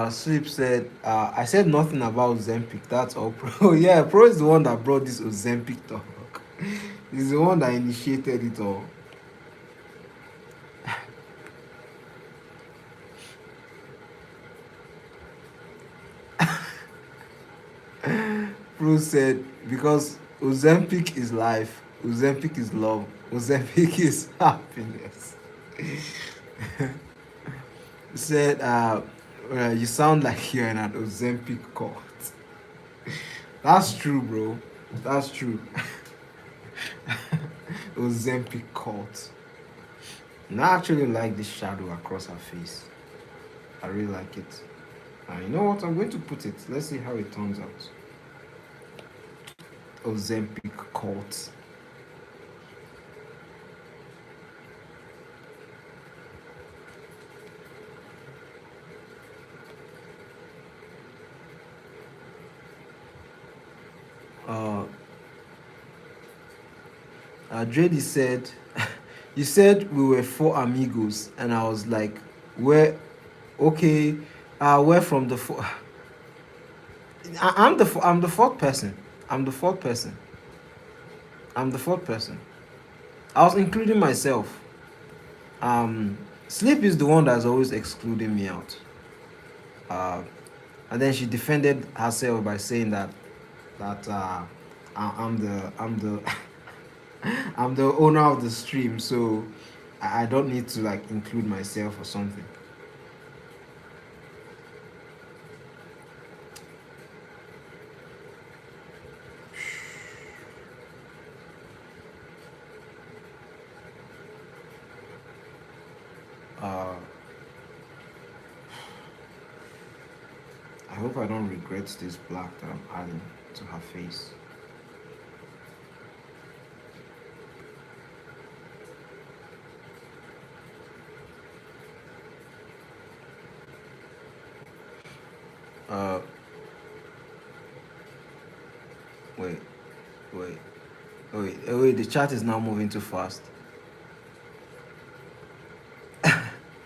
Sleep said, I said nothing about Ozempic, that's all. Pro. Yeah, Pro is the one that brought this Ozempic talk. He's the one that initiated it all. Pro said, because Ozempic is life, Ozempic is love, Ozempic is happiness. Said, you sound like you're in an Ozempic cult. That's true, bro. That's true. Ozempic cult. And I actually like this shadow across her face. I really like it. And you know what? I'm going to put it. Let's see how it turns out. Ozempic cult. Uh, Drady said, you said we were four amigos, and I was like, where? Okay, we're from the four. I'm the fourth person. I'm the fourth person. I'm the fourth person. I was including myself. Sleep is the one that's always excluding me out. Uh, and then she defended herself by saying that I'm the I'm the owner of the stream, so I don't need to like include myself or something. Uh, I hope I don't regret this black that I'm adding to her face. Uh, wait, wait, wait. The chat is now moving too fast.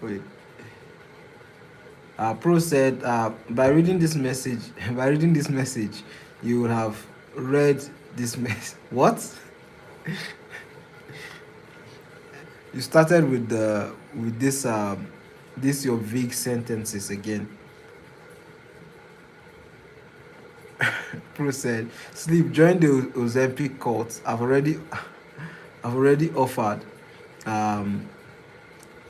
Wait. Pro said, by reading this message, by reading this message, you would have read this mess. What? You started with this your vague sentences again. Pro said, sleep, join the Ozempic cult. I've already offered. Um,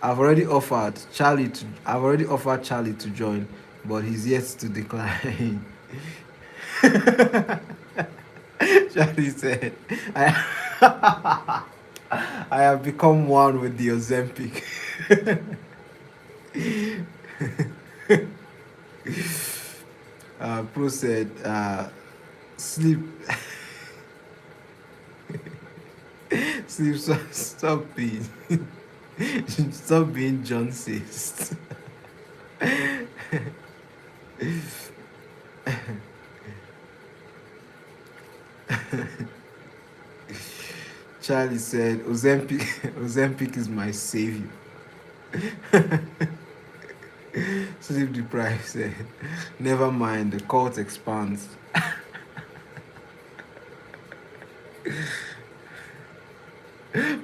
I've already offered Charlie to join, but he's yet to decline. Charlie said, I, I have become one with the Ozempic. Pro said, Sleep. Sleep. Stop being. Stop being John says. Charlie said, Ozempic, Ozempic is my savior. Sleep deprived said, never mind, the cult expands.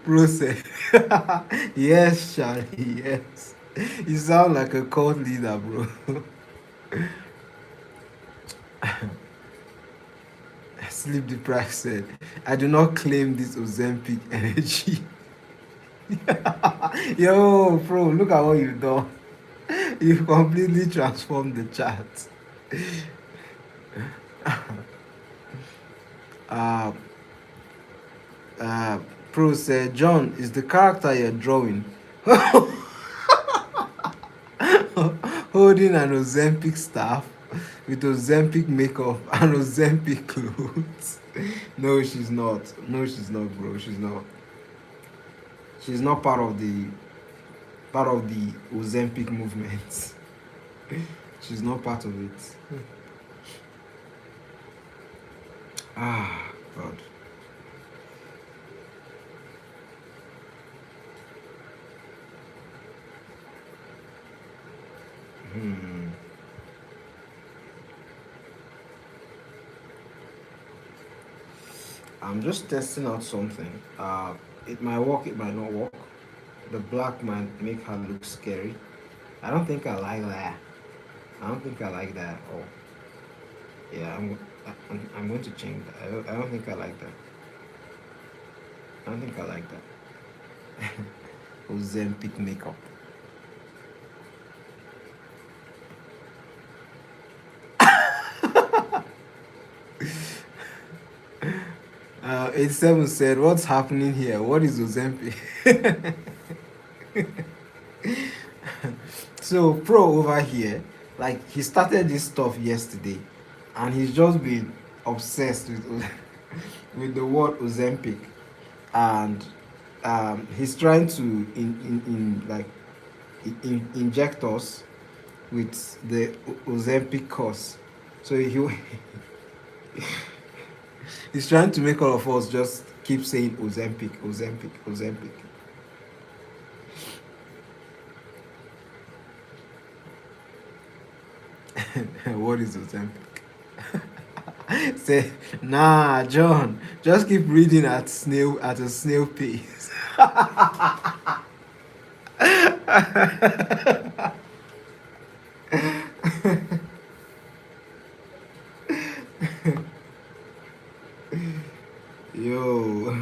Bro said, yes, Charlie, yes. You sound like a cult leader, bro. Sleep deprived said, I do not claim this Ozempic energy. Yo, bro, look at what you've done. You've completely transformed the chat. Uh, uh, Pro said, John, is the character you're drawing holding an Ozempic staff with Ozempic makeup and Ozempic clothes? No, she's not. No, she's not, bro. She's not. She's not part of the Ozempic movement. She's not part of it. Ah, God. I'm just testing out something. It might work, it might not work. The black might make her look scary. I don't think I like that. I don't think I like that. Oh, yeah. I'm going to change that. I don't think I like that. I don't think I like that. Ozempic makeup. Uh, 87 said, what's happening here? What is Ozempic? So Pro over here, like he started this stuff yesterday, and he's just been obsessed with with the word Ozempic, and he's trying to inject us with the Ozempic course. So he's trying to make all of us just keep saying Ozempic, Ozempic, Ozempic. What is Ozempic? Say, nah, John, just keep reading at a snail pace. Yo.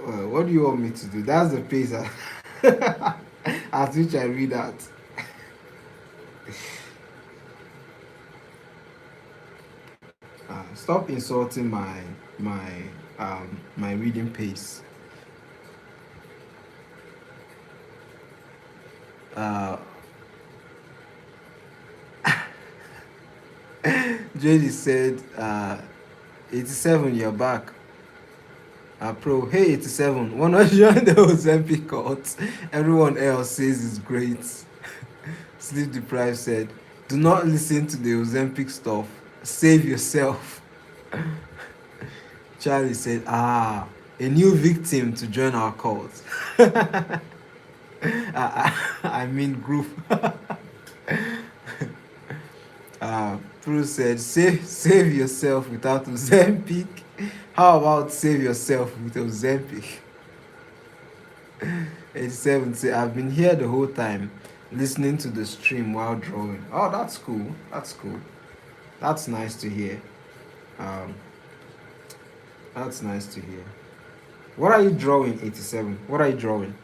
Well, what do you want me to do? That's the pace at which I read at. Stop insulting my reading pace. JD said, 87, you're back. Pro, hey 87, wanna join the Ozempic cult? Everyone else says it's great. Sleep deprived said, do not listen to the Ozempic stuff. Save yourself. Charlie said, a new victim to join our cult. I mean group. Pro said, save yourself without Ozempic. How about save yourself with Ozempic? 87 said, I've been here the whole time listening to the stream while drawing. Oh, that's cool. That's cool. That's nice to hear. That's nice to hear. What are you drawing, 87? What are you drawing?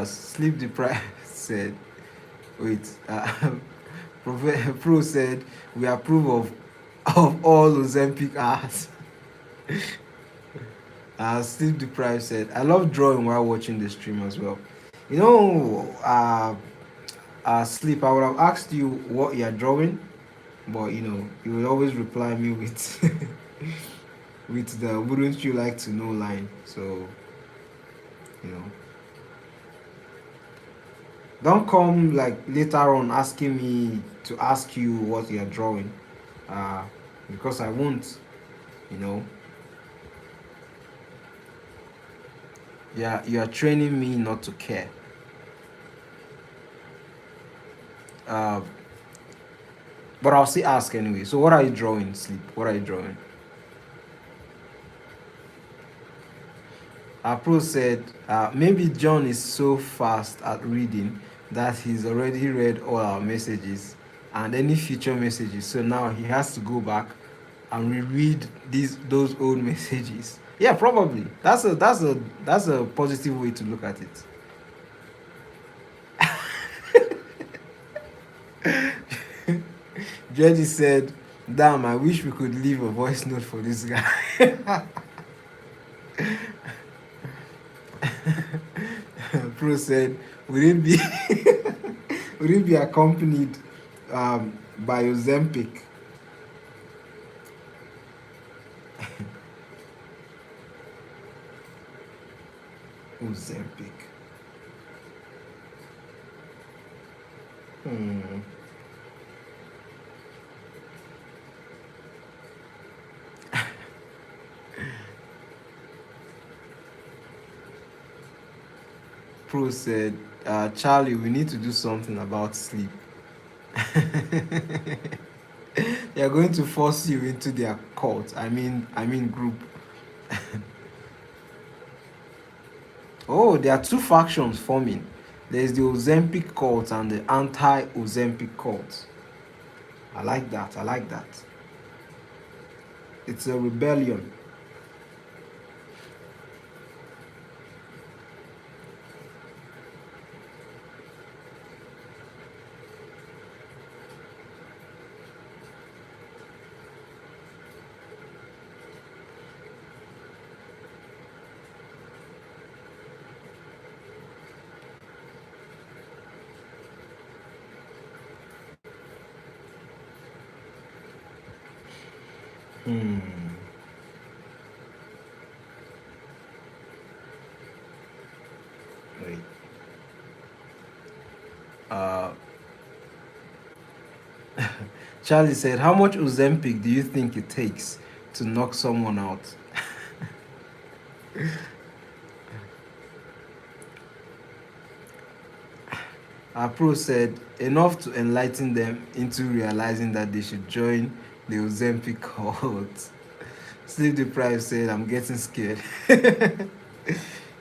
Sleep deprived said, wait, Pro said, we approve of all Ozempic arts. Sleep deprived said, I love drawing while watching the stream as well. You know, sleep. I would have asked you what you are drawing, but you would always reply me with with the "wouldn't you like to know" line. So you know, don't come like later on asking me to ask you what you are drawing, uh, because I won't. You know, yeah, you are training me not to care. Uh, but I'll still ask anyway. So what are you drawing, sleep? What are you drawing? Pro said, maybe John is so fast at reading that he's already read all our messages and any future messages. So now he has to go back and reread those old messages. Yeah, probably. That's a positive way to look at it. Judgy said, damn, I wish we could leave a voice note for this guy. Pro said, would it be would it be accompanied by Ozempic? Ozempic. Hmm. Pro said, Charlie, we need to do something about sleep. They are going to force you into their cult. I mean group. Oh, there are two factions forming. There's the Ozempic cult and the anti-Ozempic cult. I like that. I like that. It's a rebellion. Hmm. Wait. Uh, Charlie said, how much Ozempic do you think it takes to knock someone out? Pro said, enough to enlighten them into realizing that they should join the Ozempic cult. Sleep deprived said, I'm getting scared.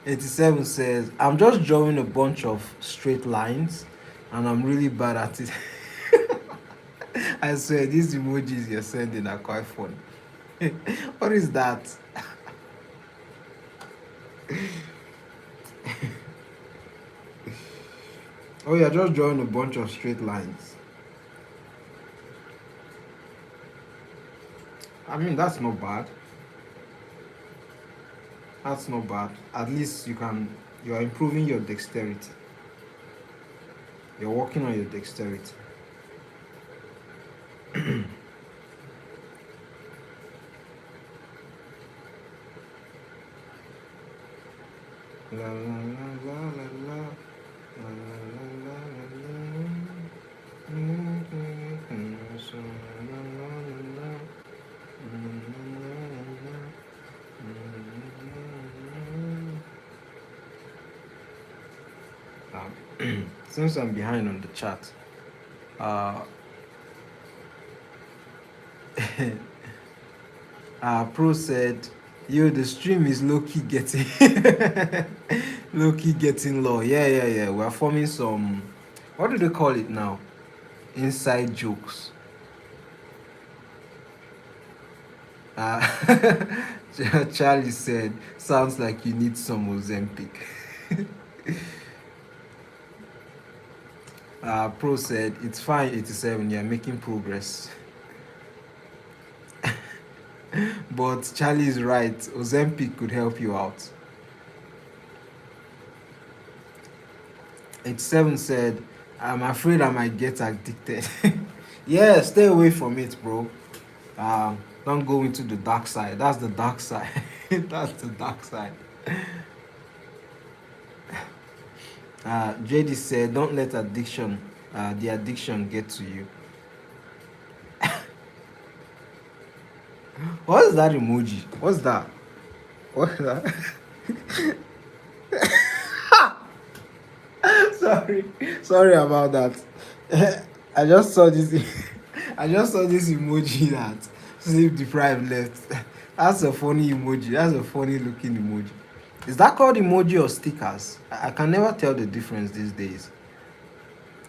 87 says, I'm just drawing a bunch of straight lines and I'm really bad at it. I swear, these emojis you're sending are quite funny. What is that? Oh, you're just drawing a bunch of straight lines. I mean, that's not bad. That's not bad. At least you are improving your dexterity. You're working on your dexterity. La, la, la, la, la, la. La, la, la, la, la, la. Mm, mm, mm, so, la, la, la, la. Mm, la, la, la, la. Since I'm behind on the chat, uh, Pro said, "Yo, the stream is low key getting low key getting low." Yeah, yeah, yeah. We're forming some. What do they call it now? Inside jokes. Uh, Charlie said, "Sounds like you need some Ozempic." Pro said, "It's fine, 87. You're making progress." But Charlie is right. Ozempic could help you out. 87 said, I'm afraid I might get addicted. Yeah, stay away from it, bro. Don't go into the dark side. That's the dark side. That's the dark side. JD said, don't let the addiction get to you. What is that emoji? What's that? What's that? sorry, sorry about that. I just saw this. I just saw this emoji that sleep deprived left. That's a funny emoji. That's a funny looking emoji. Is that called emoji or stickers? I can never tell the difference these days.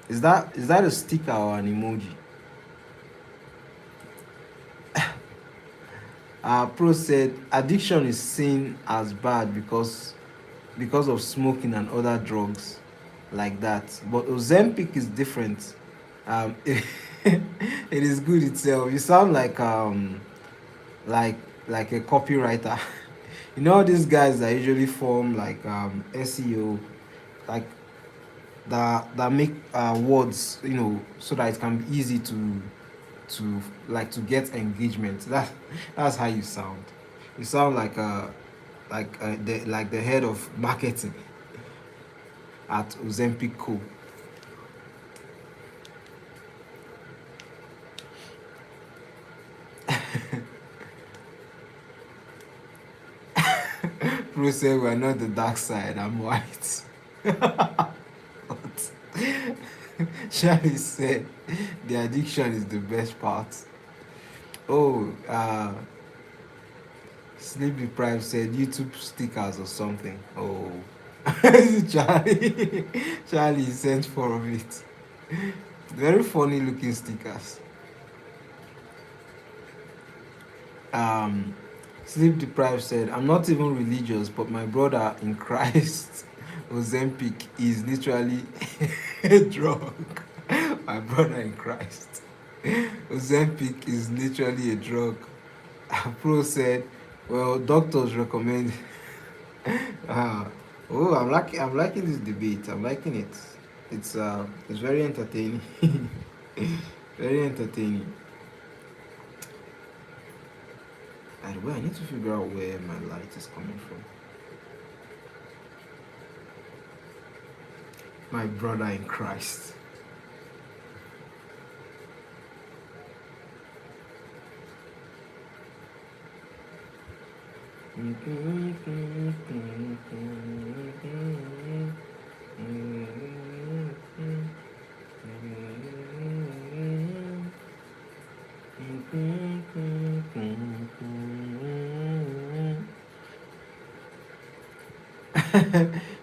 Is that a sticker or an emoji? Pro said addiction is seen as bad because of smoking and other drugs like that. But Ozempic is different. It, it is good itself. You sound like like a copywriter. You know these guys that usually form like SEO, like that make words, so that it can be easy to get engagement. That's how you sound. You sound like the head of marketing at Ozempic Co. Pro said we're not the dark side. I'm white. But Charlie said the addiction is the best part. Oh, Sleep Deprived said YouTube stickers or something. Oh, Charlie, Charlie sent 4 of it. Very funny looking stickers. Um, Sleep Deprived said, I'm not even religious, but my brother in Christ, Ozempic, is literally a drug. My brother in Christ. Ozempic is literally a drug. Pro said, well, doctors recommend. uh, I'm liking this debate. I'm liking it. It's very entertaining. Very entertaining. By the way, I need to figure out where my light is coming from. My brother in Christ.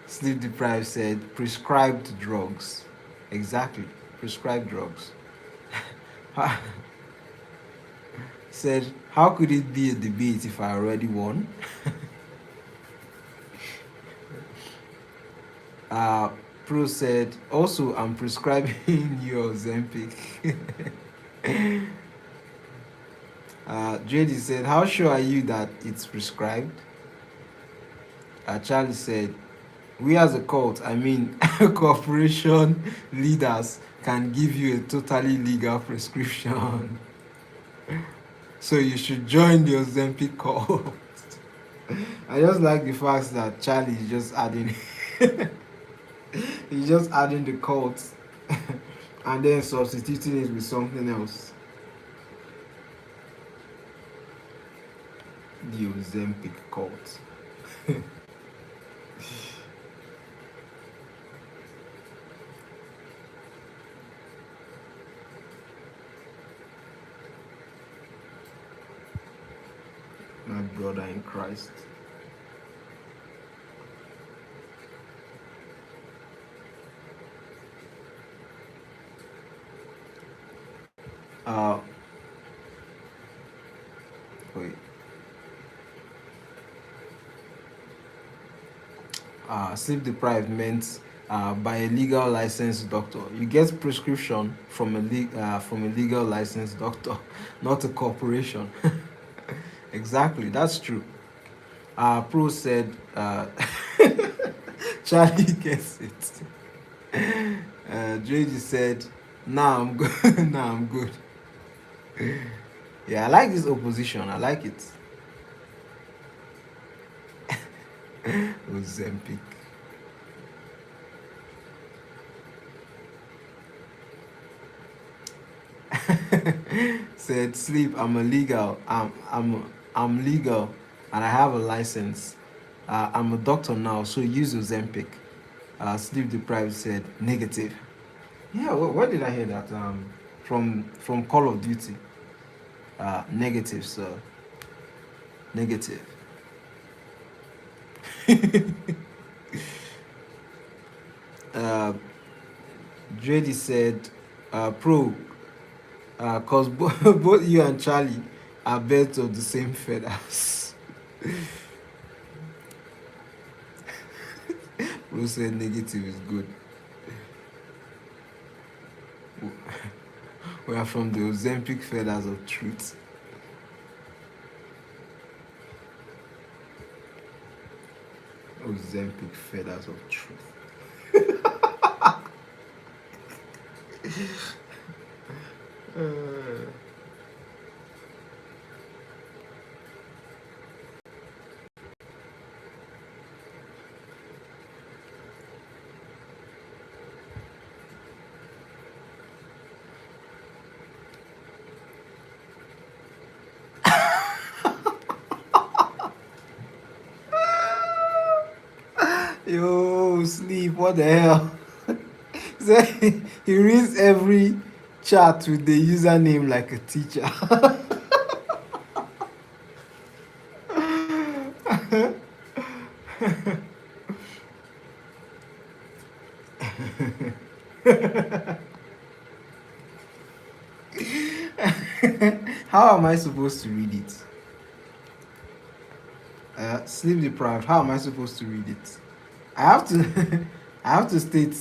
Sleep Deprived said prescribed drugs. Exactly, prescribed drugs. Said, how could it be a debate if I already won? Pro said, also, I'm prescribing you Ozempic. JD said, how sure are you that it's prescribed? Charlie said, we as a cult, I mean corporation leaders, can give you a totally legal prescription. So you should join the Ozempic cult. I just like the fact that Charlie is just adding he's just adding the cult and then substituting it with something else. The Ozempic cult. My brother in Christ. Uh, wait. Sleep deprived meant by a legal licensed doctor. You get prescription from a legal licensed doctor, not a corporation. Exactly, that's true. Pro said, Charlie gets it. JG said, nah, I'm good. Nah, I'm good. Yeah, I like this opposition. I like it. Ozempic. Said, sleep. I'm illegal. I'm legal, and I have a license. I'm a doctor now, so use Ozempic. Sleep deprived said negative. Yeah, where did I hear that? From Call of Duty. Negative, so negative. uh, Drady said, pro, cause both you and Charlie are birds of the same feathers. Pro said negative is good. We are from the Ozempic feathers of truth. Ozempic feathers of truth. Uh, Yo, sleep. What the hell? So, he reads every chat with the username like a teacher. How am I supposed to read it? Sleep deprived. How am I supposed to read it? I have to. I have to state.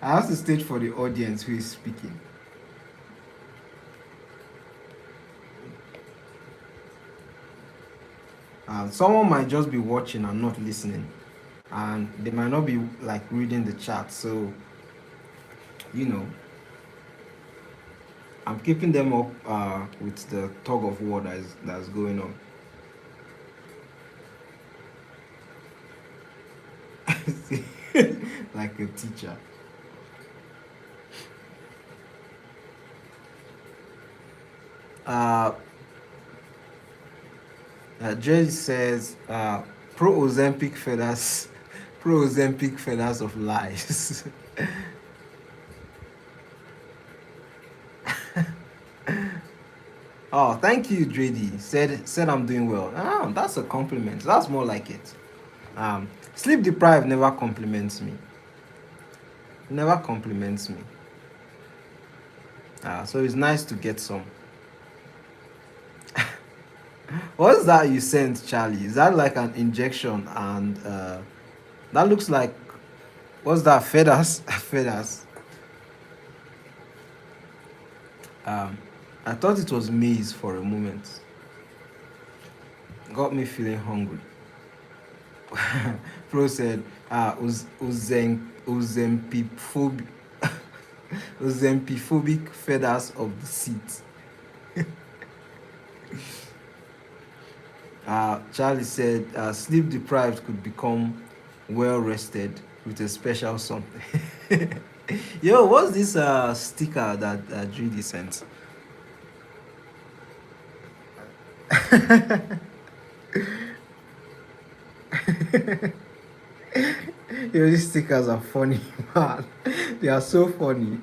I have to state for the audience who is speaking. Someone might just be watching and not listening, and they might not be like reading the chat. So, you know, I'm keeping them up with the tug of war that's going on. Like a teacher. Uh, Jay says, pro Ozempic feathers, pro Ozempic feathers of lies. Oh, thank you, Drady. Said I'm doing well. That's a compliment. That's more like it. Sleep deprived never compliments me. Never compliments me. So it's nice to get some. What's that you sent, Charlie? Is that like an injection? And that looks like, what's that? Feathers, feathers. I thought it was maize for a moment. Got me feeling hungry. Pro said, Ozempiphobic, Ozempiphobic feathers of the seat. Charlie said, sleep deprived could become well rested with a special something. Yo, what's this sticker that Judy sent? Yo, these stickers are funny, man. They are so funny.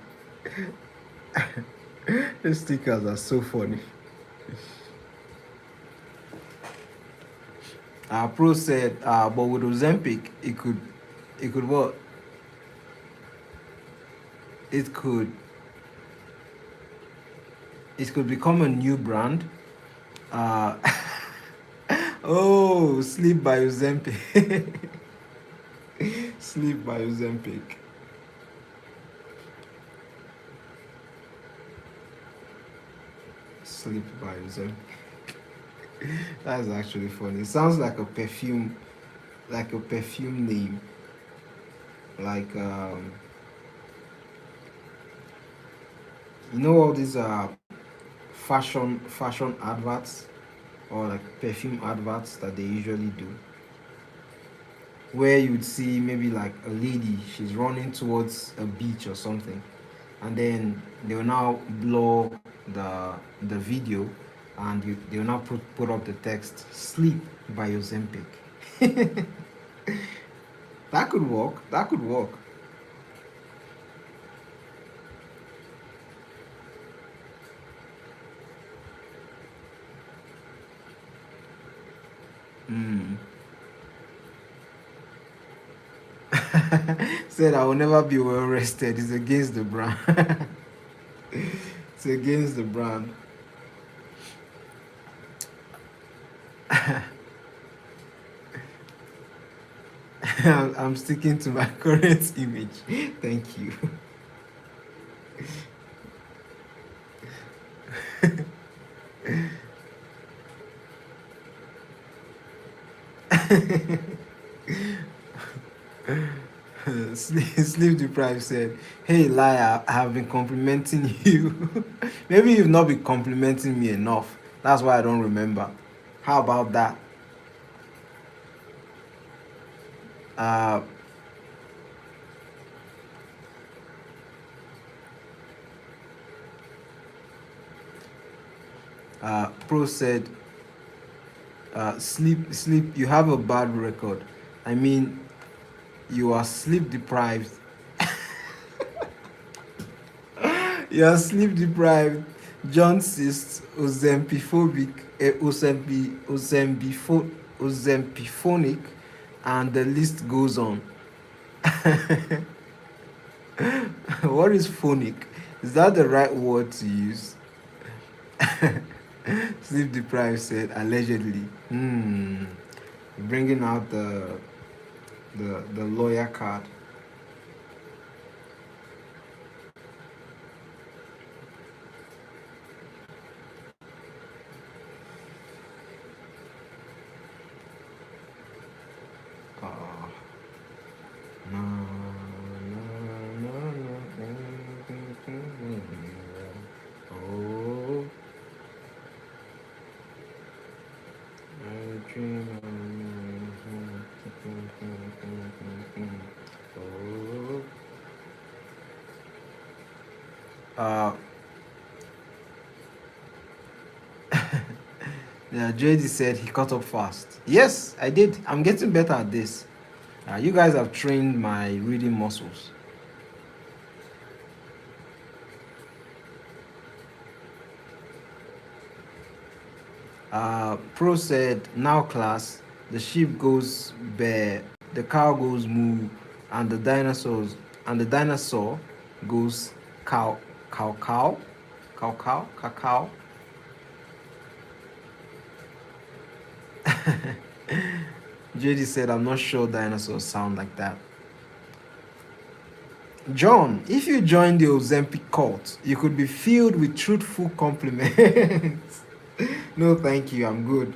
These stickers are so funny. Pro said, but with Ozempic, it could what? It could, it could become a new brand. Uh, oh, sleep by Ozempic. Sleep by Ozempic. Sleep by Ozempic. That's actually funny. It sounds like a perfume name, like you know all these fashion adverts or like perfume adverts that they usually do, where you'd see maybe like a lady, she's running towards a beach or something, and then they will now blur the video, and they will now put up the text "Sleep by Ozempic." That could work. That could work. Mm. Said I will never be well rested. It's against the brand. It's against the brand. I'm sticking to my current image. Thank you. Sleep deprived said, "Hey liar, I have been complimenting you." Maybe you've not been complimenting me enough. That's why I don't remember. How about that? Uh, Pro said, sleep. You have a bad record. I mean, you are sleep deprived. You are sleep deprived. John cyst, ozempiphobic, ozempiphonic, and the list goes on. What is phonic? Is that the right word to use? Sleep deprived said allegedly. Bringing out the lawyer card. Uh, na, na, na, oh, I dream oh. Uh, yeah, JD said he caught up fast. Yes, I did. I'm getting better at this. You guys have trained my reading muscles. Pro said, now class, the sheep goes bear, the cow goes moo, and the dinosaur goes cow, cow, cow, cow, cow, cow, cow. JD said, I'm not sure dinosaurs sound like that. John, if you join the Ozempic cult, you could be filled with truthful compliments. No, thank you. I'm good.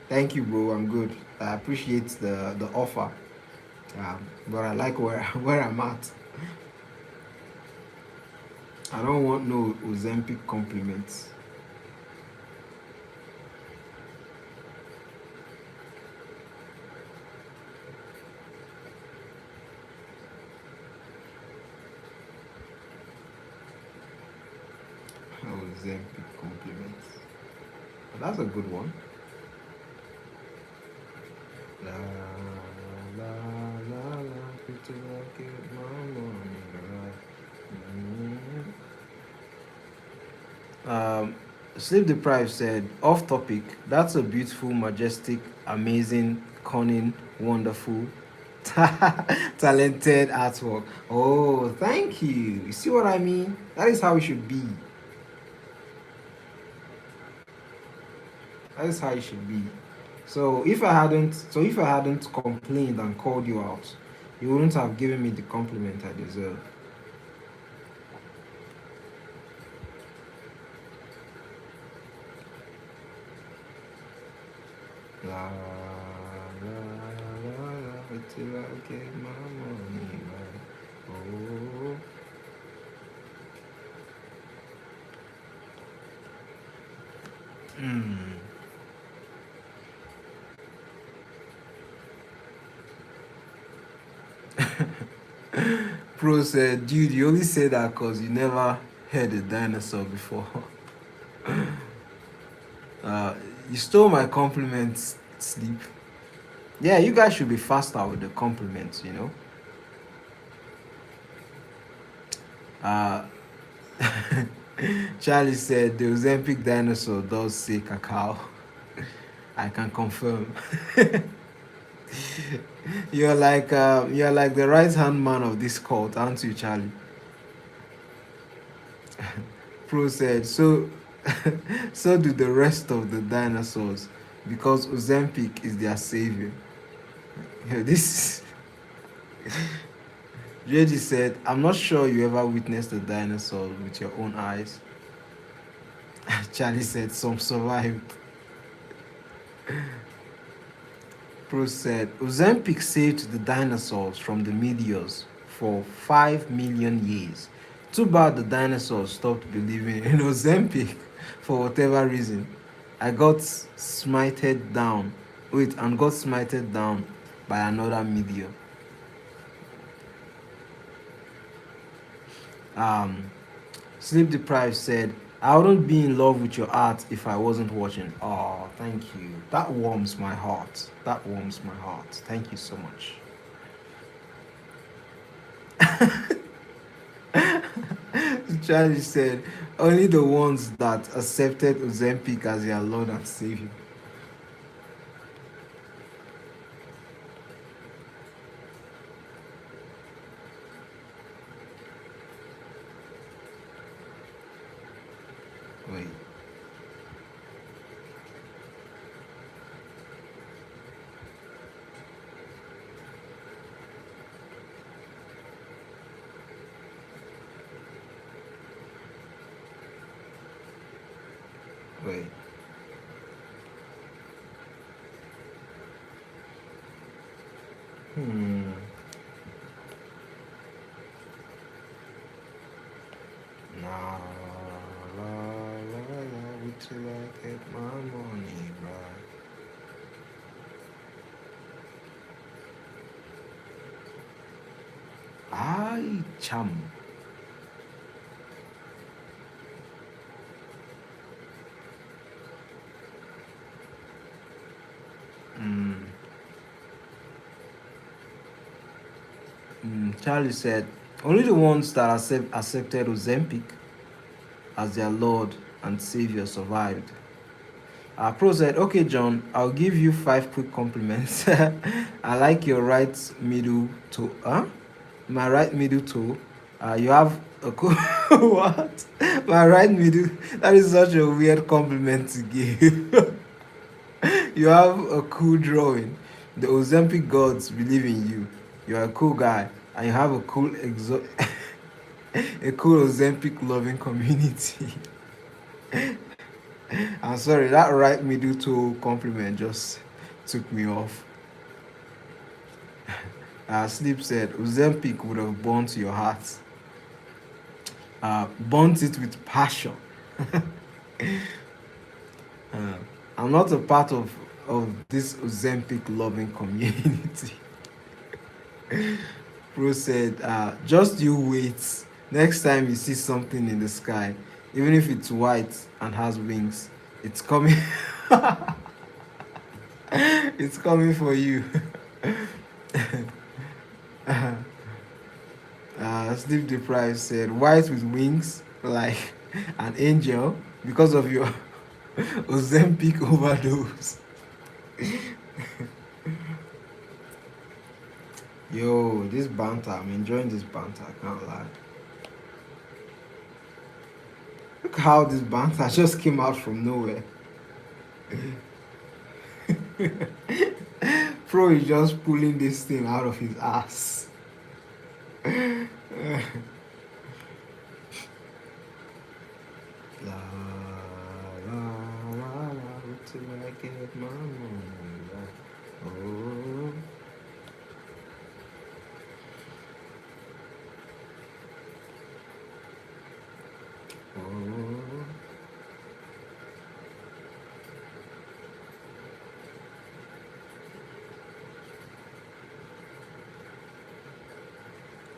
Thank you, bro. I'm good. I appreciate the offer, but I like where I'm at. I don't want no Ozempic compliments. Ozempic compliments. But that's a good one. La la la la. Pretty like it, my morning, right? Sleep deprived said, off topic, that's a beautiful, majestic, amazing, cunning, wonderful, talented artwork. Oh, thank you. You see what I mean? That is how it should be. That is how it should be. So if I hadn't complained and called you out, you wouldn't have given me the compliment I deserve. La la la la till I get my money right. Oh. Mm. Pro said, dude, you only say that because you never heard a dinosaur before. uh, you stole my compliments, Sleep. Yeah, you guys should be faster with the compliments, you know. Uh, Charlie said the Ozempic dinosaur does say cacao. I can confirm. You're like the right hand man of this cult, aren't you, Charlie? Pro said so. So do the rest of the dinosaurs, because Ozempic is their savior. Yeah, this JD said, I'm not sure you ever witnessed a dinosaur with your own eyes. Charlie said some survived. Pro said Ozempic saved the dinosaurs from the meteors for 5 million years. Too bad the dinosaurs stopped believing in Ozempic for whatever reason. I got smited down. Wait, and got smited down by another meteor. Um, Sleep Deprived said, I wouldn't be in love with your art if I wasn't watching. Oh, thank you. That warms my heart. That warms my heart. Thank you so much. Charlie said, only the ones that accepted Ozempic as their Lord and Savior. Wait. Wait. Hmm. Nah, la, la, la, wait till I get my money right. I chum. Hmm. Charlie said, only the ones that accepted Ozempic as their Lord and Savior survived. Pro said, okay, John, I'll give you 5 quick compliments. I like your right middle toe. Huh? My right middle toe. You have a cool. What? My right middle. That is such a weird compliment to give. You have a cool drawing. The Ozempic gods believe in you. You're a cool guy. And you have a cool a cool Ozempic loving community. I'm sorry, that right middle toe compliment just took me off. Sleep said, Ozempic would have burnt your heart. Burnt it with passion. uh, I'm not a part of this Ozempic loving community. Pro said, just you wait. Next time you see something in the sky, even if it's white and has wings, it's coming. It's coming for you. Sleep Deprived said, white with wings, like an angel, because of your Ozempic overdose. Yo, this banter, I'm enjoying this banter, I can't lie. Look how this banter just came out from nowhere. Pro is just pulling this thing out of his ass. La, la, la, la, till I get my money Oh, oh,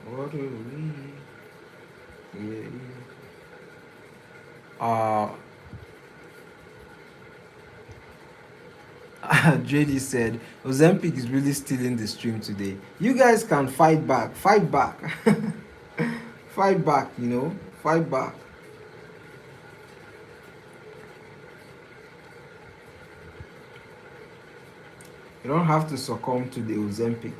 what do we? Yeah. JD said, Ozempic is really stealing the stream today. You guys can fight back. Fight back. Fight back, Fight back. You don't have to succumb to the Ozempic.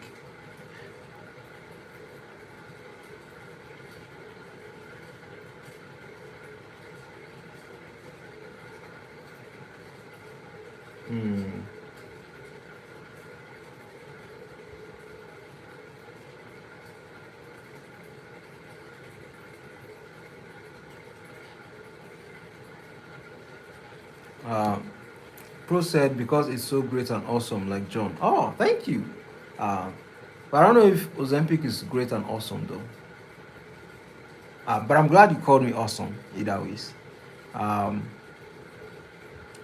Hmm. Uh, Pro said because it's so great and awesome, like John. Oh, thank you. Uh, but I don't know if Ozempic is great and awesome though. But I'm glad you called me awesome, either ways. Um,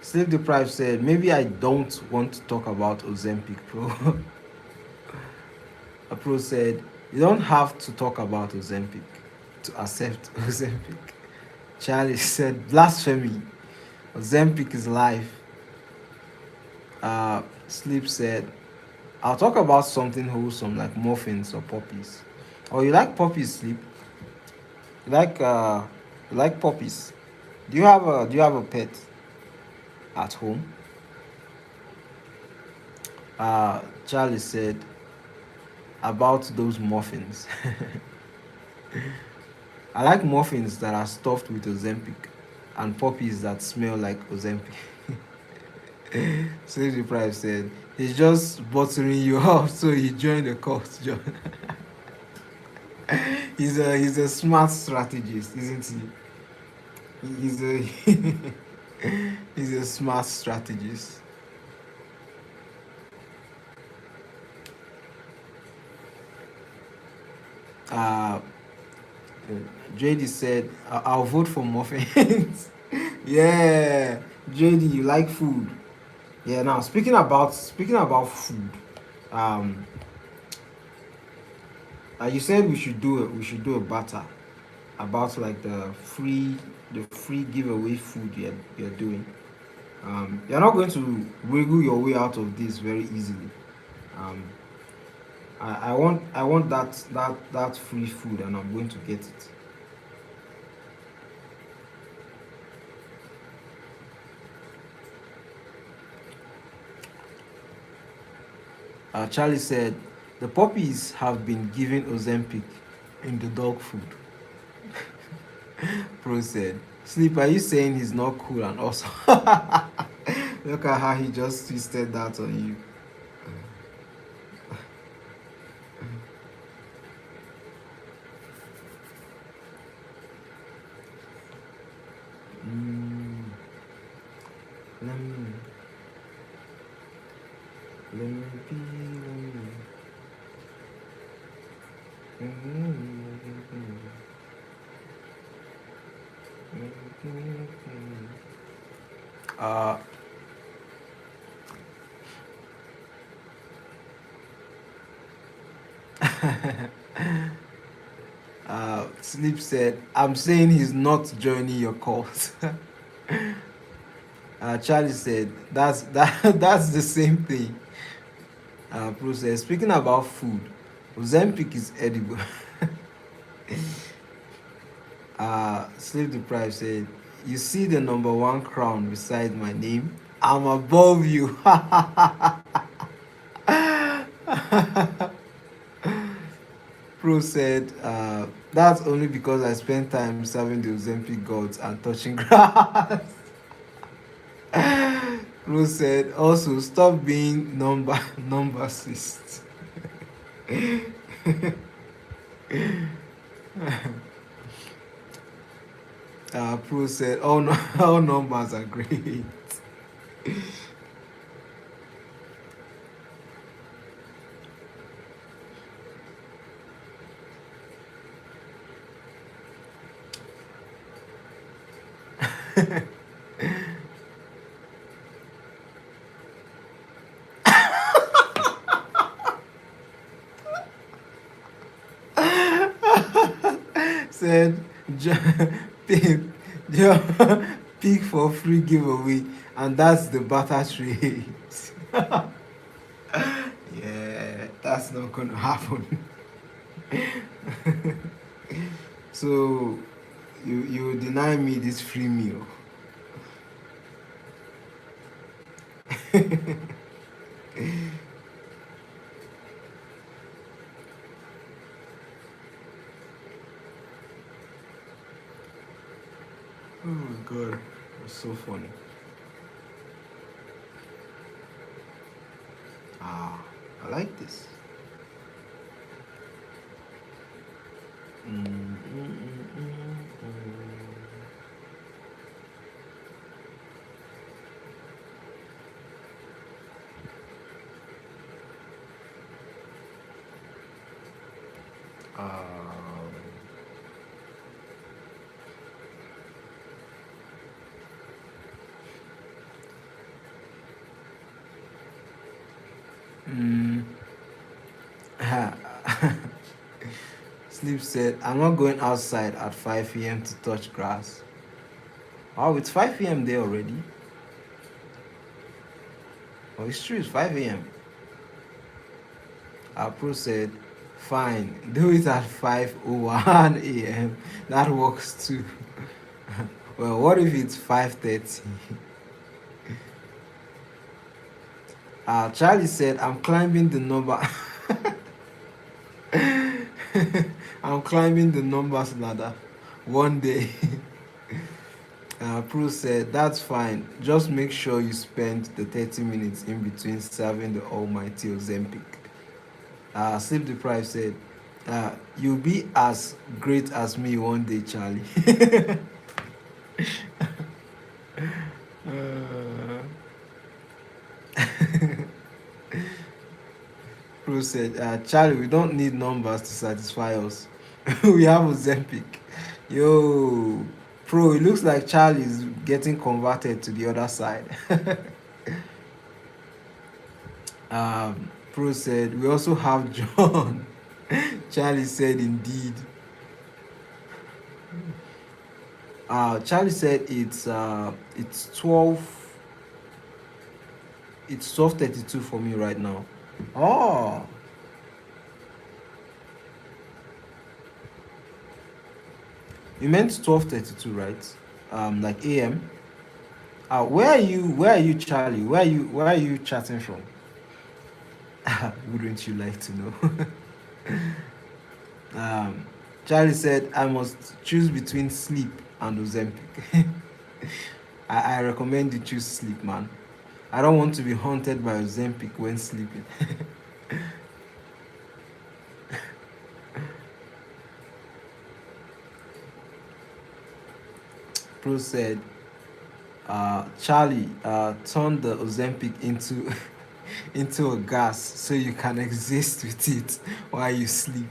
Sleep Deprived said, maybe I don't want to talk about Ozempic Pro. A Pro said, you don't have to talk about Ozempic to accept Ozempic. Charlie said, blasphemy. Ozempic is life. Sleep said, I'll talk about something wholesome like muffins or puppies. Oh, you like puppies, Sleep? You like puppies? Do you have a pet at home? Charlie said about those muffins. I like muffins that are stuffed with Ozempic and puppies that smell like Ozempic. Slave Deprived said he's just buttering you up so he joined the cult, John. He's a smart strategist, isn't he? He's a he's a smart strategist. Uh, JD said, I'll vote for muffins. Yeah, JD, you like food. Yeah, now speaking about food, um, you said we should do a batter about like the free giveaway food you're doing. You're not going to wiggle your way out of this very easily. Um, I want that free food and I'm going to get it. Charlie said the puppies have been given Ozempic in the dog food. Pro said, Sleep, are you saying he's not cool and awesome? Look at how he just twisted that on you. Mm, let me, let me be, let me. Uh, Sleep said, I'm saying he's not joining your cult. Charlie said, that's the same thing. Pro said, speaking about food, Ozempic is edible. Sleep Deprived said, you see the number one crown beside my name? I'm above you. Pro said, that's only because I spent time serving the Ozempic gods and touching grass. Pro said, also stop being numberist. Pro said, all, all numbers are great. Said pick, pick for free giveaway, and that's the barter trade. Yeah, that's not gonna happen. So you deny me this free meal. Oh my god, that's so funny. Ah, I like this. Mm, mm, mm, mm, mm. Mm, Sleep said, I'm not going outside at 5 p.m. to touch grass. Oh, it's 5 p.m. there already. Oh, it's true, it's 5 a.m. Pro said, fine, do it at 5:01 a.m. That works too. Well, what if it's 5:30? Charlie said, I'm climbing the number. I'm climbing the numbers ladder one day. Pro said, that's fine. Just make sure you spend the 30 minutes in between serving the almighty Ozempic. Sleep Deprived said, you'll be as great as me one day, Charlie. uh, Pro said, Charlie, we don't need numbers to satisfy us. We have Ozempic. Yo, Pro, it looks like Charlie is getting converted to the other side. Pro said, we also have John. Charlie said, indeed. Charlie said it's 12:32 for me right now. Oh, you meant 12:32, right? Like AM. Where are you? Where are you, Charlie? Where are you chatting from? Wouldn't you like to know? Charlie said, I must choose between sleep and Ozempic. I recommend you choose sleep, man. I don't want to be haunted by Ozempic when sleeping. Pro said, Charlie, turn the Ozempic into into a gas so you can exist with it while you sleep.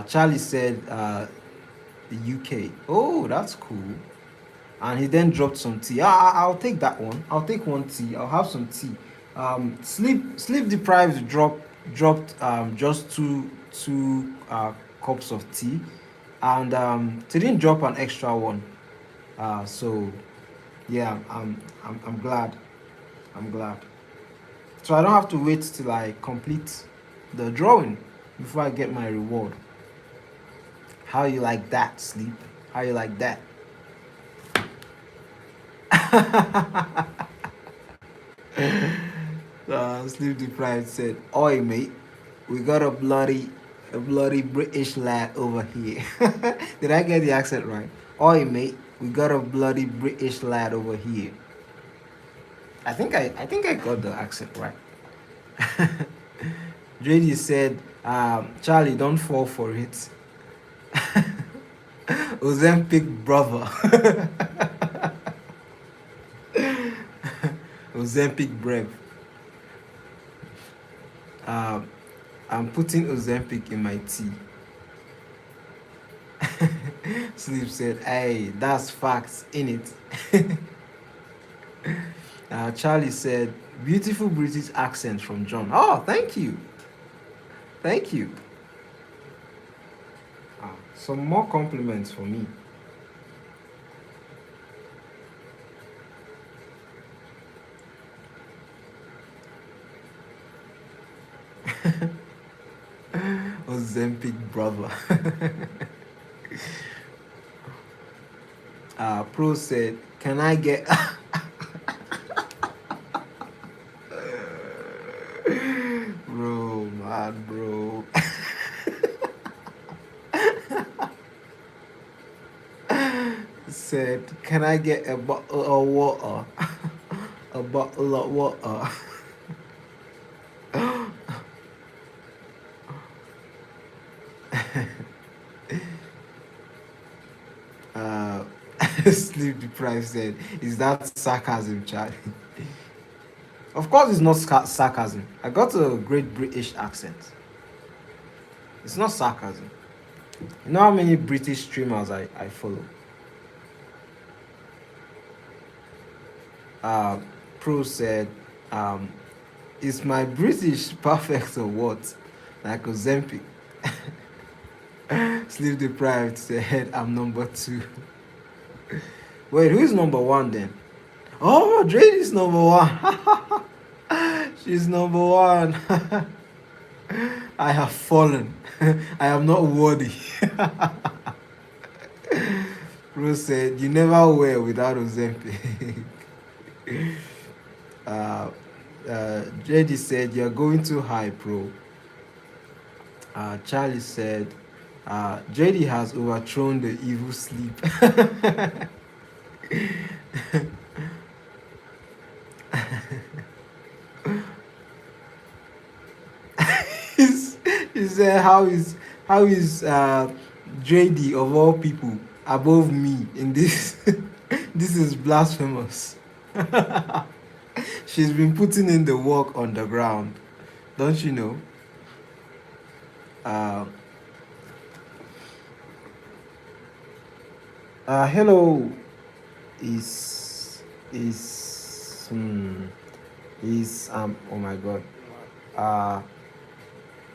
Charlie said, the UK. Oh, that's cool. And he then dropped some tea. I'll take that one. I'll take one tea. I'll have some tea. Sleep deprived dropped just two cups of tea, and they didn't drop an extra one. So yeah, I'm glad. I'm glad. So I don't have to wait till I complete the drawing before I get my reward. How you like that, Sleep? How you like that? Sleep deprived said, "Oi, mate, we got a bloody British lad over here." Did I get the accent right? Oi, mate, we got a bloody British lad over here. I think I got the accent right. JD said, Charlie, don't fall for it. Ozempic brother. Ozempic brev. I'm putting Ozempic in my tea. Sleep said, "Hey, that's facts in it." Charlie said, "Beautiful British accent from John." Oh, thank you, thank you. Some more compliments for me. Ozempic brother. Pro said, "Can I get?" Bro, man, bro. Said, "Can I get a bottle of water?" A bottle of water. uh, Sleep deprived said, "Is that sarcasm, Charlie?" Of course, it's not sarcasm. I got a great British accent. It's not sarcasm. You know how many British streamers I follow? Uh, Pro said, um, "Is my British perfect or what?" Like Ozempic. Sleep deprived said, "I'm number two." Wait, who is number one then? Oh, Drake is number one. She's number one. I have fallen. I am not worthy. Rose said, "You never wear without Ozempic." uh, JD said, "You're going too high, bro." Charlie said, "JD has overthrown the evil sleep." He said, "How is JD of all people above me in this?" This is blasphemous. She's been putting in the work on the ground, don't you know? Uh, Hello, is is hmm, is oh my god. Uh,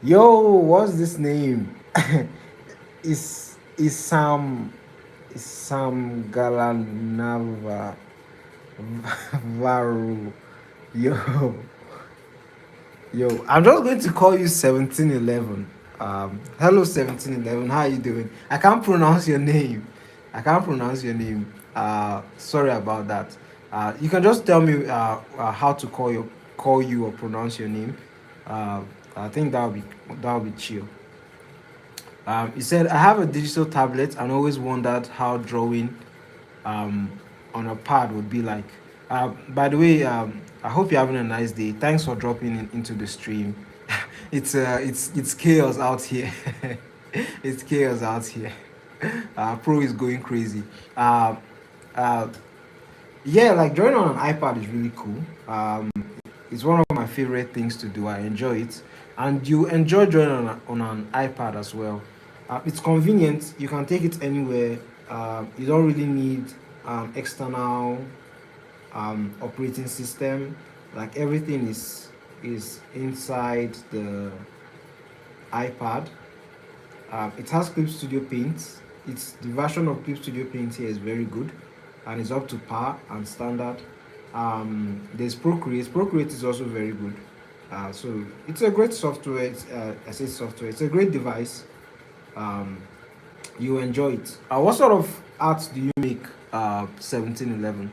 Yo, what's this name? Is Sam Galanava Varu. Yo, yo. I'm just going to call you 1711. Hello 1711. How are you doing? I can't pronounce your name. I can't pronounce your name. Sorry about that. You can just tell me how to call you or pronounce your name. Uh, I think that would be chill. He said, "I have a digital tablet and always wondered how drawing um, on a pad would be like." By the way, I hope you're having a nice day. Thanks for dropping into the stream. It's chaos out here. It's chaos out here. Pro is going crazy. Uh, uh, yeah, like drawing on an iPad is really cool. It's one of my favorite things to do. I enjoy it, and you enjoy drawing on an iPad as well. It's convenient. You can take it anywhere. You don't really need external operating system. Like everything is inside the iPad. It has Clip Studio Paint. It's the version of Clip Studio Paint here is very good, and it's up to par and standard. There's Procreate. Procreate is also very good. So it's a great software. I say software. It's a great device. Um, you enjoy it. What sort of art do you make? 1711.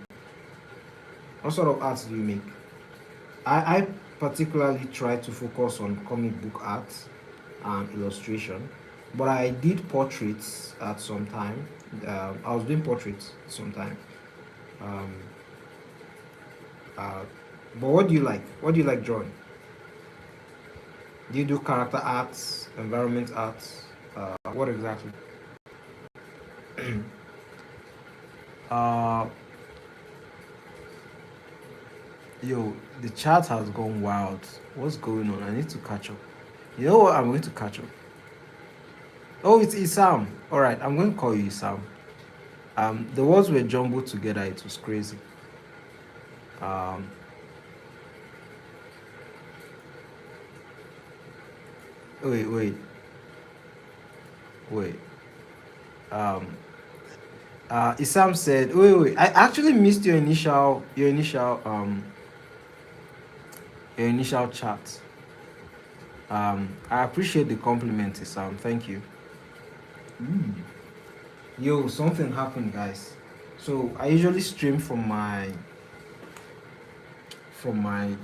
What sort of art do you make? I particularly try to focus on comic book art and illustration, but I did portraits at some time. I was doing portraits sometime. Um, uh, but what do you like? What do you like drawing? Do you do character arts, environment arts? What exactly? uh, Yo, the chat has gone wild. What's going on? I need to catch up. You know what? I'm going to catch up. Oh, it's Isam. All right, I'm going to call you Isam. The words were jumbled together. It was crazy. Um, wait, wait, wait. Um, Isam said, wait. I actually missed your initial chat. I appreciate the compliment, Isam. Thank you. Mm. Yo, something happened, guys. So I usually stream from my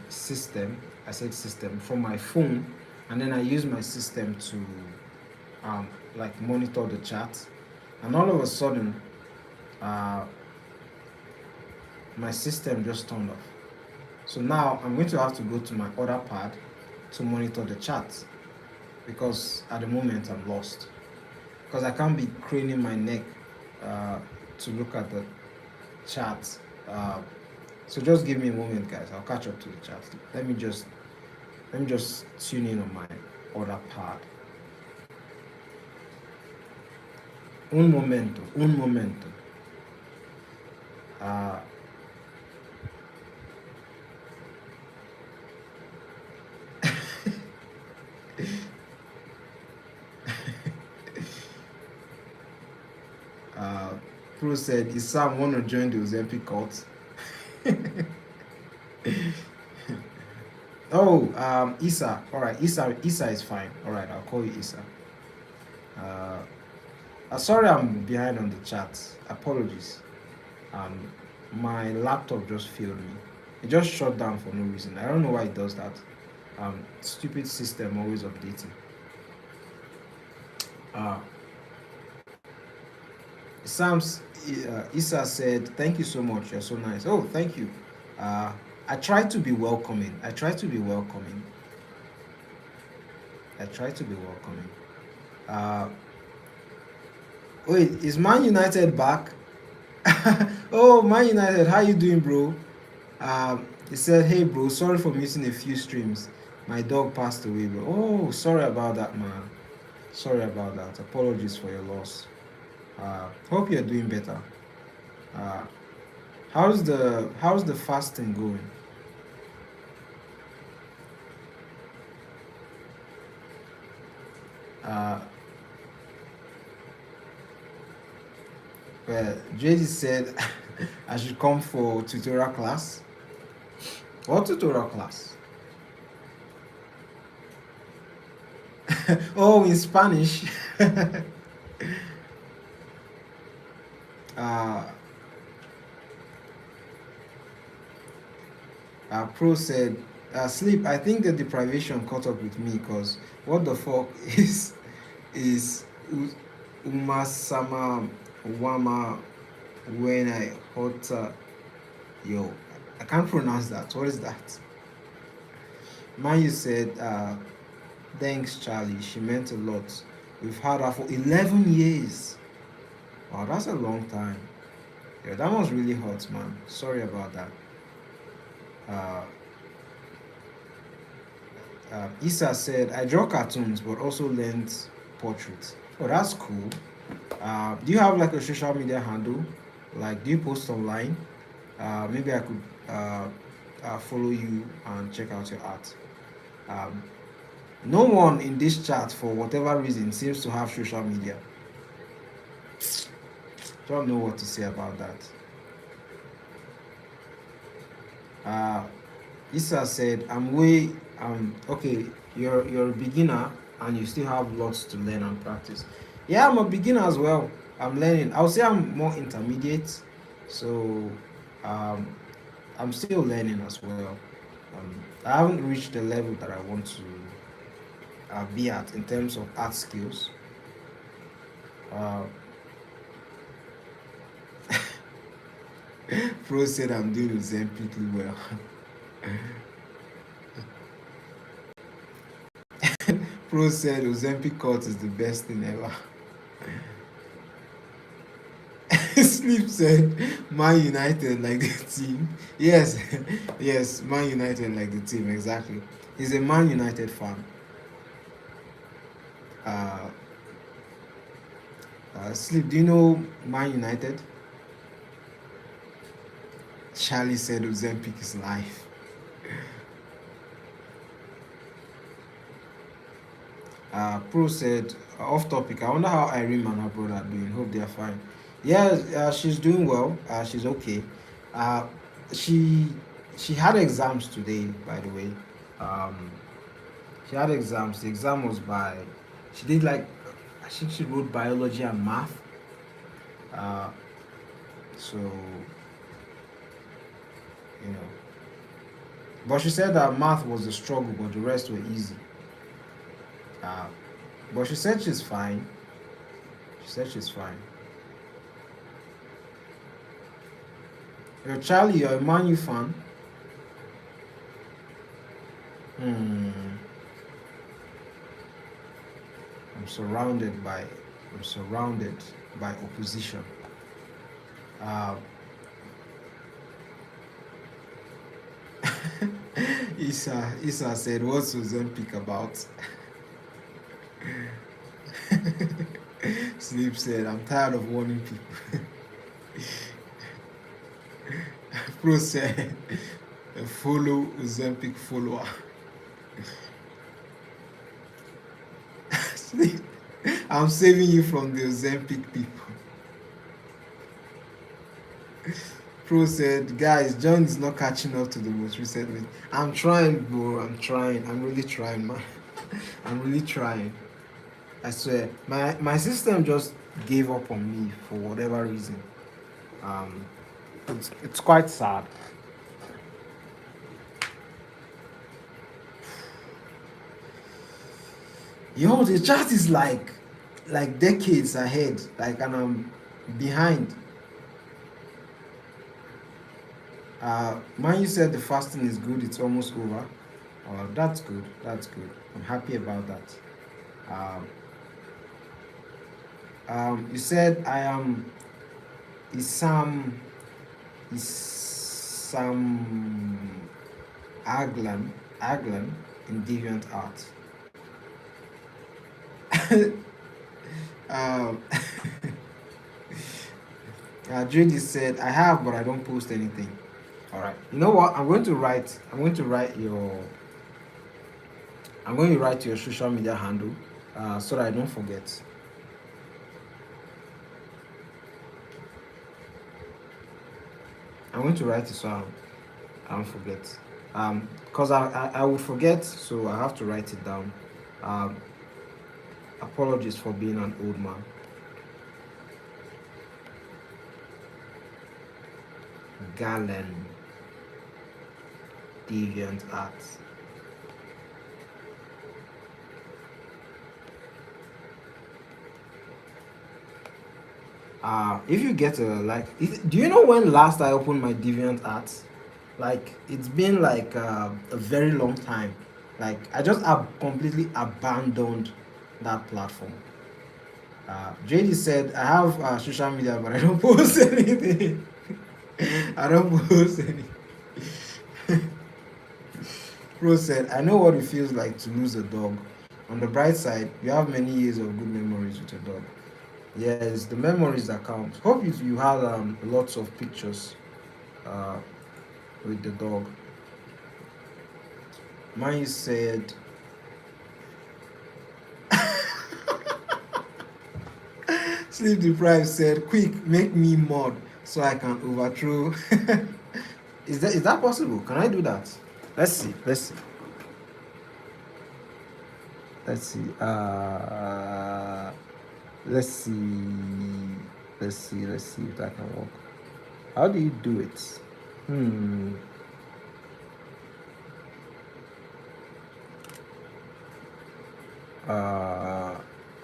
system. I said system from my phone, and then I use my system to like monitor the chat. And all of a sudden, uh, my system just turned off. So now I'm going to have to go to my other pad to monitor the chat because at the moment I'm lost. Because I can't be craning my neck uh, to look at the chat. Uh, so just give me a moment, guys. I'll catch up to the chat. Let me just tune in on my other pad. Un momento, un momento. Uh, uh, Pro said, "Is Sam want to join the Ozempic cult?" Oh, Isa. All right, Isa is fine. All right, I'll call you Isa. Sorry, I'm behind on the chat. Apologies. Um, my laptop just failed me. It just shut down for no reason. I don't know why it does that. Stupid system always updating. Uh, Sam's Isa said, "Thank you so much. You're so nice." Oh, thank you. Uh, I try to be welcoming. I try to be welcoming. I try to be welcoming. Uh, Wait, is Man United back? Oh, Man United, how you doing, bro? He said, "Hey, bro, sorry for missing a few streams. My dog passed away, bro." Oh, sorry about that, man. Sorry about that. Apologies for your loss. Hope you're doing better. Uh, how's the fasting going? Uh, well, JD said I should come for tutorial class. What tutorial class? Oh, in Spanish. uh, Pro said, "Sleep. I think the deprivation caught up with me because what the fuck is umasama wama when I hota yo. I can't pronounce that. What is that?" Manu said, "Thanks, Charlie. She meant a lot. We've had her for 11 years. Wow, that's a long time. Yeah, that was really hot, man. Sorry about that." Uh, Issa said, "I draw cartoons but also learned portraits." Oh, that's cool. Do you have like a social media handle? Like, do you post online? Maybe I could follow you and check out your art. Um, no one in this chat, for whatever reason, seems to have social media. Don't know what to say about that. Uh, Issa said, okay. You're a beginner and you still have lots to learn and practice." Yeah, I'm a beginner as well. I'm learning. I would say I'm more intermediate, so um, I'm still learning as well. I haven't reached the level that I want to be at in terms of art skills. Uh, Pro said I'm doing exemplary well. Pro said Ozempic Court is the best thing ever. Sleep said Man United like the team. Yes, yes, Man United like the team, exactly. He's a Man United fan. Uh, Sleep, do you know Man United? Charlie said Ozempic is life. Pro said, off topic, I wonder how Irene and her brother are doing. Hope they are fine. Yeah, she's doing well. She's okay. Uh, she she had exams today, by the way. Um, she had exams. The exam was by, she did like, I think she wrote biology and math. Uh, so, you know. But she said that math was the struggle, but the rest were easy. Uh, but she said she's fine. She said she's fine. Charlie, you're a Man U fan. Hmm. I'm surrounded by I'm surrounded by opposition. Uh, Isa said, "What's Ozempic about?" Sleep said, "I'm tired of warning people." Pro said, "Follow Ozempic follower." Sleep, I'm saving you from the Ozempic people. Pro said, "Guys, John is not catching up to the most recent win." I'm trying, bro. I'm trying. I'm really trying, man. I'm really trying. I swear. My system just gave up on me for whatever reason. Um, it's quite sad. Yo, the chat is like decades ahead. Like, and I'm behind. Man, you said the fasting is good. It's almost over. Oh, that's good. That's good. I'm happy about that. Um, you said I am Isam Isam Aglan in Deviant Art. um, JD said I have, but I don't post anything. All right. You know what? I'm going to write. I'm going to write your social media handle, so that I don't forget. I'm going to write it so I don't forget. Because I would forget, so I have to write it down. Um, Apologies for being an old man. Galen Deviant Arts. If you get do you know when last I opened my Deviant Arts? Like, it's been like a very long time. Like, I just completely abandoned that platform. JD said I have social media, but I don't post anything. I don't post anything. Pro said, I know what it feels like to lose a dog. On the bright side, you have many years of good memories with your dog. Yes, the memories that count. Hope you had lots of pictures uh, with the dog. Mine said, Sleep Deprived said, quick, make me mod so I can overthrow. Is that possible? Can I do that? Let's see. Let's see. Let's see. Let's see if that can work. How do you do it?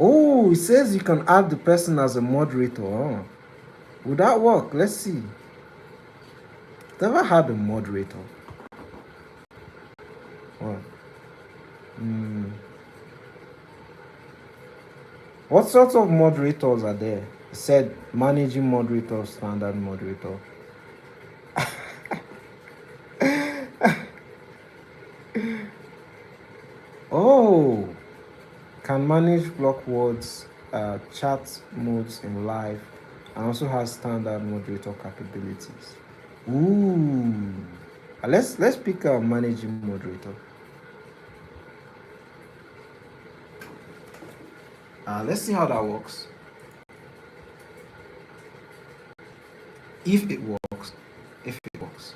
Oh, it says you can add the person as a moderator. Huh? Would that work? Let's see. Never had a moderator. Oh. What sorts of moderators are there? It said managing moderator, standard moderator. Oh, can manage block words chat modes in live, and also has standard moderator capabilities. Ooh. Let's pick a managing moderator. Let's see how that works. If it works, if it works.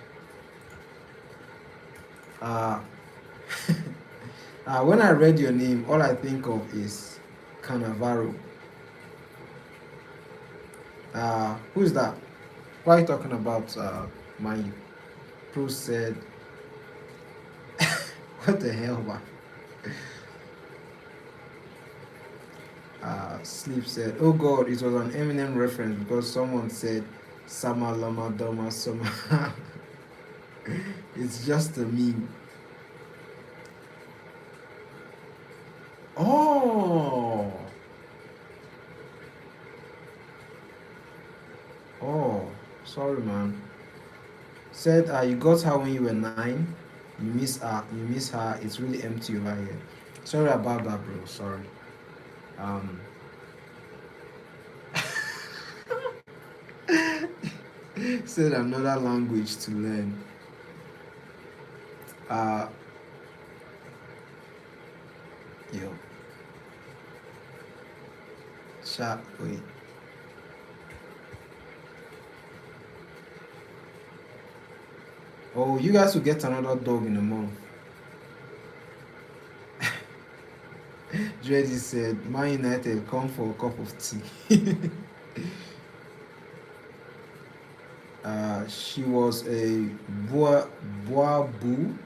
Uh, when I read your name, all I think of is Cannavaro. Who's that? Why are you talking about Man? Pro said, what the hell, man? Sleep said, oh God, it was an Eminem reference because someone said, Sama Lama Dama Sama. It's just a meme. Oh, oh, sorry, man. Said you got her when you were 9. You miss her. You miss her. It's really empty over here. Sorry about that, bro. Sorry. Um, said another language to learn. Uh, yo, chat. Wait. Oh, you guys will get another dog in a month. Dreddy said, Man United, come for a cup of tea. She was a boa boo.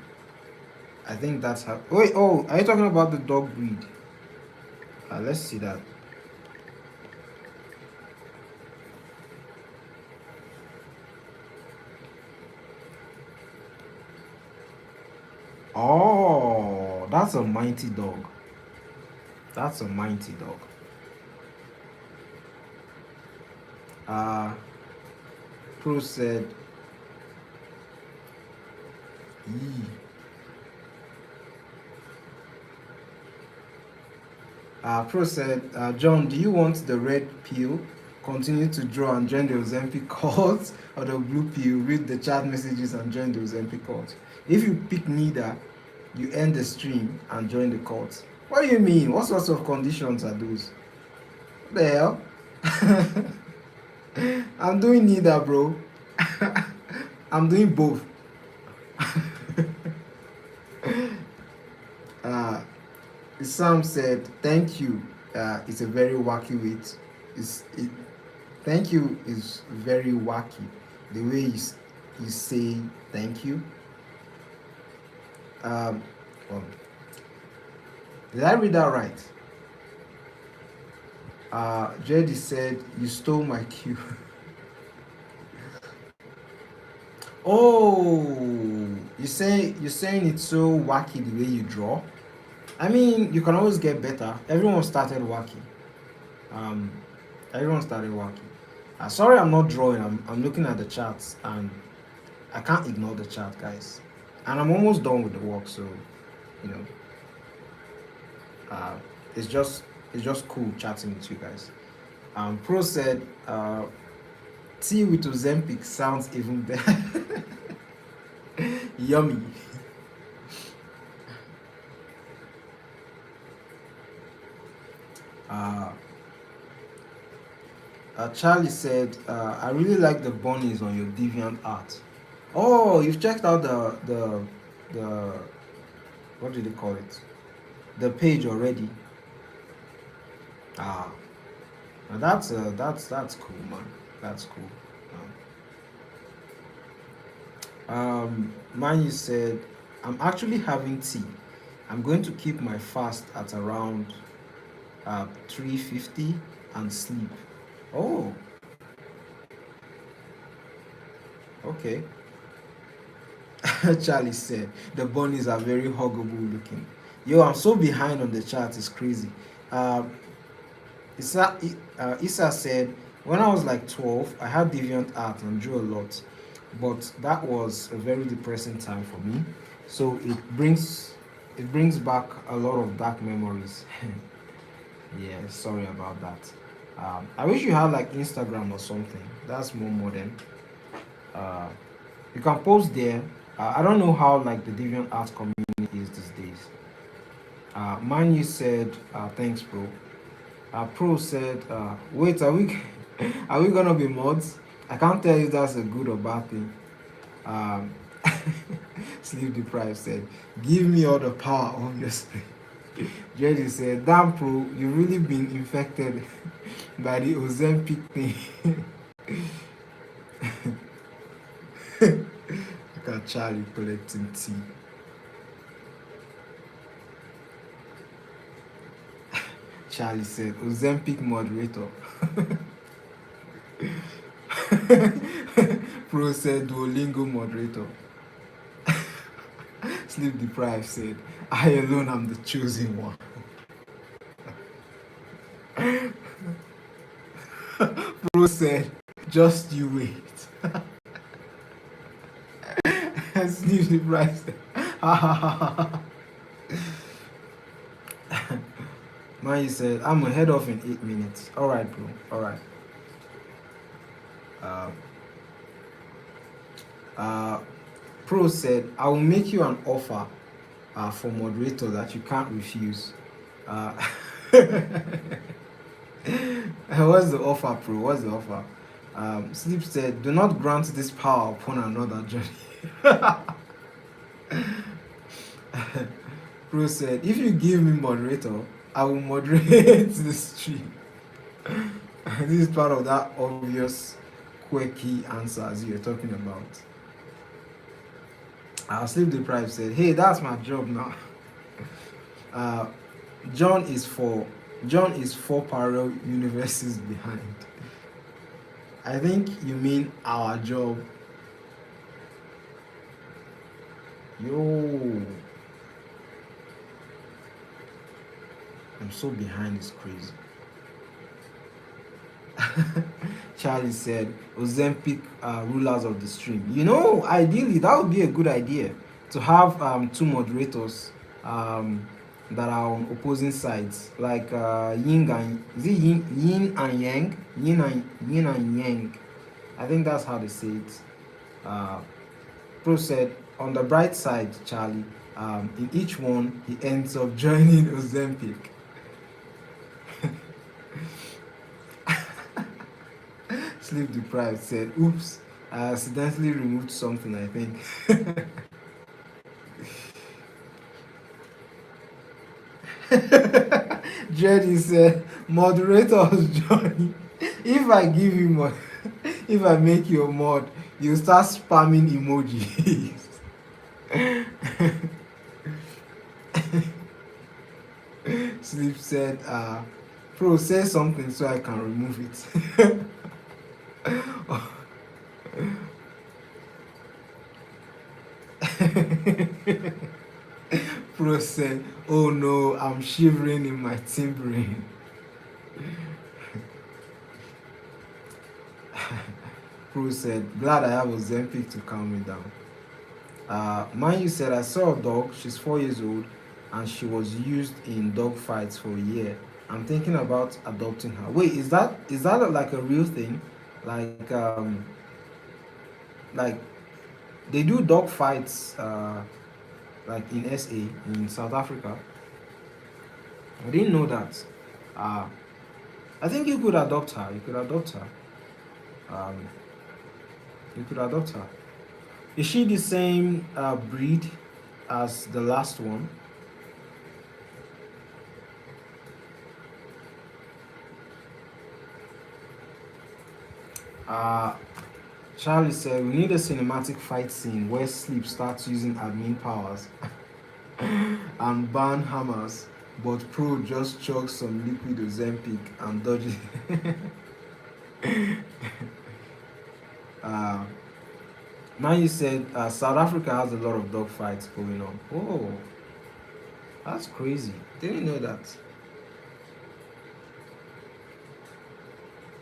I think that's how. Wait, oh, are you talking about the dog breed? Let's see that. Oh, that's a mighty dog. That's a mighty dog. Pro said, Yee. Pro said, John, do you want the red pill? Continue to draw and join the Ozempic cult, or the blue pill, read the chat messages and join the Ozempic cult? If you pick neither, you end the stream and join the cult. What do you mean? What sorts of conditions are those? What the hell? I'm doing neither, bro. I'm doing both. Sam said, "Thank you. It's a very wacky way. Thank you is very wacky. The way you say thank you. Well, did I read that right? Jedi said, you stole my cue. Oh, you're saying it's so wacky the way you draw? I mean, you can always get better. Everyone started wacky. Everyone started wacky. Sorry, I'm not drawing. I'm looking at the charts and I can't ignore the chart, guys. And I'm almost done with the work, so you know, it's just cool chatting with you guys. Pro said, tea with Ozempic sounds even better. Yummy. Charlie said, I really like the bunnies on your deviant art. Oh, you've checked out the what did they call it? The page already. Now that's cool, man. That's cool. Manu said, I'm actually having tea. I'm going to keep my fast at around 3:50 and sleep. Oh, okay. Charlie said, the bunnies are very huggable looking. Yo, I'm so behind on the chart, it's crazy. Issa said, when I was like 12, I had deviant art and drew a lot, but that was a very depressing time for me. So it brings back a lot of dark memories. Yeah, sorry about that. I wish you had like Instagram or something. That's more modern. Uh, you can post there. I don't know how like the deviant art community is these days. Manu said, "Thanks, bro." Pro said, "Wait, are we are we gonna be mods? I can't tell if that's a good or bad thing." Um, Sleep deprived said, "Give me all the power, obviously." Jerry said, "Damn, Pro, you've really been infected by the Ozempic thing." Look at Charlie collecting tea. Charlie said, "Ozempic moderator." Pro said, "Duolingo moderator." Sleep deprived said, "I alone am the chosen one." Pro said, "Just you wait." Sleep deprived said, Man, said, "I'm gonna head off in 8 minutes." All right, bro. All right. Uh, uh, Pro said, "I will make you an offer for moderator that you can't refuse." Uh, what's the offer, Pro? What's the offer? Sleep said, "Do not grant this power upon another journey." Pro said, "If you give me moderator, I will moderate the stream." This is part of that obvious quirky answers you're talking about. Sleep deprived said, "Hey, that's my job now." Uh, John is for John is 4 parallel universes behind. I think you mean our job. Yo, I'm so behind. It's crazy. Charlie said, "Ozempic rulers of the stream." Ideally, that would be a good idea to have two moderators that are on opposing sides, like yin and is it yin and yang, yin and yang. I think that's how they say it. Uh, Pro said, "On the bright side, Charlie, in each one he ends up joining Ozempic." Sleep deprived said, "Oops, I accidentally removed something, I think." Jerry said, "Moderators join. If I give you mod, if I make you a mod, you start spamming emojis." Sleep said, "Pro, say something so I can remove it." Pro said, "Oh no, I'm shivering in my timbering." Pro said, "Glad I have Ozempic to calm me down." Manu said, "I saw a dog, she's 4 years old, and she was used in dog fights for a year. I'm thinking about adopting her." Wait, is that like a real thing? Like they do dog fights like in SA, in South Africa. I didn't know that. Uh, I think you could adopt her. You could adopt her. Um, you could adopt her. Is she the same breed as the last one? Uh, Charlie said, "We need a cinematic fight scene where Sleep starts using admin powers and ban hammers, but Pro just chugs some liquid Ozempic and dodges." uh, Manu said, "South Africa has a lot of dog fights going on." Oh, that's crazy. Didn't know that.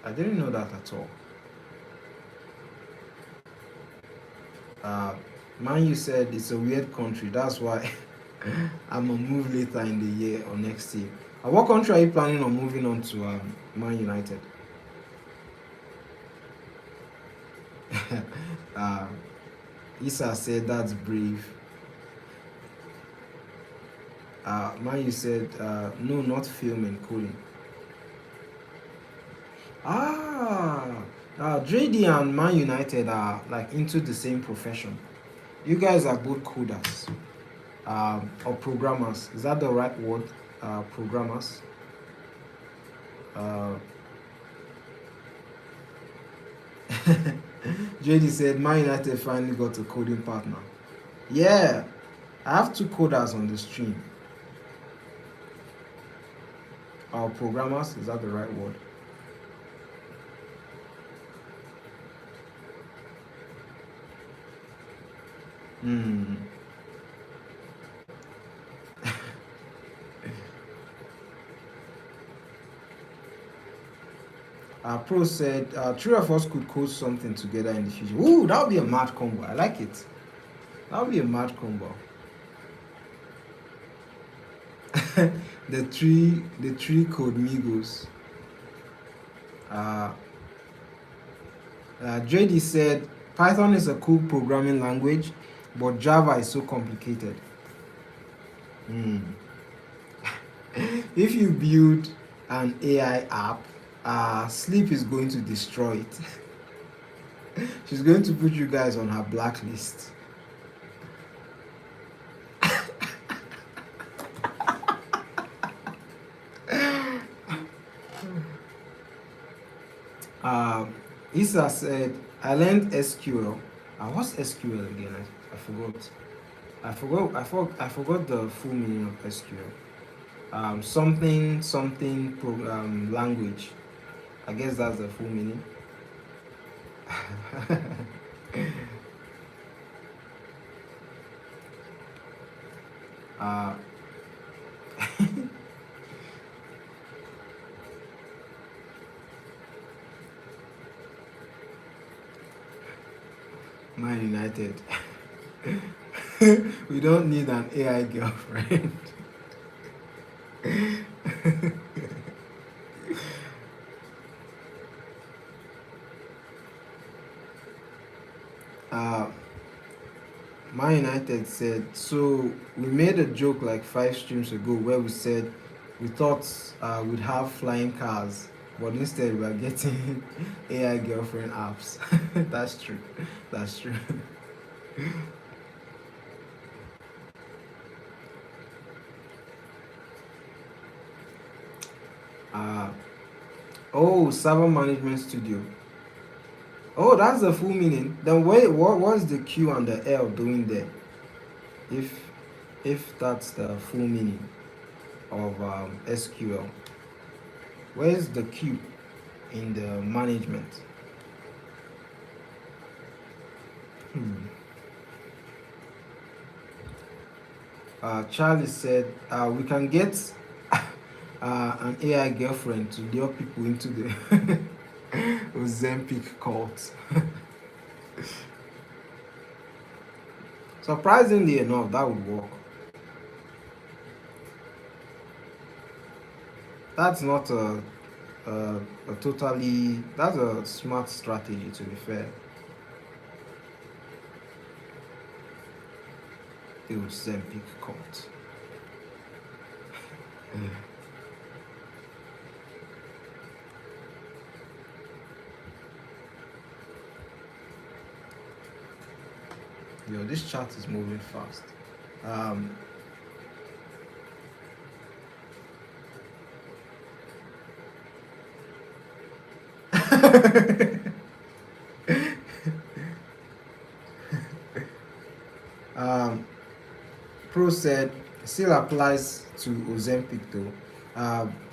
I didn't know that at all. Uh, Manu said it's a weird country. That's why I'm gonna move later in the year or next year. What country are you planning on moving on to Man United? uh, Issa said that's brave. Man, you said no, not film and coding. JD and Man United are like into the same profession. You guys are both coders or programmers. Is that the right word? Programmers. Uh, JD said Man United finally got a coding partner. Yeah, I have two coders on the stream. Programmers, is that the right word? Hmm. Pro said three of us could code something together in the future. Ooh, that would be a mad combo. I like it. That would be a mad combo. the three code Migos. JD said Python is a cool programming language, but Java is so complicated. If you build an AI app, Sleep is going to destroy it. She's going to put you guys on her blacklist. Issa said, I learned SQL. What's SQL again? I forgot. I forgot the full meaning of SQL. Something language. I guess that's the full meaning. uh, Man United. We don't need an AI girlfriend. Man United said, so we made a joke like 5 streams ago where we said we thought we'd have flying cars, but instead we are getting AI girlfriend apps. That's true. That's true. Server management studio. Oh, that's the full meaning. Then wait, what's the Q and the L doing there? If that's the full meaning of SQL, where's the Q in the management? Charlie said we can get an AI girlfriend to lure people into the Ozempic cult. Surprisingly enough, that would work. That's not a totally. That's a smart strategy, to be fair. The Ozempic cult. Yo, this chat is moving fast. Pro said still applies to Ozempic though.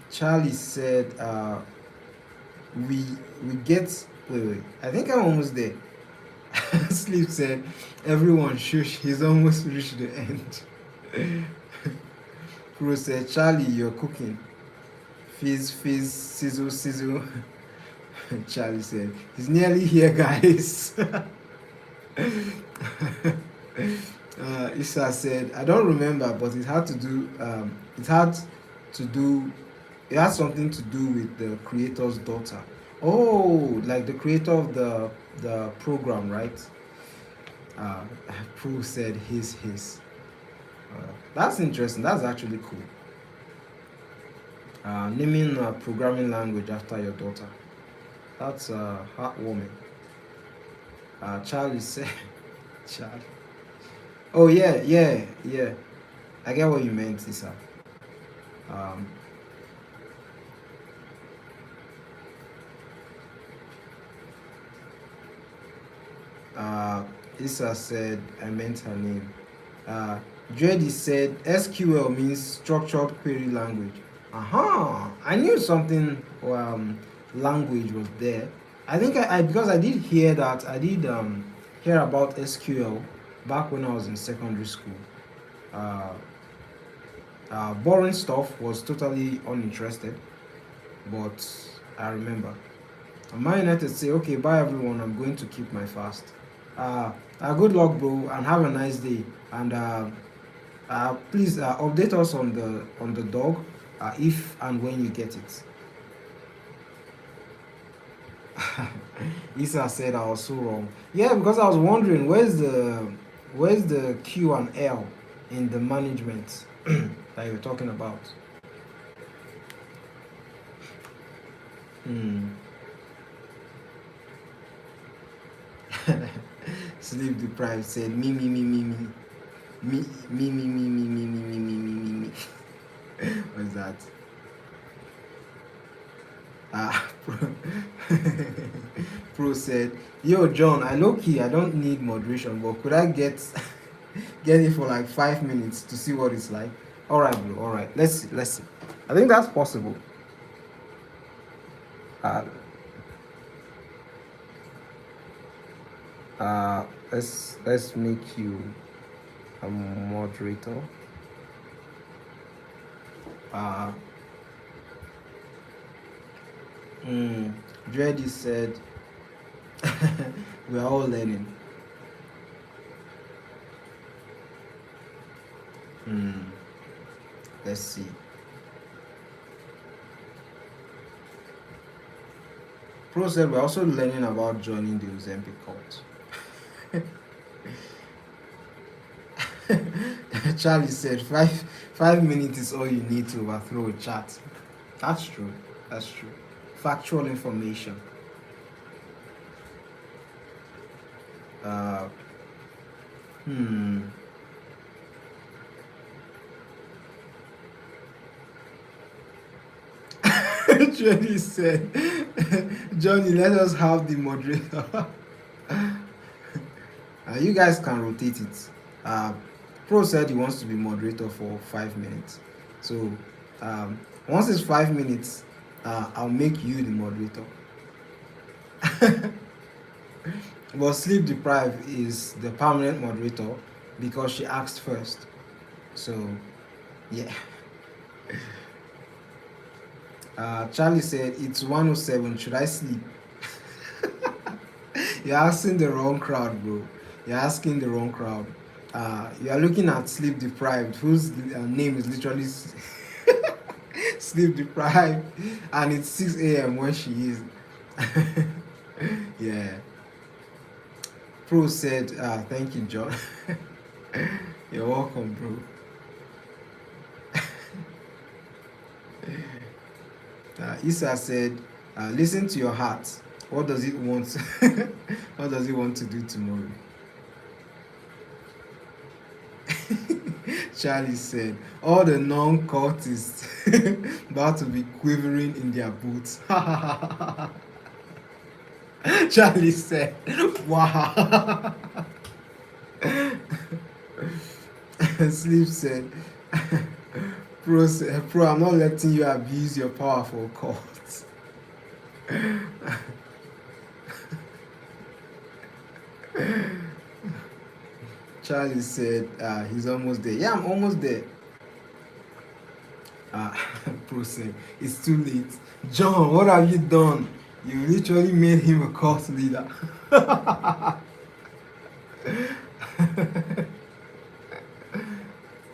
Charlie said we get wait. I think I'm almost there. Sleep said everyone shush, he's almost reached the end. Pro said Charlie, you're cooking. Fizz, sizzle, sizzle. Charlie said he's nearly here, guys. Issa said I don't remember, but it had to do it has something to do with the creator's daughter. Oh, like the creator of the program, right? Uh, Prue said his. That's interesting. That's actually cool. Naming a programming language after your daughter. That's heartwarming. Charlie said, Charlie. Oh yeah, yeah, yeah. I get what you meant, Isa. Um, uh, Isa said I meant her name. Uh, Dreddy said SQL means structured query language. Aha! I knew something language was there. I think I because I did hear that I did hear about SQL back when I was in secondary school. Uh, Boring stuff was totally uninterested, but I remember. And Man United say, okay, bye everyone, I'm going to keep my fast. Good luck, bro, and have a nice day. And please update us on the dog if and when you get it. Isa said I was so wrong. Yeah, because I was wondering where's the Q and L in the management that you're talking about. Hmm. Sleep deprived said me me. What's that? Pro, Pro said, "Yo, John, I low key, I don't need moderation, but could I get it for like 5 minutes to see what it's like?" All right, bro. All right, let's see. I think that's possible. Uh, let's make you a moderator. Uh, mm, Dreddy said, "We are all learning." Hmm. Let's see. Pro said we're also learning about joining the Ozempic cult. Charlie said 5 minutes is all you need to overthrow a chat. That's true. That's true. Factual information. Uh, hmm. Johnny said, Johnny, let us have the moderator. You guys can rotate it. Pro said he wants to be moderator for 5 minutes. So once it's 5 minutes, I'll make you the moderator. But sleep deprived is the permanent moderator because she asked first. So yeah. Charlie said it's 107. Should I sleep? You're asking the wrong crowd, bro. You're asking the wrong crowd. You are looking at sleep deprived, whose name is literally sleep deprived, and it's 6 a.m. when she is. Yeah. Pro said, "Thank you, John." You're welcome, bro. Isa said, "Listen to your heart. What does it want? What does it want to do tomorrow?" Charlie said, "All the non-cultists about to be quivering in their boots." Charlie said, "Wow." Sleep said, Pro, I'm not letting you abuse your power for cult." Charlie said, he's almost there. Yeah, I'm almost there. Pro said, "It's too late. John, what have you done? You literally made him a cult leader."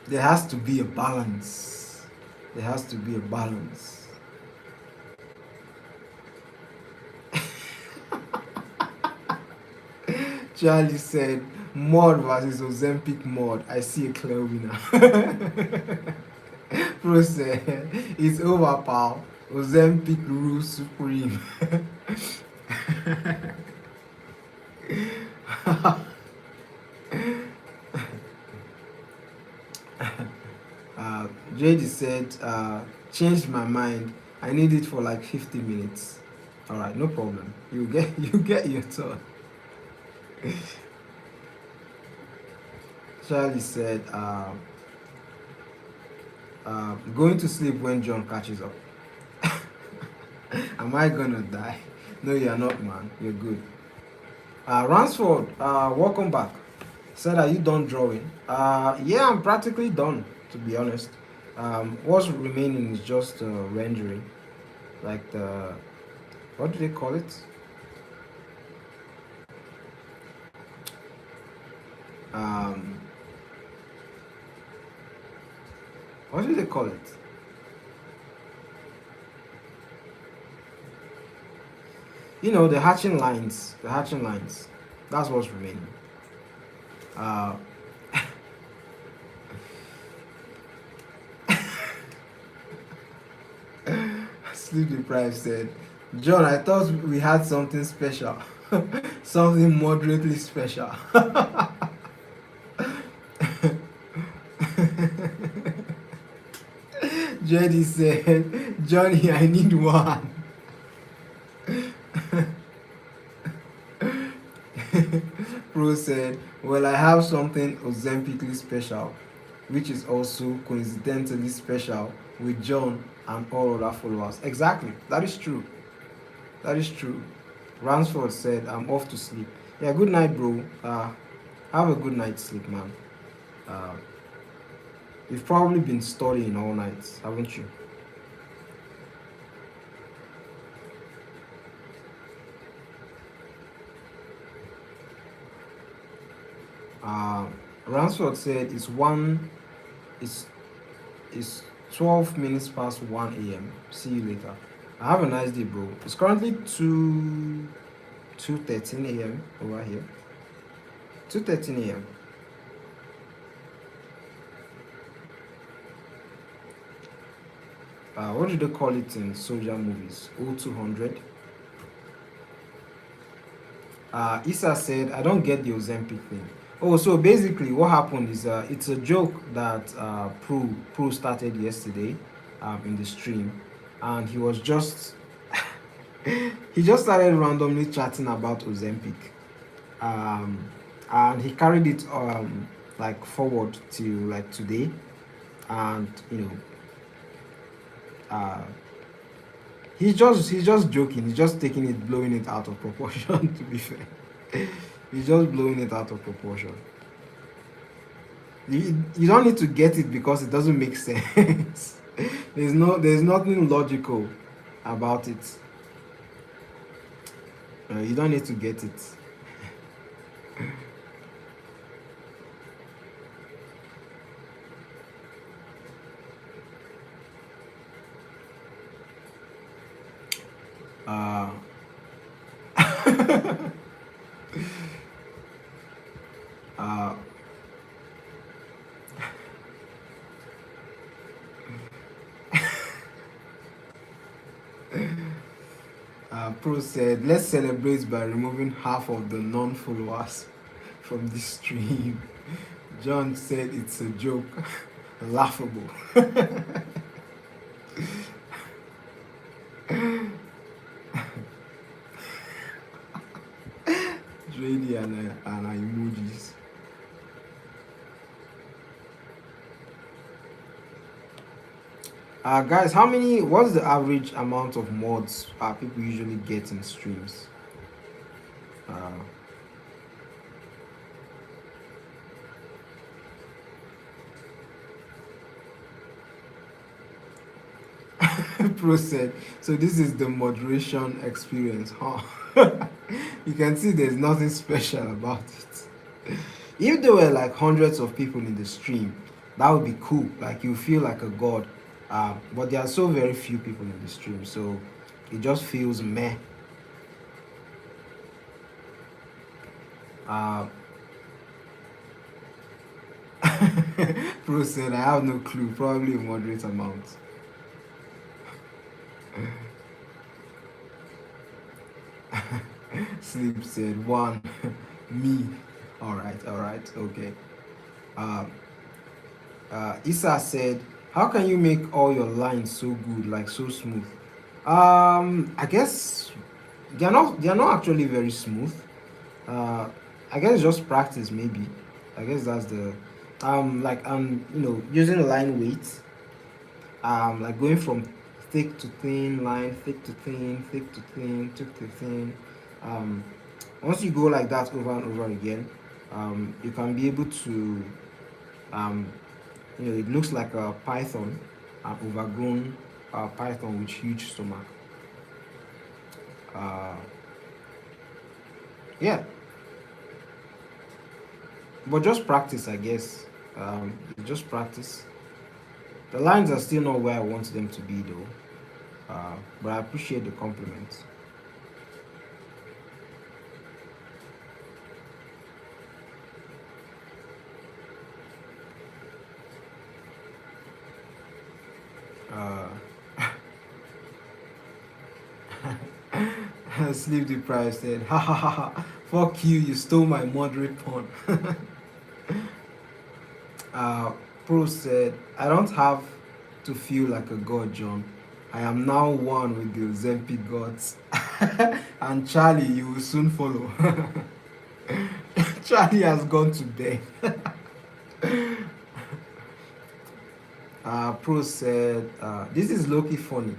There has to be a balance. There has to be a balance. Charlie said, mod versus Ozempic mod. I see a clear winner. Pro said, it's over, pal. Ozempic rules supreme. uh, JD said, changed my mind. I need it for like 50 minutes. All right, no problem. You get your turn. Charlie said, going to sleep when John catches up. Am I gonna die? No, you're not, man. You're good. Ransford, welcome back. Said, are you done drawing? Yeah, I'm practically done, to be honest. What's remaining is just rendering. Like the, what do they call it? Um, what do they call it? You know, the hatching lines. The hatching lines. That's what's remaining. Uh, Sleep deprived said, John, I thought we had something special. Something moderately special. JD said, Johnny, I need one. Pro said, well, I have something Ozempically special, which is also coincidentally special with John and all other followers. Exactly. That is true. That is true. Ransford said, I'm off to sleep. Yeah, good night, bro. Have a good night's sleep, man. Uh, you've probably been studying all night, haven't you? Uh, Ransford said it's it's 12 minutes past 1 a.m. See you later. Have a nice day, bro. It's currently 2:13 a.m. over here. 2:13 a.m. What do they call it in soldier movies? O200. Issa said, I don't get the Ozempic thing. Oh, so basically what happened is it's a joke that Pro started yesterday in the stream, and he was just he just started randomly chatting about Ozempic, and he carried it like forward to like today, and you know uh, he's just joking. He's just taking it, blowing it out of proportion. To be fair, he's just blowing it out of proportion. You don't need to get it because it doesn't make sense. There's nothing logical about it. You don't need to get it. Uh, uh, Pro said, let's celebrate by removing half of the non-followers from this stream. John said it's a joke. Laughable. Ready and emojis. Guys, what's the average amount of mods people usually get in streams? Uh, Pro said, so this is the moderation experience, huh? You can see there's nothing special about it. If there were like hundreds of people in the stream, that would be cool. Like you feel like a god. But there are so very few people in the stream, so it just feels meh. Uh, Pro said, I have no clue, probably a moderate amount. Sleep said, one, me. All right, okay. Um, Issa said, how can you make all your lines so good, like so smooth? I guess they are not actually very smooth. Uh, I guess just practice maybe. I guess that's the like using line weights, like going from thick to thin line, thick to thin, thick to thin, thick to thin. Um, Once you go like that over and over again, you can be able to um, it looks like a python, an overgrown python with huge stomach. Uh, yeah, but just practice, I guess. Just practice. The lines are still not where I want them to be, though. But I appreciate the compliment. Uh, Sleep deprived said, ha ha ha ha, fuck you, you stole my moderate pun. uh, Pro said, I don't have to feel like a god, John. I am now one with the Ozempic gods. And Charlie, you will soon follow. Charlie has gone to bed. Pro said, this is low-key funny.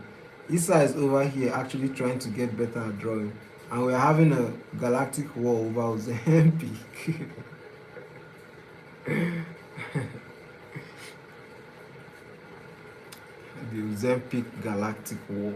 Issa is over here actually trying to get better at drawing. And we're having a galactic war over Ozempic. The Ozempic galactic war.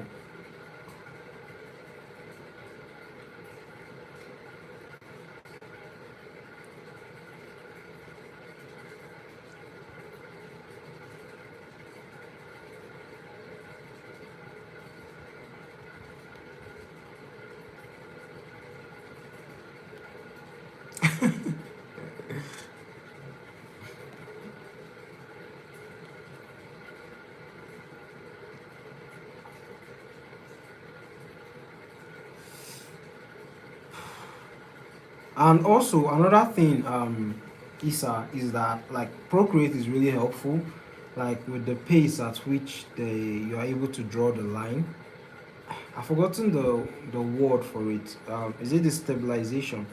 And also another thing, Isa, is that like Procreate is really helpful, like with the pace at which you are able to draw the line. I've forgotten the word for it. Is it the stabilization?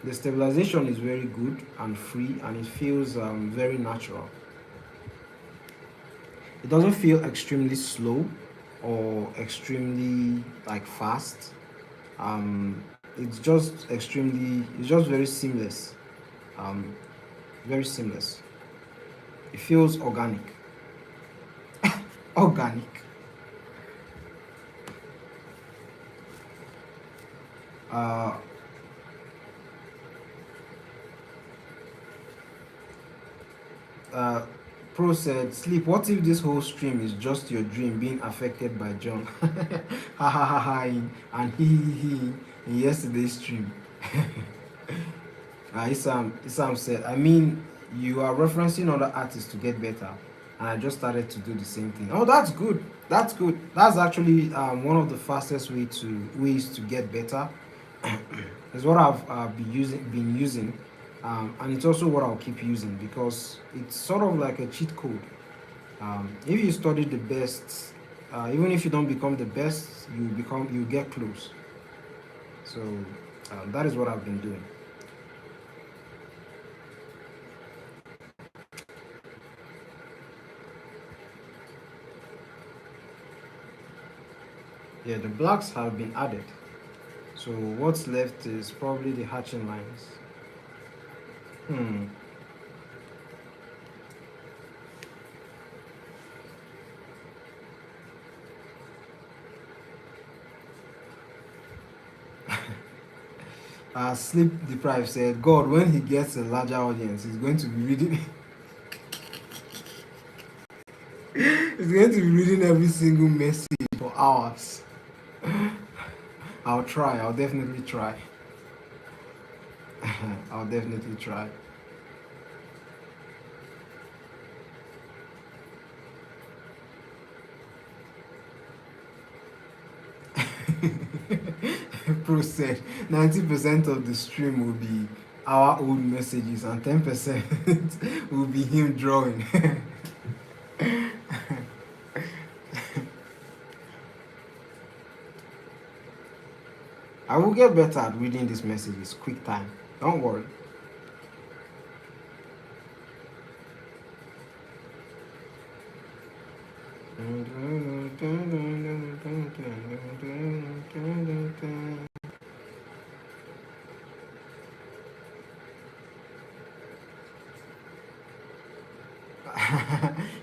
The stabilization is very good and free, and it feels very natural. It doesn't feel extremely slow or extremely like fast. It's just very seamless. Um, Very seamless. It feels organic. Organic. Uh, uh, Pro said, Sleep, what if this whole stream is just your dream being affected by John? Ha ha ha ha, and he in yesterday's stream. Isam said, I mean, you are referencing other artists to get better, and I just started to do the same thing. Oh, that's good. That's good. That's actually one of the fastest ways to get better. It's what I've been using, and it's also what I'll keep using because it's sort of like a cheat code. If you study the best, even if you don't become the best, you get close. So that is what I've been doing. Yeah, the blocks have been added. So what's left is probably the hatching lines. Hmm. Sleep deprived said, God, when he gets a larger audience, he's going to be reading. He's going to be reading every single message for hours. I'll try. I'll definitely try. I'll definitely try. Pro said 90% of the stream will be our old messages and 10% will be him drawing. I will get better at reading these messages quick time. Don't worry.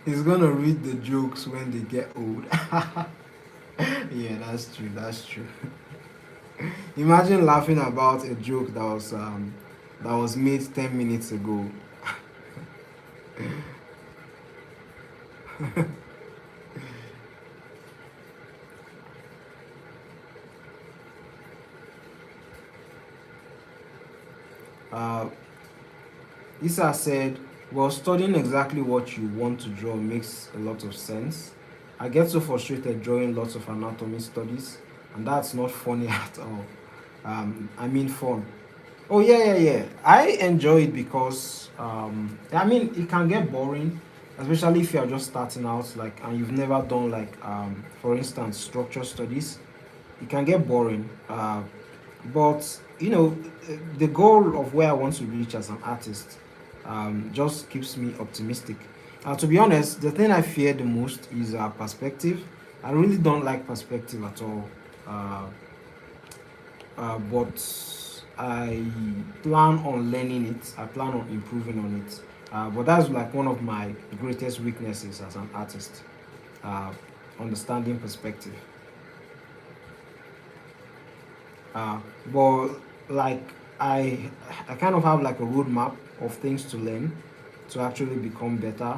He's gonna read the jokes when they get old. Yeah, that's true. That's true. Imagine laughing about a joke that was made 10 minutes ago. Uh, Isa said, "Well, studying exactly what you want to draw makes a lot of sense. I get so frustrated drawing lots of anatomy studies, and that's not funny at all. I mean, fun. Oh yeah, yeah, yeah. I enjoy it because I mean it can get boring, especially if you are just starting out, like, and you've never done like for instance structure studies. It can get boring. But the goal of where I want to reach as an artist just keeps me optimistic. To be honest, the thing I fear the most is perspective. I really don't like perspective at all. Uh, but I plan on learning it. I plan on improving on it. But that's like one of my greatest weaknesses as an artist. Uh, Understanding perspective. But like I kind of have like a roadmap of things to learn to actually become better,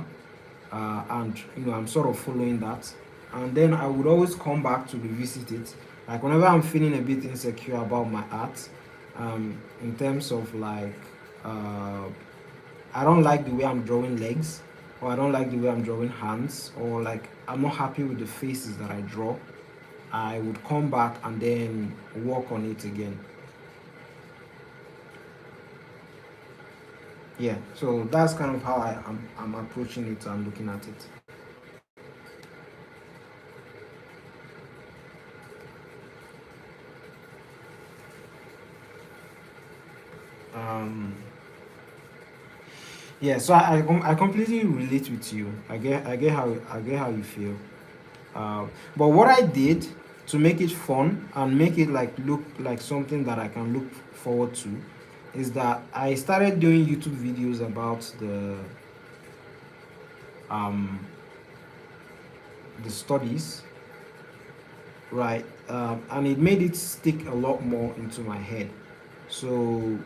and I'm sort of following that. And then I would always come back to revisit it. Like whenever I'm feeling a bit insecure about my art, in terms of like uh, I don't like the way I'm drawing legs, or I don't like the way I'm drawing hands, or like I'm not happy with the faces that I draw. I would come back and then work on it again. Yeah, so that's kind of how I'm approaching it and looking at it. Um, yeah, so I completely relate with you. I get how you feel. But what I did to make it fun and make it like look like something that I can look forward to is that I started doing YouTube videos about um the studies, right? And it made it stick a lot more into my head. So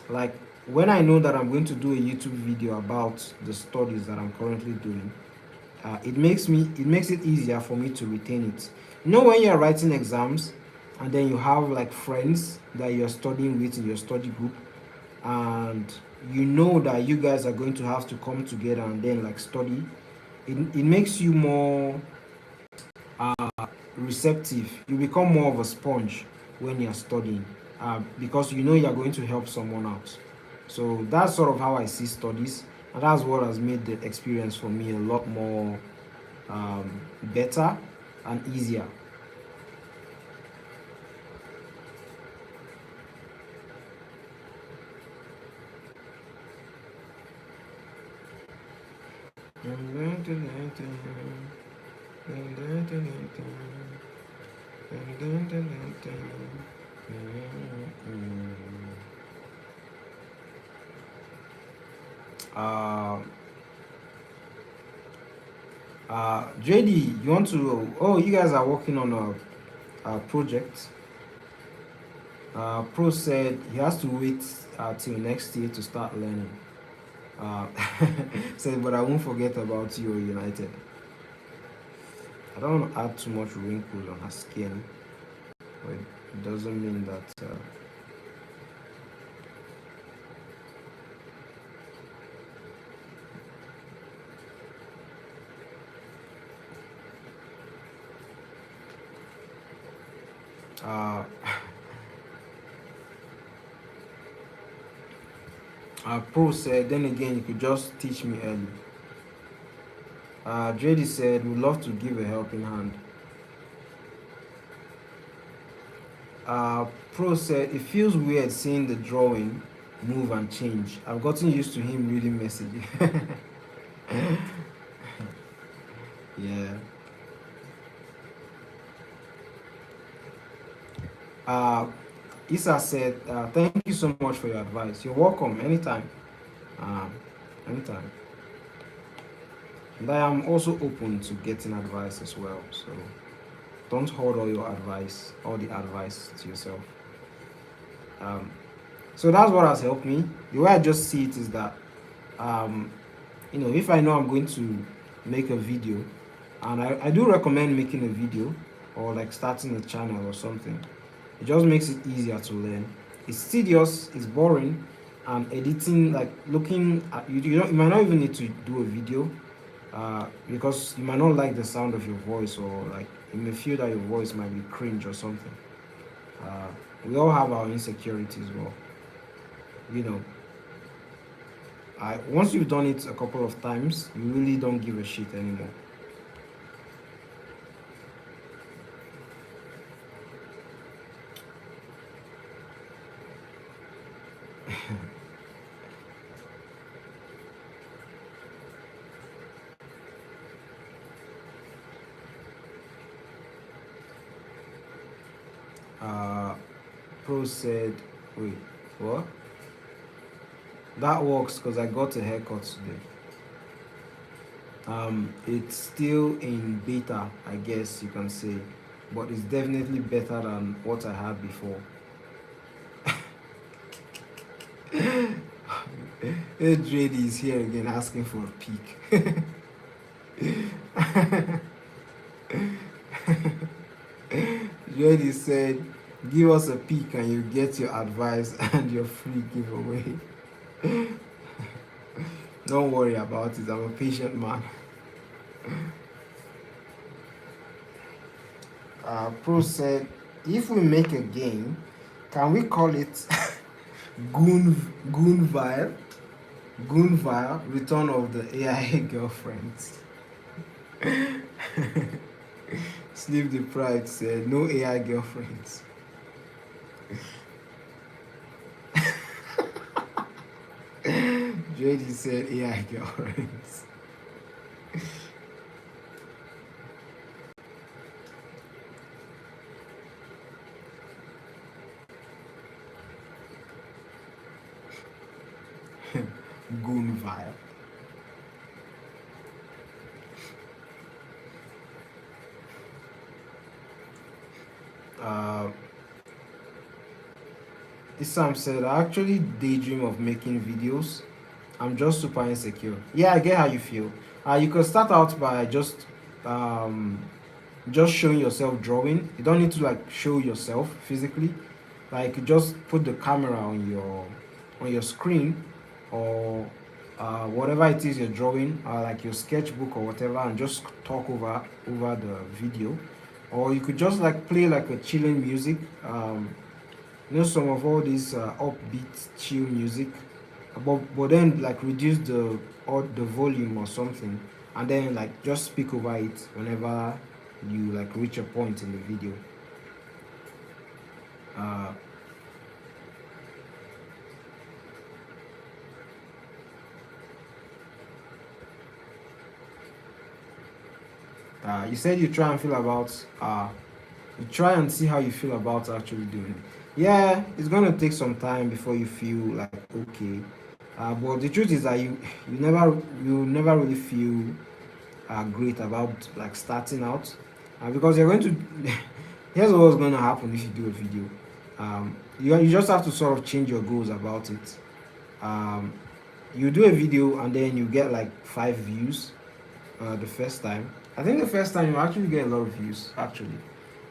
like when I know that I'm going to do a YouTube video about the studies that I'm currently doing, it makes it easier for me to retain it. When you're writing exams and then you have like friends that you're studying with in your study group, and you know that you guys are going to have to come together and then like study, it makes you more receptive. You become more of a sponge when you're studying, because you're going to help someone out. So that's sort of how I see studies, and that's what has made the experience for me a lot more better and easier. Uh, JD, you want to? Oh, you guys are working on a project. Pro said he has to wait till next year to start learning. Uh, said, but I won't forget about you, United. I don't want to add too much wrinkles on her skin, but it doesn't mean that. Pro said, then again, you could just teach me early. JD said, would love to give a helping hand. Pro said, it feels weird seeing the drawing move and change. I've gotten used to him reading messages. Yeah. Isa said, thank you so much for your advice. You're welcome anytime. Um, Anytime. And I am also open to getting advice as well. So don't hold all the advice to yourself. Um, so that's what has helped me. The way I just see it is that, um, if I know I'm going to make a video, and I do recommend making a video or like starting a channel or something. It just makes it easier to learn. It's tedious, it's boring, and editing, like looking at you might not even need to do a video, because you might not like the sound of your voice, or like you may feel that your voice might be cringe or something. Uh, we all have our insecurities. Well, you know, once you've done it a couple of times, you really don't give a shit anymore. Uh, Pro said, wait, what? That works because I got a haircut today. It's still in beta, I guess you can say, but it's definitely better than what I had before. JD is here again asking for a peek. JD said, give us a peek and you get your advice and your free giveaway. Don't worry about it, I'm a patient man. Pro said, if we make a game, can we call it Goonvile? Goonvile, Return of the AI Girlfriends. Sleep Deprived said, no AI girlfriends. JD said, AI girlfriends. Goonvile. Isam said, I actually daydream of making videos. I'm just super insecure. Yeah, I get how you feel. You could start out by just showing yourself drawing. You don't need to like show yourself physically. Like you just put the camera on your screen, or whatever it is you're drawing, like your sketchbook or whatever, and just talk over the video. Or you could just like play like a chilling music. Some of all these upbeat chill music, but then like reduce the volume or something, and then like just speak over it whenever you like reach a point in the video. uh, you said you try and see how you feel about actually doing it. Yeah, it's gonna take some time before you feel like okay, but the truth is that you never really feel great about like starting out, because you're going to here's what's going to happen if you do a video. You just have to sort of change your goals about it. um, you do a video and then you get like 5 views the first time. I think the first time you actually get a lot of views. Actually,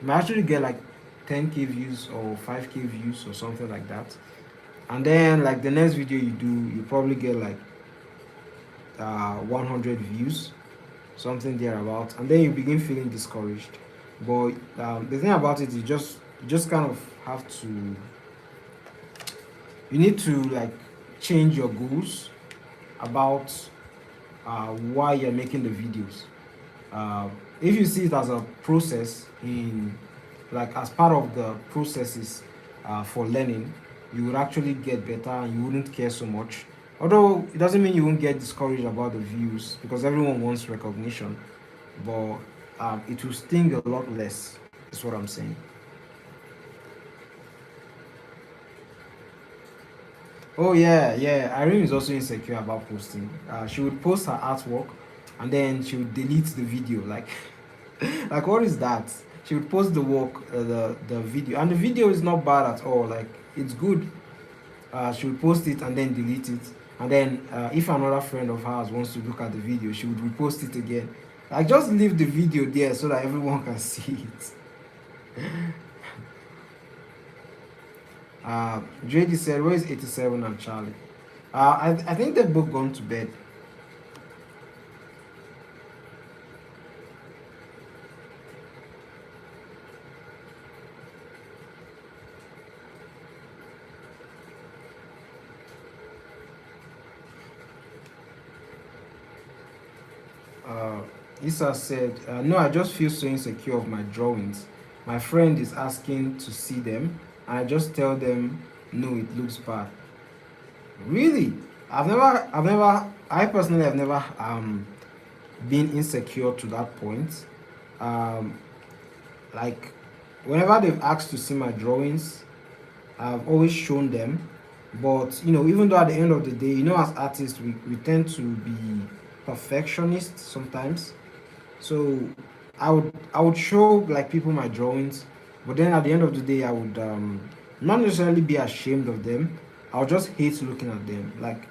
you might actually get like 10k views or 5k views or something like that. And then like the next video you do, you probably get like 100 views, something thereabout, and then you begin feeling discouraged. But the thing about it is just You just kind of have to, you need to like change your goals about why you're making the videos. uh, if you see it as a process, in like as part of the processes for learning, you would actually get better and you wouldn't care so much. Although it doesn't mean you won't get discouraged about the views, because everyone wants recognition, but it will sting a lot less, is what I'm saying. Oh yeah, yeah. Irene is also insecure about posting. She would post her artwork, and then she would delete the video. Like, like what is that? She would post the work, the video, and the video is not bad at all. Like, it's good. She would post it and then delete it, and then if another friend of hers wants to look at the video, she would repost it again. Like, just leave the video there so that everyone can see it. JD said, "Where is 87 and Charlie?" I think they've both gone to bed. Uh, Issa said, "No, I just feel so insecure of my drawings. My friend is asking to see them, and I just tell them, no, it looks bad." Really? I personally have never been insecure to that point. Um, like, whenever they've asked to see my drawings, I've always shown them. But even though at the end of the day, as artists, we tend to be perfectionists sometimes. So I would show like people my drawings, but then at the end of the day, I would not necessarily be ashamed of them. I'll just hate looking at them. Like,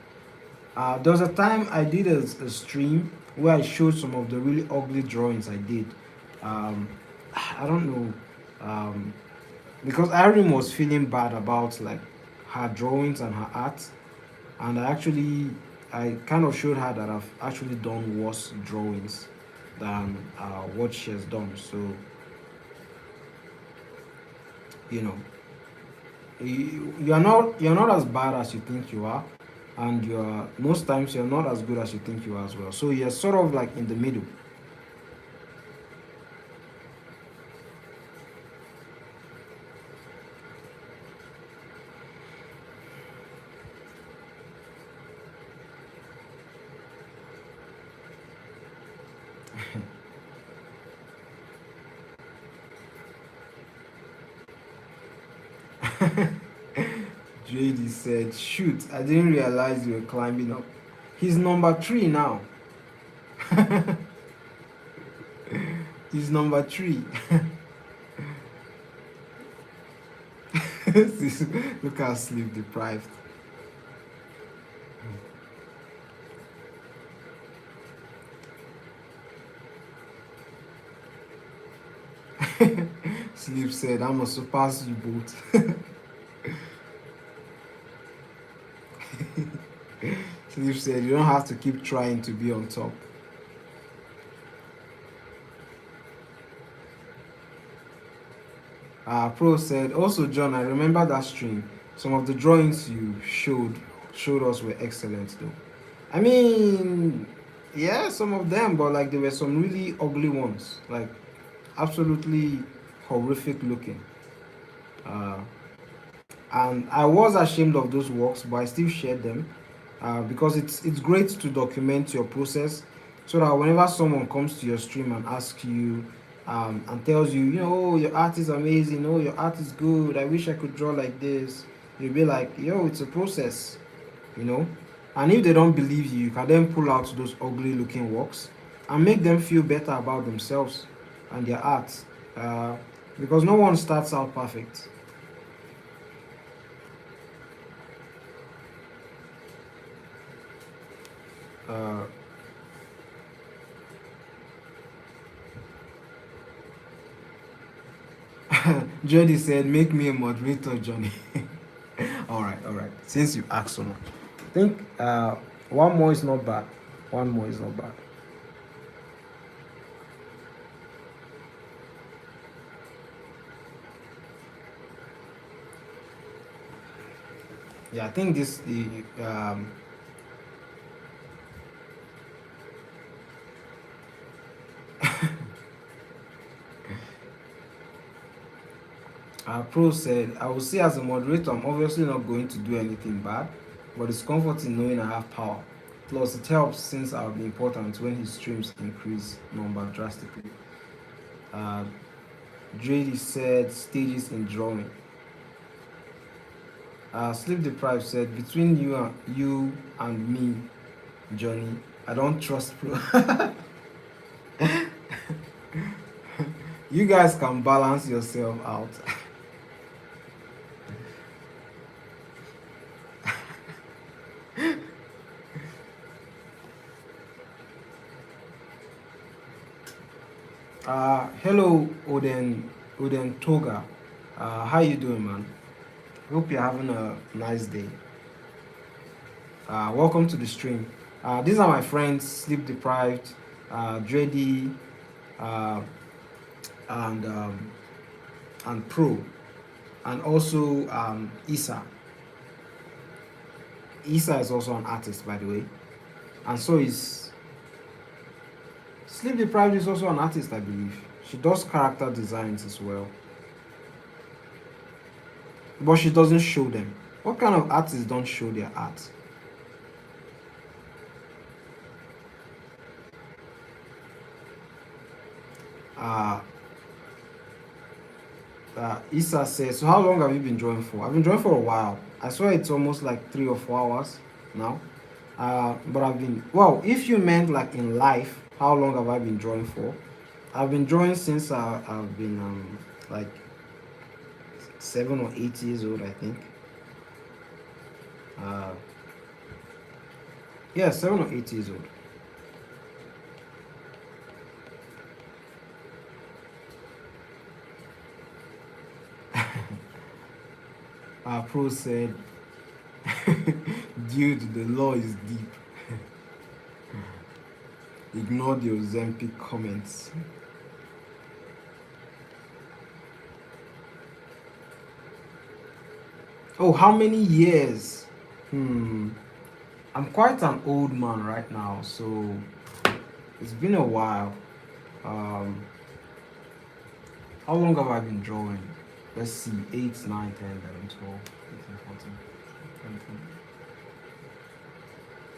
there was a time I did a stream where I showed some of the really ugly drawings I did. Um, I don't know, because Irene was feeling bad about like her drawings and her art, and I kind of showed her that I've actually done worse drawings than what she has done. So you know, you're not as bad as you think you are, and you're most times you're not as good as you think you are as well. So you're sort of like in the middle. JD said, "Shoot, I didn't realize you were climbing up." He's number 3 now. He's number 3. Look how sleep deprived. Sleep said, "I must surpass you both." Sleep said, "You don't have to keep trying to be on top." Pro said, "Also, John, I remember that stream. Some of the drawings you showed us were excellent, though." I mean, yeah, some of them, but like there were some really ugly ones, like absolutely horrific looking. Uh, and I was ashamed of those works, but I still shared them because it's great to document your process, so that whenever someone comes to your stream and asks you and tells you, "Oh, your art is amazing. Oh, your art is good. I wish I could draw like this," you'll be like, "Yo, it's a process," you know. And if they don't believe you, you can then pull out those ugly looking works and make them feel better about themselves and their art, uh, because no one starts out perfect. Uh, Jody said, "Make me a moderator, Johnny." All right. Since you asked so much, I think one more is not bad. One more is not bad. Yeah, I think this the Pro said, I will say as a moderator, I'm obviously not going to do anything bad, but it's comforting knowing I have power. Plus, it helps since I'll be important when his streams increase number drastically. Uh, Drady said, stages in drawing. Sleep Deprived said, between you and me, Johnny, I don't trust Pro. You guys can balance yourself out. Hello, Oden Toga. How you doing, man? Hope you're having a nice day. Welcome to the stream. These are my friends, Sleep Deprived, Dreddy, uh, and Pro, and also Isa. Isa is also an artist, by the way, and so is Sleep Deprived is also an artist, I believe. She does character designs as well, but she doesn't show them. What kind of artists don't show their art? Uh, Isa says, so how long have you been drawing for? I've been drawing for a while. I swear it's almost like 3 or 4 hours now. But I've been, well, if you meant like in life, how long have I been drawing for? I've been drawing since I've been like 7 or 8 years old, I think. Uh, yeah, 7 or 8 years old. Pro said, dude, the law is deep. Ignore the Ozempic comments. Oh, how many years? I'm quite an old man right now, so it's been a while. Um, how long have I been drawing? Let's see, 8, 9, 10, 11, 12, 13, 14, 15.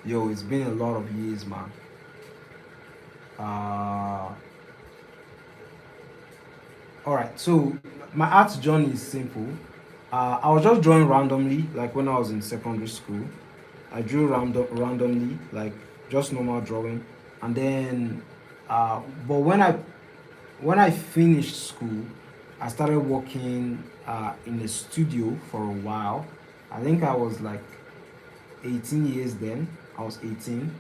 Yo, it's been a lot of years, man. Alright, so my art journey is simple. I was just drawing randomly, like when I was in secondary school. I drew randomly, like just normal drawing. And then, but when I finished school, I started working in a studio for a while. I think I was like 18 years then. I was 18.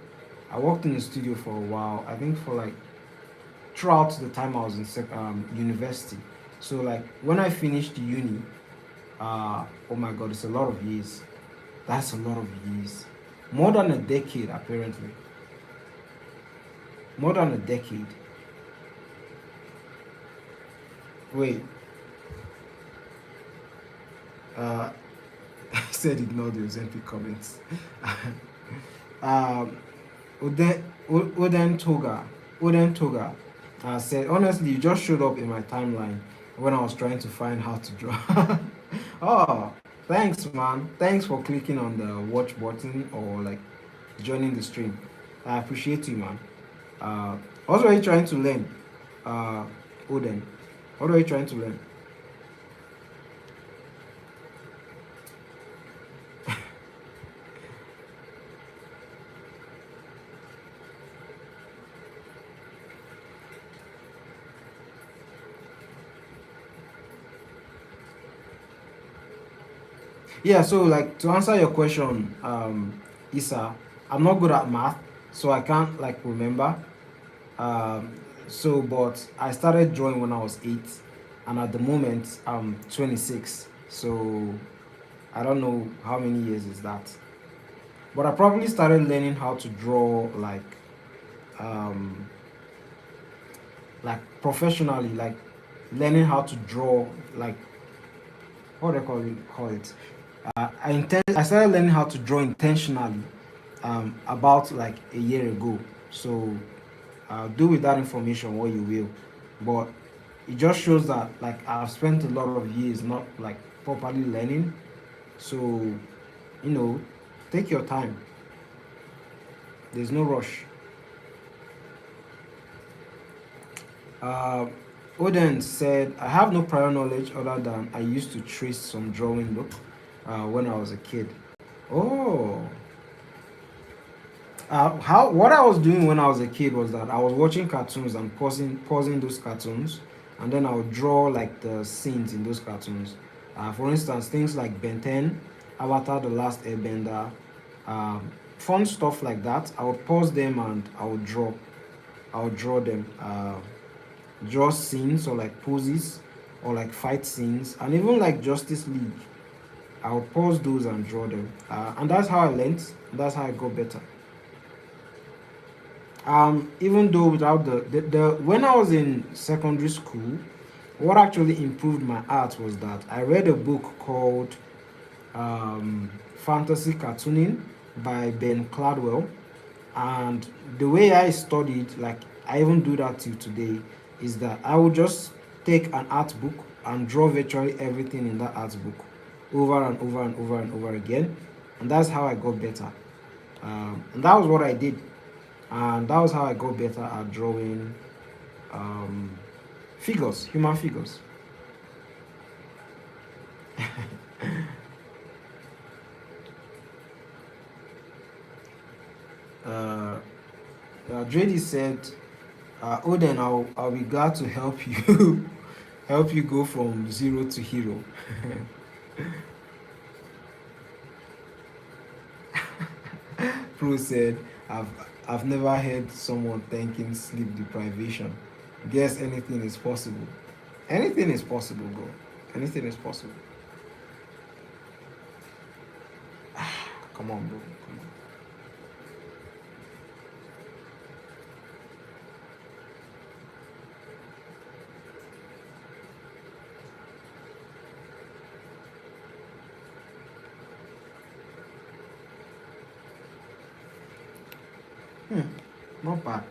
I worked in a studio for a while. I think for like throughout the time I was in university. So like when I finished uni, oh my god, it's a lot of years. That's a lot of years. More than a decade apparently. More than a decade. Wait. Uh, I said ignore the Ozempic comments. um, Oden Toga said, honestly, you just showed up in my timeline when I was trying to find how to draw. Oh, thanks, man. Thanks for clicking on the watch button or like joining the stream. I appreciate you, man. What are you trying to learn, uh, Oden? What are you trying to learn? Yeah, so like to answer your question, Isa, I'm not good at math, so I can't like remember. Um, so, but I started drawing when I was 8, and at the moment I'm 26. So I don't know how many years is that, but I probably started learning how to draw um, like professionally, like learning how to draw like what do I call it? I started learning how to draw intentionally about like a year ago. So do with that information what you will, but it just shows that like I've spent a lot of years not like properly learning. So you know, take your time. There's no rush. Uh, Oden said, I have no prior knowledge other than I used to trace some drawing book when I was a kid. Oh, how what I was doing when I was a kid was that I was watching cartoons and pausing those cartoons, and then I would draw like the scenes in those cartoons. For instance, things like Ben 10, Avatar: The Last Airbender, fun stuff like that. I would pause them and I would draw. I would draw them. Draw scenes or like poses or like fight scenes, and even like Justice League. I'll pause those and draw them, and that's how I learned. That's how I got better. Even though without the when I was in secondary school, what actually improved my art was that I read a book called Fantasy Cartooning by Ben Cladwell, and the way I studied, like I even do that till today, is that I would just take an art book and draw virtually everything in that art book over and over and over and over again, and that's how I got better. And that was what I did, and that was how I got better at drawing um, figures, human figures. uh, Drady said, Oden, I'll be glad to help you help you go from zero to hero. Pro said, I've I've never heard someone thanking sleep deprivation. Guess anything is possible. Anything is possible, bro. Anything is possible. Come on, bro. Come on. Not bad.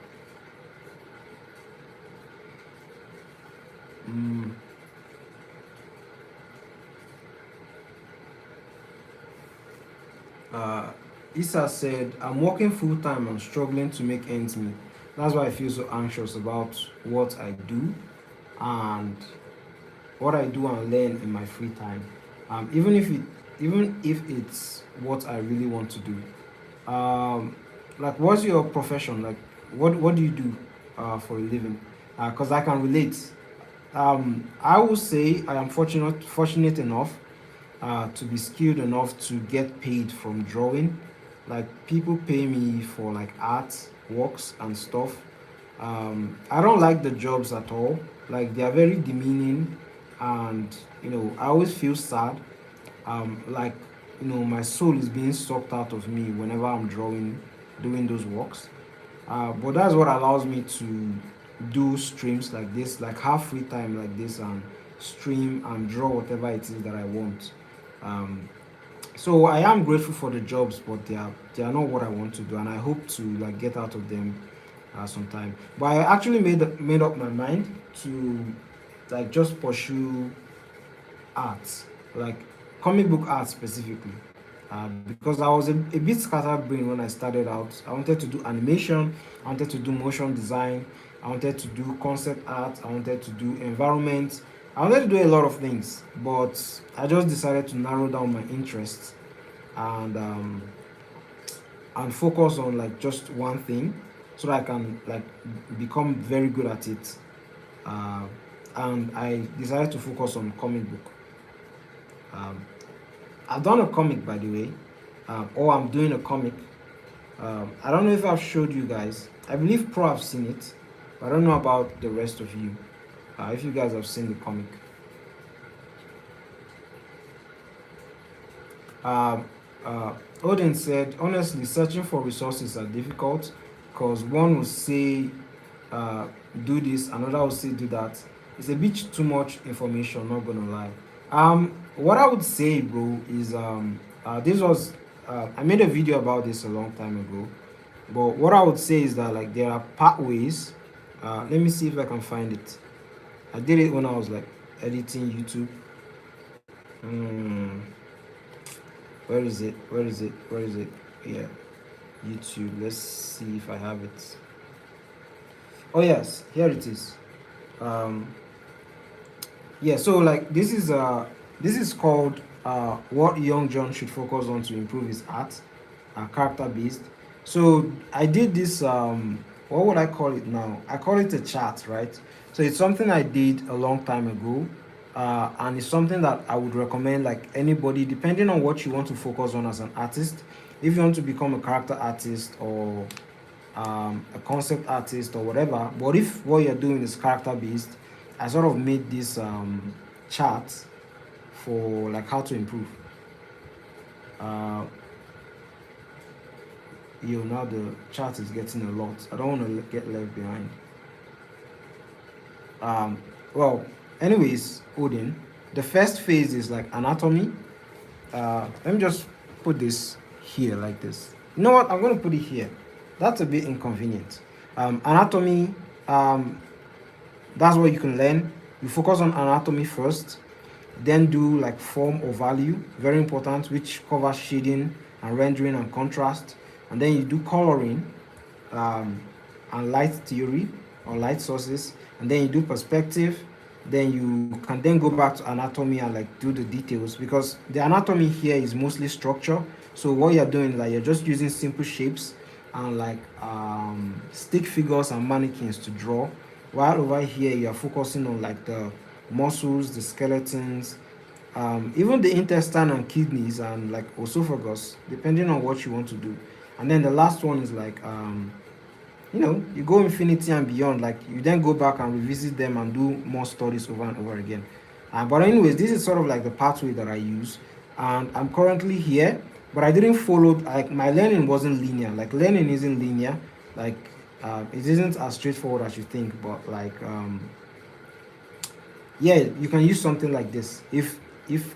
Mm, uh, Issa said, I'm working full time and struggling to make ends meet. That's why I feel so anxious about what I do and what I do and learn in my free time. Even if it's what I really want to do. Like, what's your profession? Like, what do you do for a living? Because I can relate. I will say I am fortunate enough to be skilled enough to get paid from drawing. Like people pay me for like art works and stuff. I don't like the jobs at all. Like they are very demeaning, and I always feel sad. Like my soul is being sucked out of me whenever I'm drawing, doing those works. But that's what allows me to do streams like this, like have free time like this, and stream and draw whatever it is that I want. Um, so I am grateful for the jobs, but they are not what I want to do, and I hope to like get out of them sometime. But I actually made up my mind to like just pursue art, like comic book art specifically. Because I was a bit scattered brain when I started out. I wanted to do animation, I wanted to do motion design, I wanted to do concept art, I wanted to do environment, I wanted to do a lot of things, but I just decided to narrow down my interests and focus on like just one thing so that I can like become very good at it. Uh, and I decided to focus on comic book. Um, I've done a comic, by the way, or I'm doing a comic. I don't know if I've showed you guys. I believe Pro have seen it, but I don't know about the rest of you. If you guys have seen the comic. Um, Odin said, honestly, searching for resources are difficult because one will say, do this, another will say, do that. It's a bit too much information, not gonna lie. What I would say, bro, is this was I made a video about this a long time ago. But what I would say is that like there are pathways. Let me see if I can find it. I did it when I was like editing YouTube. Hmm, where is it? Where is it? Where is it? Yeah, YouTube. Let's see if I have it. Oh yes, here it is. Um, yeah, so like this is called what young John should focus on to improve his art, character based. So I did this what would I call it now? I call it a chart, right? So it's something I did a long time ago. And it's something that I would recommend like anybody, depending on what you want to focus on as an artist. If you want to become a character artist or a concept artist or whatever. But if what you're doing is character based, I sort of made this chart for like how to improve. Uh, now the chart is getting a lot. I don't want to get left behind. Um, well, anyways, Odin, the first phase is like anatomy. Let me just put this here like this. You know what? I'm going to put it here. That's a bit inconvenient. Anatomy, um, that's what you can learn. You focus on anatomy first, then do like form or value, very important, which covers shading and rendering and contrast. And then you do coloring um, and light theory or light sources. And then you do perspective. Then you can then go back to anatomy and like do the details, because the anatomy here is mostly structure. So what you're doing is like you're just using simple shapes and like stick figures and mannequins to draw, while over here you are focusing on like the muscles, the skeletons, even the intestine and kidneys and like esophagus, depending on what you want to do. And then the last one is like you go infinity and beyond, like you then go back and revisit them and do more studies over and over again. But anyways, this is sort of like the pathway that I use, and I'm currently here, but I didn't follow, like my learning wasn't linear. Like learning isn't linear. Like it isn't as straightforward as you think, but like yeah, you can use something like this if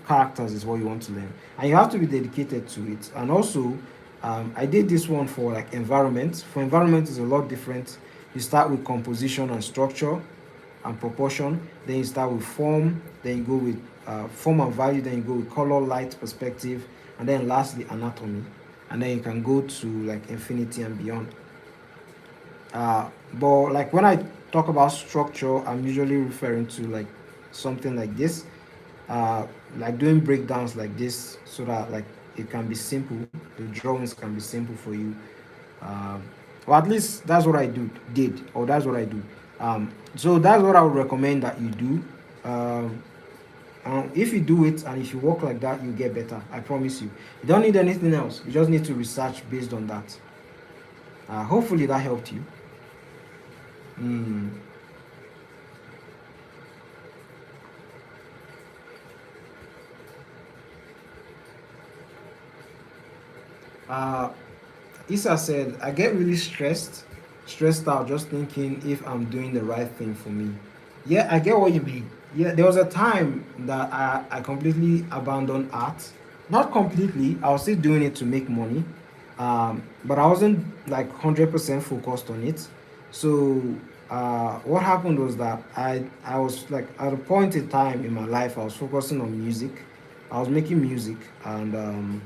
characters is what you want to learn, and you have to be dedicated to it. And also I did this one for like environment. For environment is a lot different. You start with composition and structure and proportion, then you start with form, then you go with form and value, then you go with color, light, perspective, and then lastly anatomy, and then you can go to like infinity and beyond. But like when I talk about structure, I'm usually referring to like something like this, like doing breakdowns like this, so that like it can be simple. The drawings can be simple for you. Um, or at least that's what I did, or that's what I do. So that's what I would recommend that you do. Um, and if you do it and if you work like that, you get better. I promise you. You don't need anything else. You just need to research based on that. Hopefully that helped you. Mm. Uh, Issa said, I get really stressed out just thinking if I'm doing the right thing for me. Yeah, I get what you mean. Yeah, there was a time that I completely abandoned art. Not completely, I was still doing it to make money. But I wasn't like 100% focused on it. So what happened was that I was like at a point in time in my life I was focusing on music. I was making music, and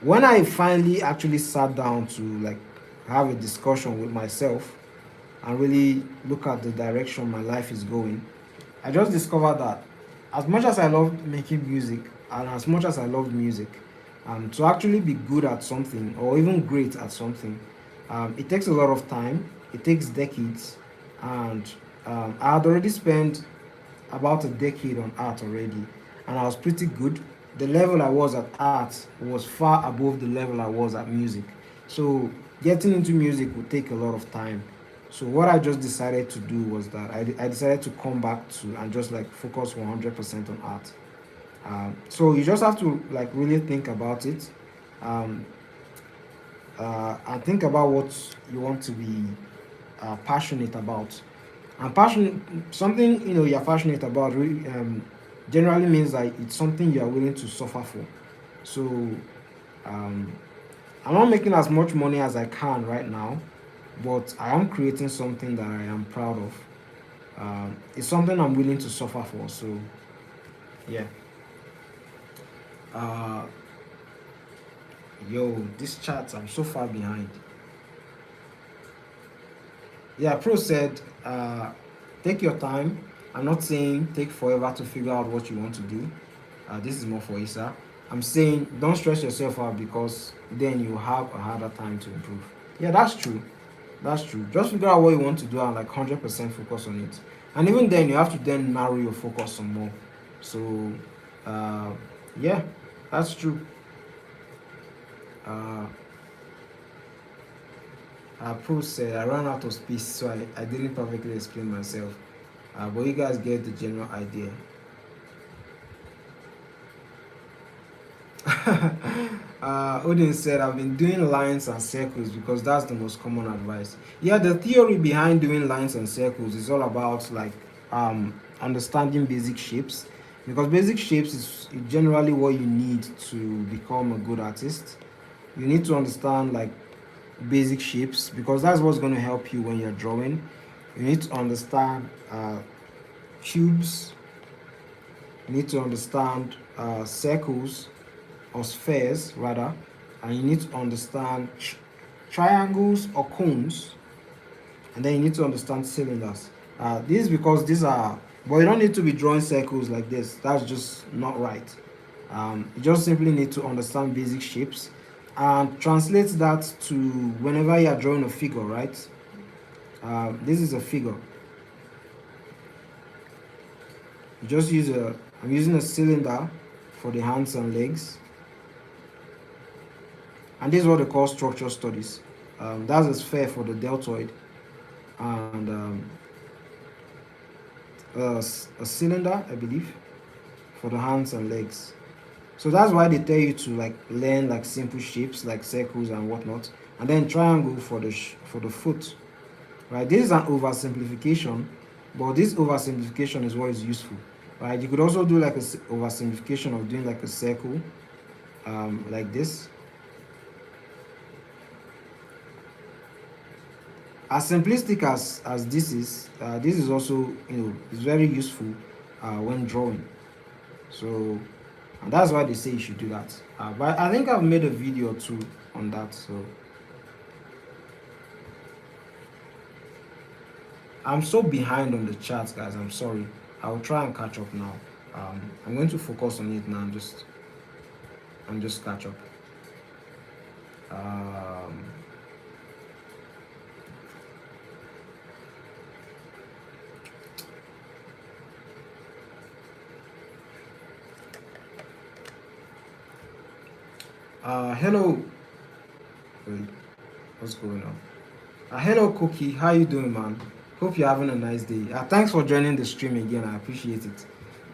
when I finally actually sat down to like have a discussion with myself and really look at the direction my life is going, I just discovered that as much as I love making music and as much as I love music, to actually be good at something or even great at something, it takes a lot of time. It takes decades, and I had already spent about a decade on art already, and I was pretty good. The level I was at art was far above the level I was at music. So getting into music would take a lot of time. So what I just decided to do was that I decided to come back to and just like focus 100% on art. So you just have to like really think about it, um, and think about what you want to be passionate about. And passion, something you're passionate about, generally means that it's something you are willing to suffer for. So um, I'm not making as much money as I can right now, but I am creating something that I am proud of. It's something I'm willing to suffer for. So yeah. Uh, Yo, this chat, I'm so far behind. Yeah, Pro said, take your time. I'm not saying take forever to figure out what you want to do. This is more for Isa. I'm saying don't stress yourself out because then you have a harder time to improve. Yeah, that's true. That's true. Just figure out what you want to do and like 100% focus on it. And even then, you have to then narrow your focus some more. So, uh, yeah, that's true. Uh, Pro said I ran out of space, so I didn't perfectly explain myself. But you guys get the general idea. Odin said, I've been doing lines and circles because that's the most common advice. Yeah, the theory behind doing lines and circles is all about like understanding basic shapes because basic shapes is generally what you need to become a good artist. You need to understand like basic shapes because that's what's going to help you when you're drawing. You need to understand cubes, you need to understand circles or spheres rather, and you need to understand triangles or cones, and then you need to understand cylinders. This is because these are, but you don't need to be drawing circles like this. That's just not right. You just simply need to understand basic shapes and translate that to whenever you are drawing a figure, right? This is a figure. You just use a, I'm using a cylinder for the hands and legs. And this is what they call structure studies. That's a sphere for the deltoid and a cylinder, I believe, for the hands and legs. So that's why they tell you to like learn like simple shapes like circles and whatnot, and then triangle for the for the foot. Right? This is an oversimplification, but this oversimplification is what is useful. Right? You could also do like a oversimplification of doing like a circle, like this. As simplistic as this is also, it's very useful when drawing. So, and that's why they say you should do that. But I think I've made a video or two on that. So I'm so behind on the charts, guys. I'm sorry. I'll try and catch up now. I'm going to focus on it now and just catch up. Um, Hello. Wait, what's going on? Hello, Cookie. How you doing, man? Hope you're having a nice day. Thanks for joining the stream again. I appreciate it.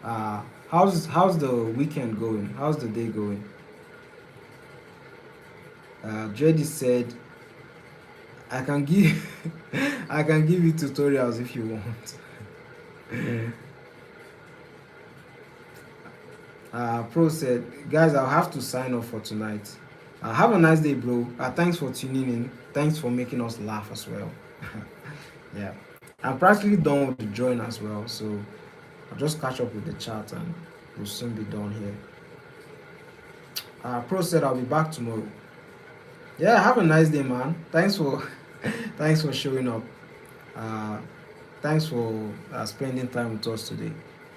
How's the weekend going? How's the day going? Dreddy said, "I can give, I can give you tutorials if you want." Pro said, "Guys, I'll have to sign off for tonight. Have a nice day, bro. Thanks for tuning in. Thanks for making us laugh as well." Yeah, I'm practically done with the drawing as well, so I'll just catch up with the chat and we'll soon be done here. Pro said, "I'll be back tomorrow." Yeah, have a nice day, man. Thanks for thanks for showing up. Uh, thanks for spending time with us today.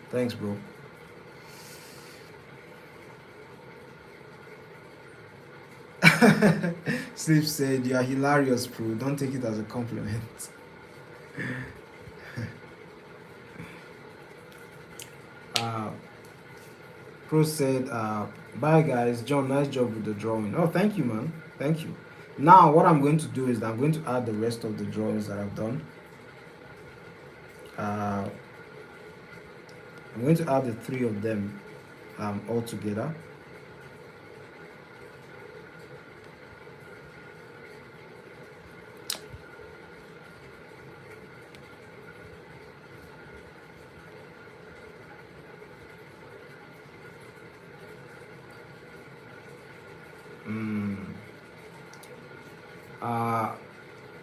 Thanks, bro. Sleep said, "You are hilarious, bro. Don't take it as a compliment." uh, Pro said, "Bye, guys. John, nice job with the drawing." Oh, thank you, man. Thank you. Now, what I'm going to do is I'm going to add the rest of the drawings that I've done. I'm going to add the three of them all together. Uh,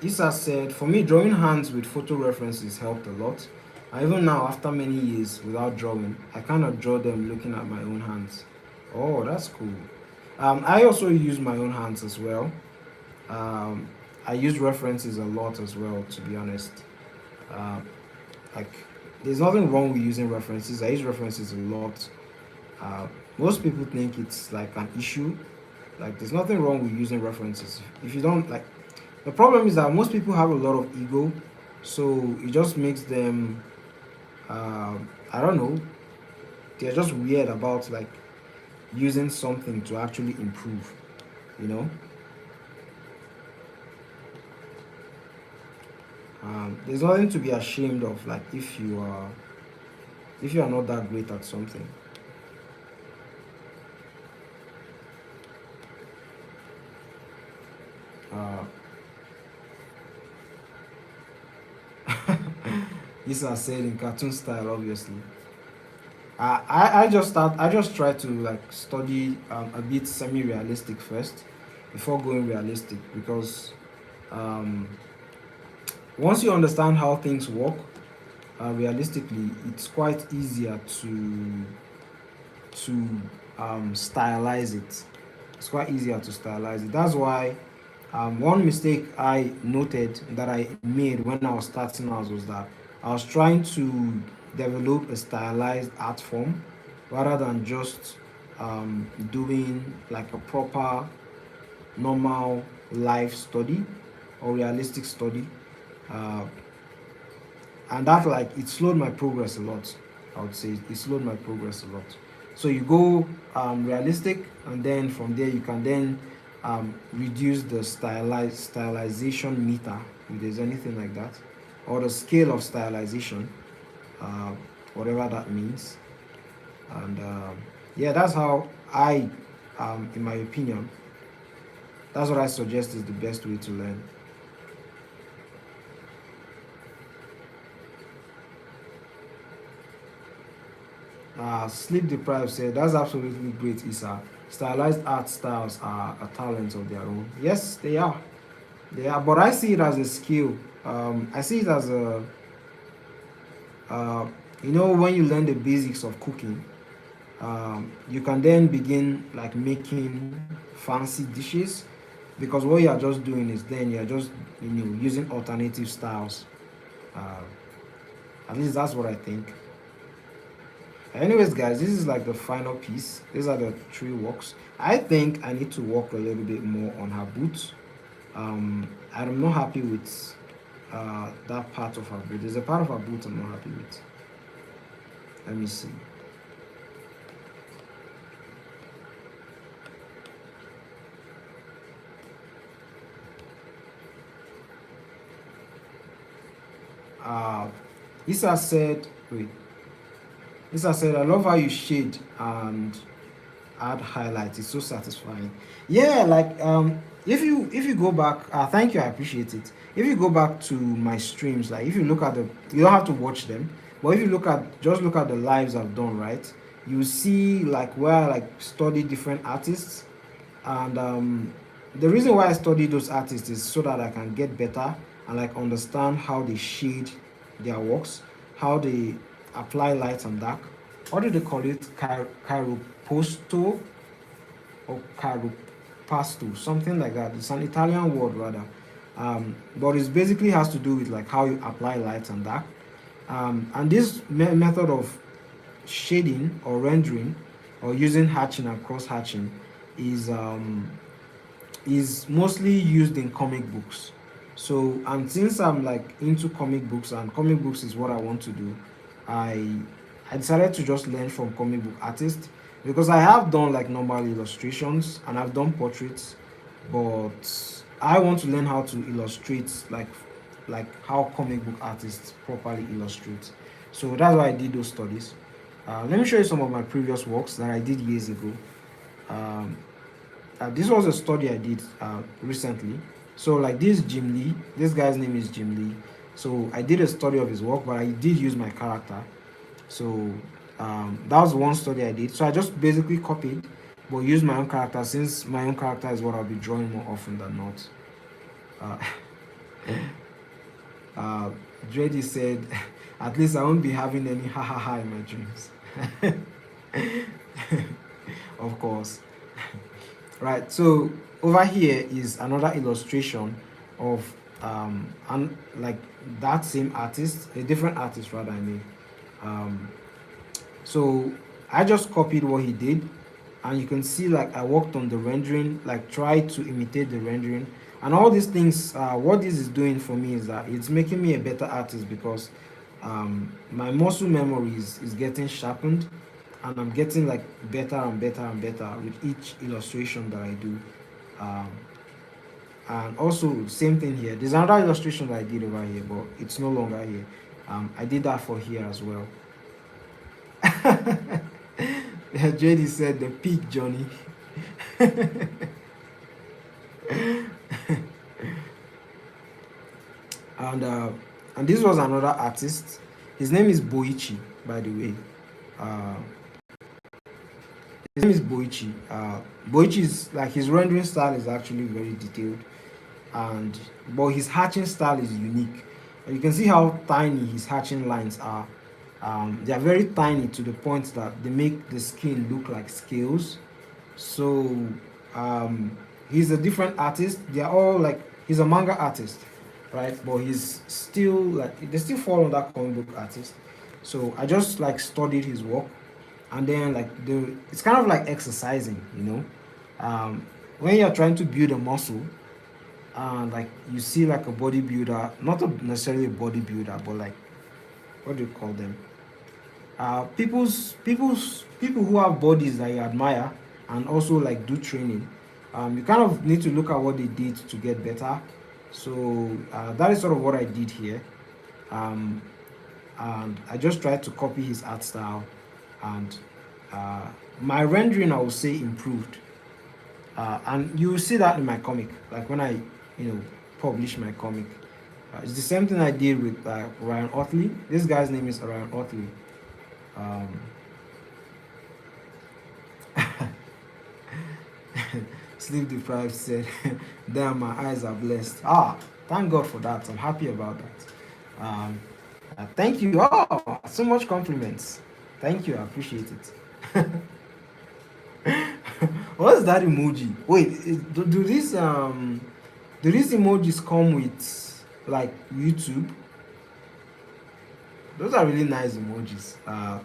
Issa said, for me, drawing hands with photo references helped a lot. Even now, after many years without drawing, I cannot draw them looking at my own hands. Oh, that's cool. I also use my own hands as well. Um, I use references a lot as well, to be honest. Uh, like, there's nothing wrong with using references. I use references a lot. Uh, Most people think it's like an issue. Like, there's nothing wrong with using references. If you don't like, the problem is that most people have a lot of ego, so it just makes them, I don't know, they're just weird about like using something to actually improve, you know. There's nothing to be ashamed of, like if you are not that great at something. Uh, this is said in cartoon style, obviously. I just try to like study a bit semi-realistic first before going realistic, because um, once you understand how things work realistically, it's quite easier to stylize it. It's quite easier to stylize it. That's why one mistake I noted that I made when I was starting out was that I was trying to develop a stylized art form rather than just doing like a proper normal life study or realistic study. Uh, and that like it slowed my progress a lot. I would say it slowed my progress a lot. So you go realistic, and then from there you can then reduce the stylization meter, if there's anything like that, or the scale of stylization, uh, whatever that means. And yeah, that's how I, in my opinion, that's what I suggest is the best way to learn. Sleep deprived said, that's absolutely great, Isa. Stylized art styles are a talent of their own. Yes, they are. They are, but I see it as a skill. I see it as a, uh, when you learn the basics of cooking, you can then begin like making fancy dishes, because what you are just doing is then you are just using alternative styles. Uh, at least that's what I think. Anyways, guys, this is like the final piece. These are the three walks. I think I need to work a little bit more on her boots. I'm not happy with that part of her boot. There's a part of her boot I'm not happy with. Let me see. Uh, Issa said, wait. Issa said, I love how you shade and add highlights. It's so satisfying. Yeah, like if you go back, thank you, I appreciate it. If you go back to my streams, like if you look at you don't have to watch them, but if you look at the lives I've done, right, you see like where I like study different artists, and the reason why I study those artists is so that I can get better and like understand how they shade their works, how they apply light and dark. What do they call it? Chiroposto or chiropasto, something like that. It's an Italian word rather, but it basically has to do with like how you apply light and dark. And this method of shading or rendering or using hatching and cross hatching is mostly used in comic books. So, and since I'm like into comic books and comic books is what I want to do, I I decided to just learn from comic book artists, because I have done like normal illustrations and I've done portraits, but I want to learn how to illustrate like how comic book artists properly illustrate. So that's why I did those studies. Let me show you some of my previous works that I did years ago. Um, this was a study I did recently. So like this Jim Lee, this guy's name is Jim Lee. So I did a study of his work, but I did use my character. So that was one study I did. So I just basically copied, but used my own character, since my own character is what I'll be drawing more often than not. Uh, uh, Dreddy said, at least I won't be having any ha ha ha in my dreams. Of course. Right, so over here is another illustration of and like that same artist, a different artist rather, I mean. Um, so I just copied what he did, and you can see like I worked on the rendering, like tried to imitate the rendering, and all these things. What this is doing for me is that it's making me a better artist because my muscle memory is getting sharpened, and I'm getting like better and better and better with each illustration that I do. Um, and also same thing here. There's another illustration that I did over here, but it's no longer here. I did that for here as well. JD said the peak, Johnny. and uh, and this was another artist. His name is Boichi, by the way. Uh, his name is Boichi. Boichi is like his rendering style is actually very detailed, and but his hatching style is unique. You can see how tiny his hatching lines are. They are very tiny to the point that they make the skin look like scales. So he's a different artist. They are all like he's a manga artist, right? But he's still like they still fall on that comic book artist. So I just like studied his work, and then like it's kind of like exercising, you know. When you're trying to build a muscle, and like you see like a bodybuilder, not necessarily a bodybuilder, but like what do you call them? People who have bodies that you admire and also like do training. You kind of need to look at what they did to get better. So that is sort of what I did here. Um, and I just tried to copy his art style, and my rendering I would say improved. And you will see that in my comic, like when I, publish my comic. It's the same thing I did with Ryan Otley. This guy's name is Ryan Otley. Um, Sleep deprived said, "Damn, my eyes are blessed." Thank God for that. I'm happy about that. Thank you. Oh, so much compliments. Thank you. I appreciate it. What's that emoji? Wait, do these emojis come with like YouTube? Those are really nice emojis,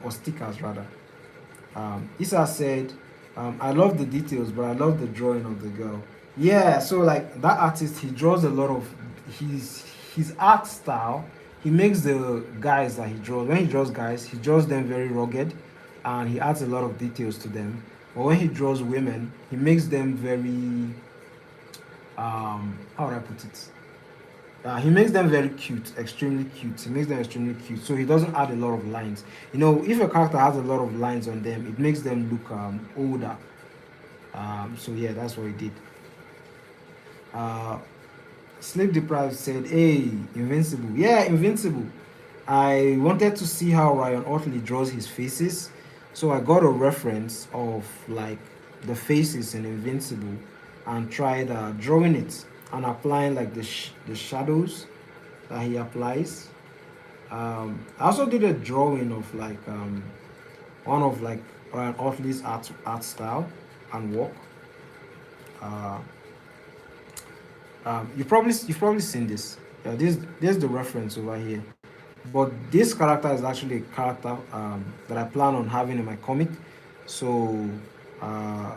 or stickers rather. Isa said, I love the details, but I love the drawing of the girl. Yeah, so like that artist, he draws a lot of his art style. He makes the guys that he draws. When he draws guys, he draws them very rugged, and he adds a lot of details to them. But when he draws women, he makes them very how would I put it? He makes them very cute, extremely cute. He makes them extremely cute. So he doesn't add a lot of lines. If a character has a lot of lines on them, it makes them look older. So yeah, that's what he did. Sleep deprived said, "Hey, Invincible." Yeah, Invincible. I wanted to see how Ryan Otley draws his faces, so I got a reference of like the faces in Invincible and tried drawing it and applying like the shadows that he applies. I also did a drawing of like one of like Ryan Otley's art style and work. Uh, you've probably seen this. There's the reference over here. But this character is actually a character that I plan on having in my comic. So uh,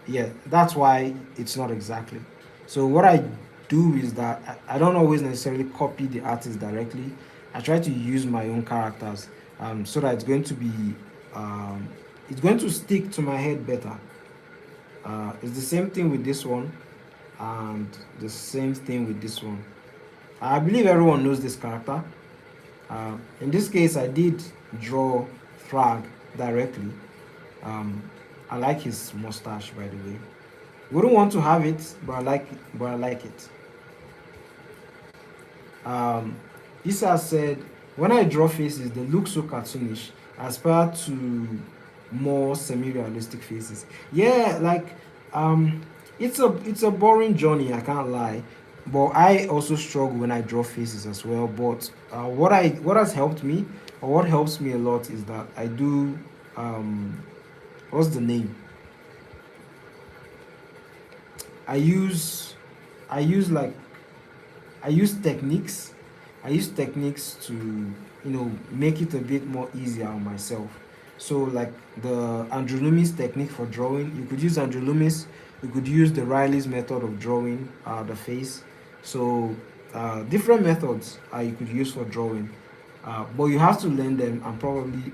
yeah, that's why it's not exactly. So what I do is that I don't always necessarily copy the artist directly. I try to use my own characters, so that it's going to stick to my head better. It's the same thing with this one, and the same thing with this one. I believe everyone knows this character. In this case, I did draw Thrag directly. I like his mustache, by the way. Wouldn't want to have it, but I like it. Isa said, "When I draw faces, they look so cartoonish. I aspire to more semi-realistic faces." Yeah, like it's a boring journey. I can't lie. but I also struggle when I draw faces as well. But what has helped me, or what helps me a lot, is that I do um, what's the name? I use I use like I use techniques. I use techniques to, make it a bit more easier on myself. So like the Andrew Loomis technique for drawing, you could use Andrew Loomis. You could use the Riley's method of drawing the face. So different methods you could use for drawing, but you have to learn them and probably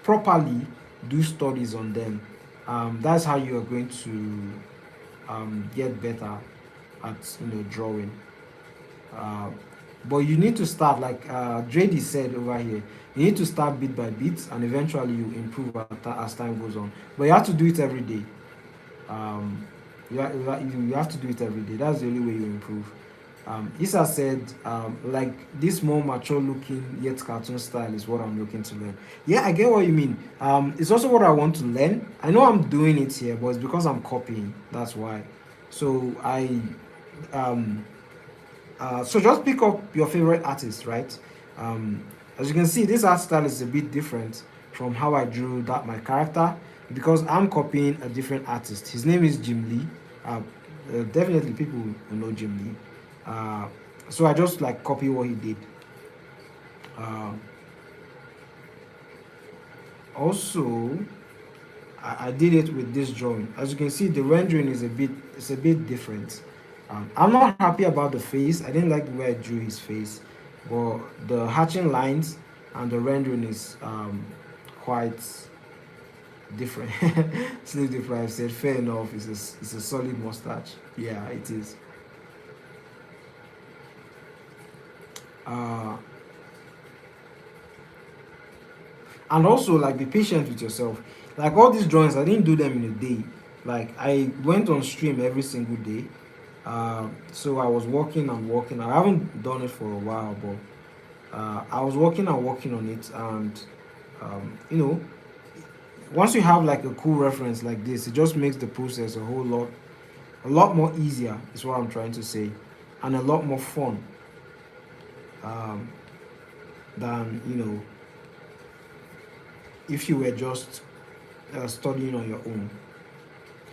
properly do studies on them. That's how you are going to get better at drawing. Uh, but you need to start, like Drady said over here, you need to start bit by bit and eventually you improve as time goes on. But you have to do it every day. Um, you have to do it every day. That's the only way you improve. Issa said, like this more mature looking yet cartoon style is what I'm looking to learn. Yeah, I get what you mean. It's also what I want to learn. I know I'm doing it here, but it's because I'm copying. That's why. So um, so just pick up your favorite artist, right? As you can see, this art style is a bit different from how I drew that my character, because I'm copying a different artist. His name is Jim Lee. Definitely people will know Jim Lee. So I just like copy what he did. Uh, Also, I did it with this drawing. As you can see, the rendering is a bit different. I'm not happy about the face. I didn't like the way I drew his face, but the hatching lines and the rendering is quite different. Still different. I said fair enough. It's a solid mustache. Yeah, it is. Uh, and also like be patient with yourself. Like all these drawings, I didn't do them in a day. Like I went on stream every single day. So I was working and working. I haven't done it for a while, but I was working and working on it. And um, you know once you have like a cool reference like this, it just makes the process a lot more easier, is what I'm trying to say, and a lot more fun, um, than if you were just studying on your own.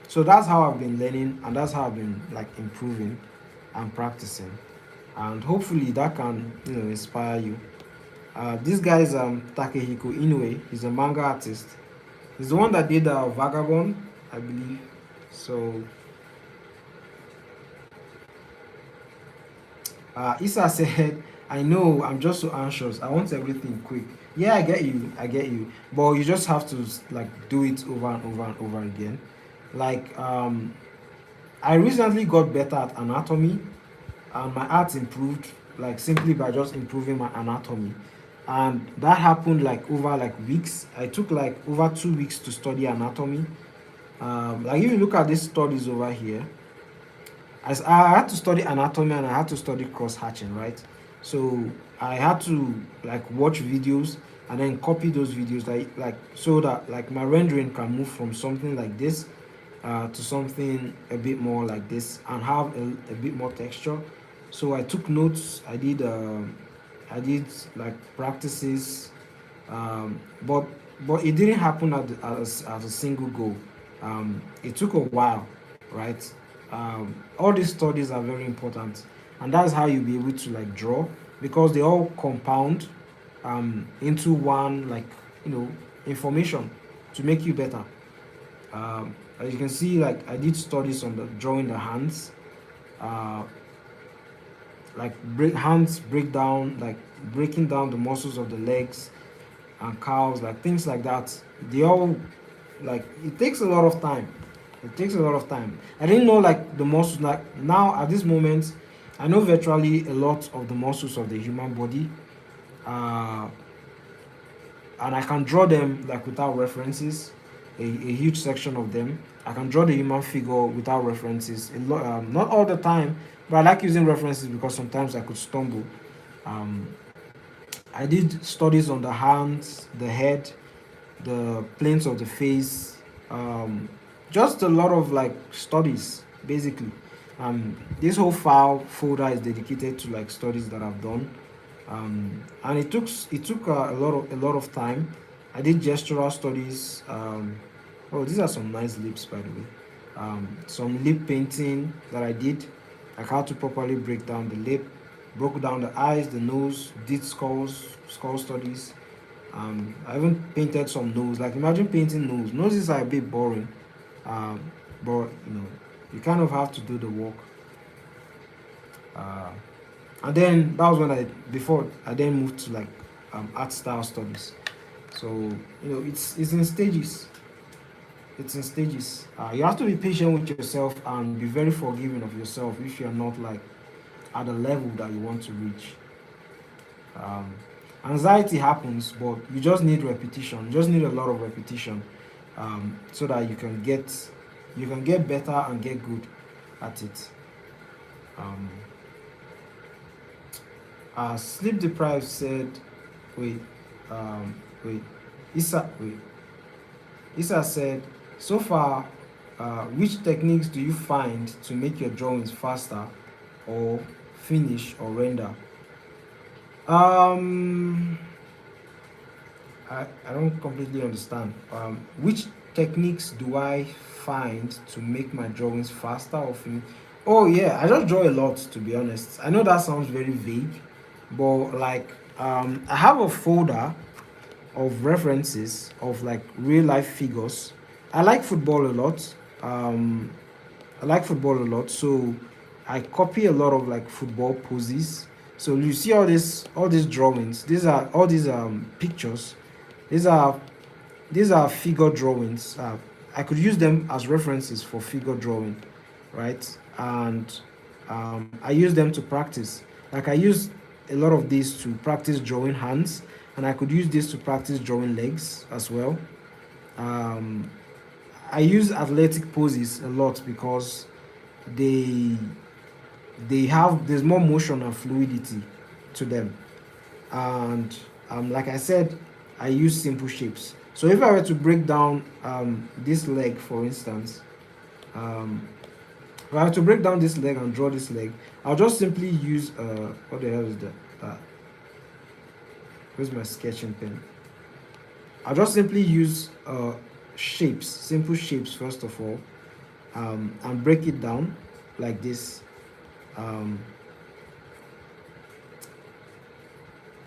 So that's how I've been learning, and that's how I've been like improving and practicing, and hopefully that can inspire you. This guy is Takehiko Inoue. He's a manga artist. He's the one that did Vagabond, I believe. So Issa said, I know, I'm just so anxious. I want everything quick. Yeah, I get you. I get you. But you just have to like do it over and over and over again. Like I recently got better at anatomy, and my art improved like simply by just improving my anatomy. And that happened like over like weeks. I took like over 2 weeks to study anatomy. Like if you look at these studies over here, as I had to study anatomy and I had to study cross hatching, right? So I had to like watch videos and then copy those videos like so that like my rendering can move from something like this to something a bit more like this and have a bit more texture. So I took notes. I did like practices, but it didn't happen as a single go. It took a while, right? All these studies are very important, and that's how you'll be able to like draw, because they all compound into one like information to make you better. As you can see, like I did studies on the drawing the hands, uh, like hands breakdown, like breaking down the muscles of the legs and calves, like things like that. They all like it takes a lot of time. It takes a lot of time. I didn't know like the muscles. Like now at this moment, I know virtually a lot of the muscles of the human body, uh, and I can draw them like without references. A huge section of them. I can draw the human figure without references. Not all the time, but I like using references because sometimes I could stumble. Um, I did studies on the hands, the head, the planes of the face, just a lot of like studies basically. This whole file folder is dedicated to like studies that I've done, and it took a lot of time. I did gestural studies. Oh, these are some nice lips, by the way. Some lip painting that I did, like how to properly break down the lip, broke down the eyes, the nose, did skull studies. I even painted some nose. Like imagine painting nose. Noses are a bit boring, um, but you kind of have to do the work. Uh, and then that was when before I then moved to like art style studies. So it's in stages. It's in stages. You have to be patient with yourself and be very forgiving of yourself if you're not like at the level that you want to reach. Um, Anxiety happens, but you just need repetition. You just need a lot of repetition, so that you can get better and get good at it. Um, Sleep deprived said, wait, wait, Isa said, so far, which techniques do you find to make your drawings faster or finish or render? Um, I don't completely understand. Which techniques do I find to make my drawings faster or finish? Oh yeah, I just draw a lot to be honest. I know that sounds very vague, but like I have a folder of references of like real life figures. I like football a lot. Um, I like football a lot, so I copy a lot of like football poses. So you see all these drawings. These are all these pictures. These are these are figure drawings. I could use them as references for figure drawing, right? And I use them to practice. Like I use a lot of these to practice drawing hands, and I could use this to practice drawing legs as well. Um, I use athletic poses a lot because they there's more motion and fluidity to them. And like I said, I use simple shapes. So if I were to break down this leg, for instance, um, if I were to break down this leg and draw this leg, I'll just simply use what the hell is that? Where's my sketching pen? I'll just simply use shapes, simple shapes first of all, and break it down like this. Um,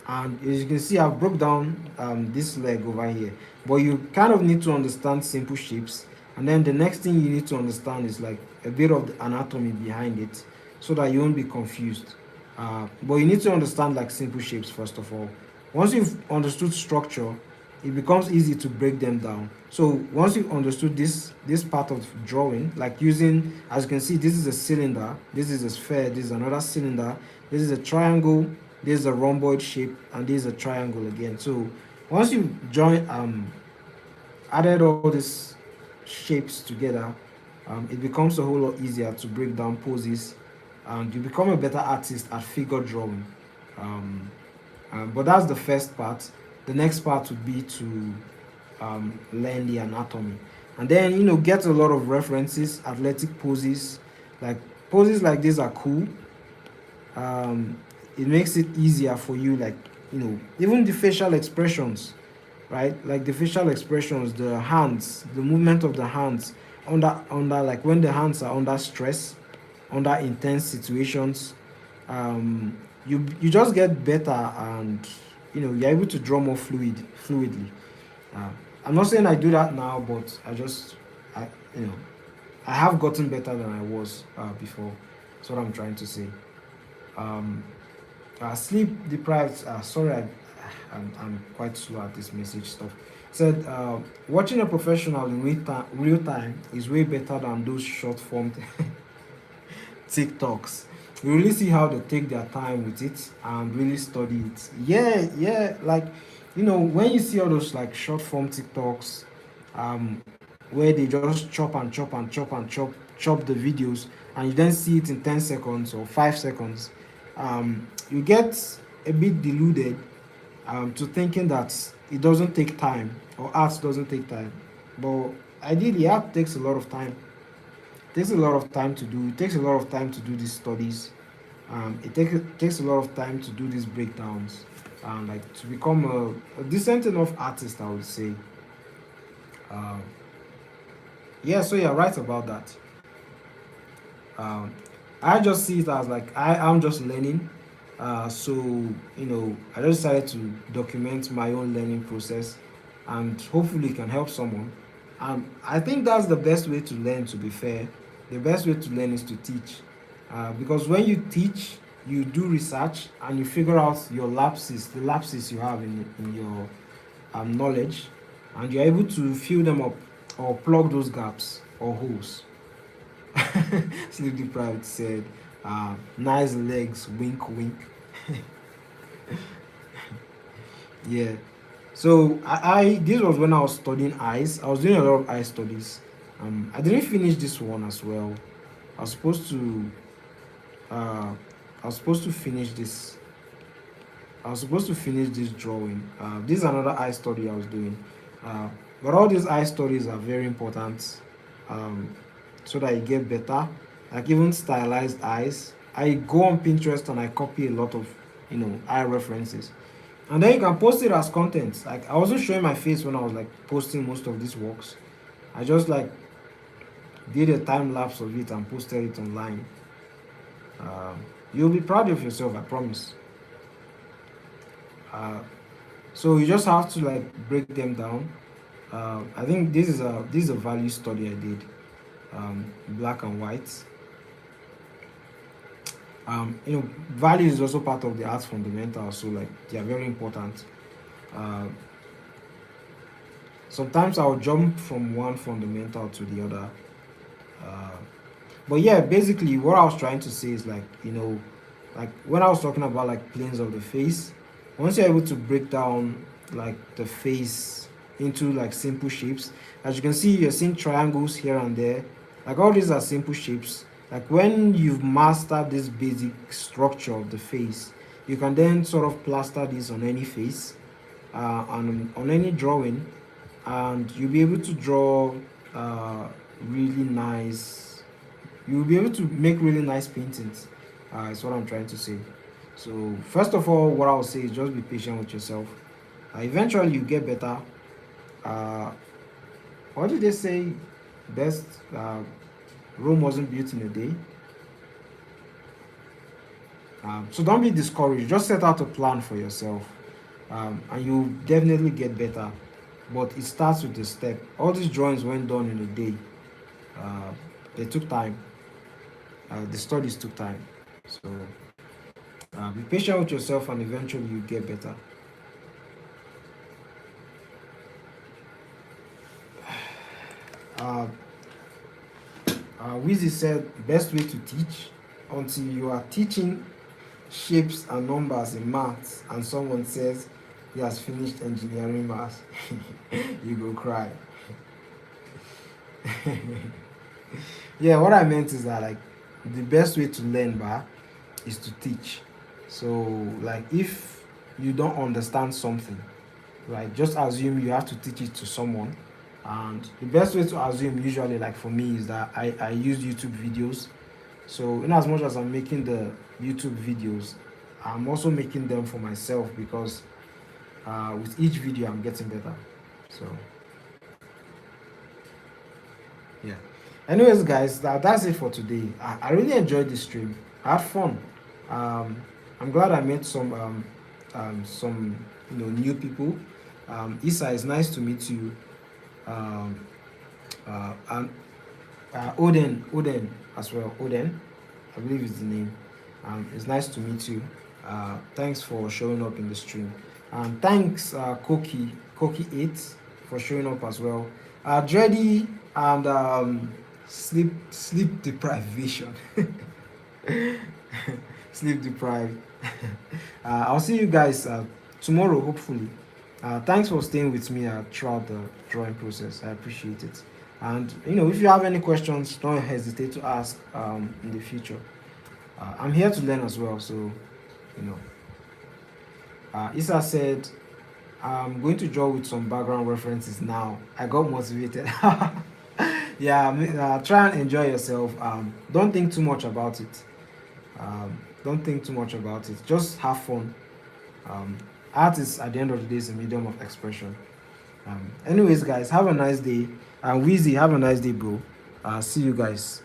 and as you can see, I've broke down this leg over here, but you kind of need to understand simple shapes, and then the next thing you need to understand is like a bit of the anatomy behind it so that you won't be confused. But you need to understand like simple shapes first of all. Once you've understood structure, it becomes easy to break them down. So once you've understood this part of drawing, like using, as you can see, this is a cylinder, this is a sphere, this is another cylinder, this is a triangle, this is a rhomboid shape, and this is a triangle again. So once you join added all these shapes together, it becomes a whole lot easier to break down poses, and you become a better artist at figure drawing. um, but that's the first part. The next part would be to learn the anatomy, and then get a lot of references, athletic poses. Like poses like this are cool. um, it makes it easier for you, like even the facial expressions, right? Like the facial expressions, the hands, the movement of the hands under like when the hands are under stress, under intense situations. You just get better, and you're able to draw more fluidly. uh, I'm not saying I do that now, but I you know I have gotten better than I was before. That's what I'm trying to say. um, Sleep deprived. Sorry, I'm quite slow at this message stuff. Said watching a professional in real time is way better than those short form TikToks. You really see how they take their time with it and really study it. Yeah, yeah. Like when you see all those like short form TikToks, um, where they just chop and chop and chop and chop the videos, and you then see it in 10 seconds or 5 seconds. You get a bit deluded to thinking that it doesn't take time, or art doesn't take time. But ideally, art takes a lot of time. takes a lot of time to do. It takes a lot of time to do these studies. Takes a lot of time to do these breakdowns, and like to become a decent enough artist, I would say. Um, yeah, so you're right about that. Um, I just see it as like I am just learning. So I just decided to document my own learning process, and hopefully it can help someone. I think that's the best way to learn. To be fair, the best way to learn is to teach, because when you teach, you do research and you figure out the lapses you have in your knowledge, and you're able to fill them up or plug those gaps or holes. Sleep deprived said, nice legs, wink, wink. Yeah. So I this was when I was studying eyes. I was doing a lot of eye studies. I didn't finish this one as well. I was supposed to uh, I was supposed to finish this. I was supposed to finish this drawing. This is another eye study I was doing. Uh, but all these eye studies are very important, um, so that you get better. Like even stylized eyes. I go on Pinterest and I copy a lot of eye references. And then you can post it as content. Like I wasn't showing my face when I was like posting most of these works. I just like did a time lapse of it and posted it online. Um, you'll be proud of yourself, I promise. Uh, so you just have to like break them down. I think this is a value study I did, black and white. Value is also part of the art fundamentals, so like they are very important. Uh, Sometimes I'll jump from one fundamental to the other. Uh, but yeah, basically what I was trying to say is like, like when I was talking about like planes of the face, once you're able to break down like the face into like simple shapes, as you can see, you're seeing triangles here and there. Like all these are simple shapes. Like when you've mastered this basic structure of the face, you can then sort of plaster this on any face, on any drawing, and you'll be able to draw really nice. You'll be able to make really nice paintings. Is what I'm trying to say. So first of all, what I'll say is just be patient with yourself. Eventually, you get better. Uh, what did they say? Best Rome wasn't built in a day. So don't be discouraged. Just set out a plan for yourself, and you'll definitely get better. But it starts with the step. All these drawings weren't done in a day. Uh, they took time. The studies took time. So be patient with yourself, and eventually you get better. Uh, Wheezy said, best way to teach until you are teaching shapes and numbers in maths and someone says he has finished engineering maths. You go cry. Yeah, what I meant is that like the best way to learn is to teach. So like if you don't understand something, right, just assume you have to teach it to someone. And the best way to assume usually like for me is that I use YouTube videos. So in as much as I'm making the YouTube videos, I'm also making them for myself because with each video I'm getting better. So yeah. Anyways, guys, that's it for today. I really enjoyed this stream. I had fun. I'm glad I met some new people. Isa, it's nice to meet you. And Oden as well. Oden, I believe is the name. It's nice to meet you. Thanks for showing up in the stream. And thanks Koki8 for showing up as well. Dreddy and sleep deprivation. Sleep deprived. I'll see you guys tomorrow, hopefully. Thanks for staying with me throughout the drawing process. I appreciate it. And if you have any questions, don't hesitate to ask in the future. I'm here to learn as well. So, Isa said, I'm going to draw with some background references now. I got motivated. Yeah, try and enjoy yourself. Don't think too much about it. Don't think too much about it. Just have fun. Um, art is at the end of the day is a medium of expression. Anyways, guys, have a nice day. And Weezy, have a nice day, bro. See you guys.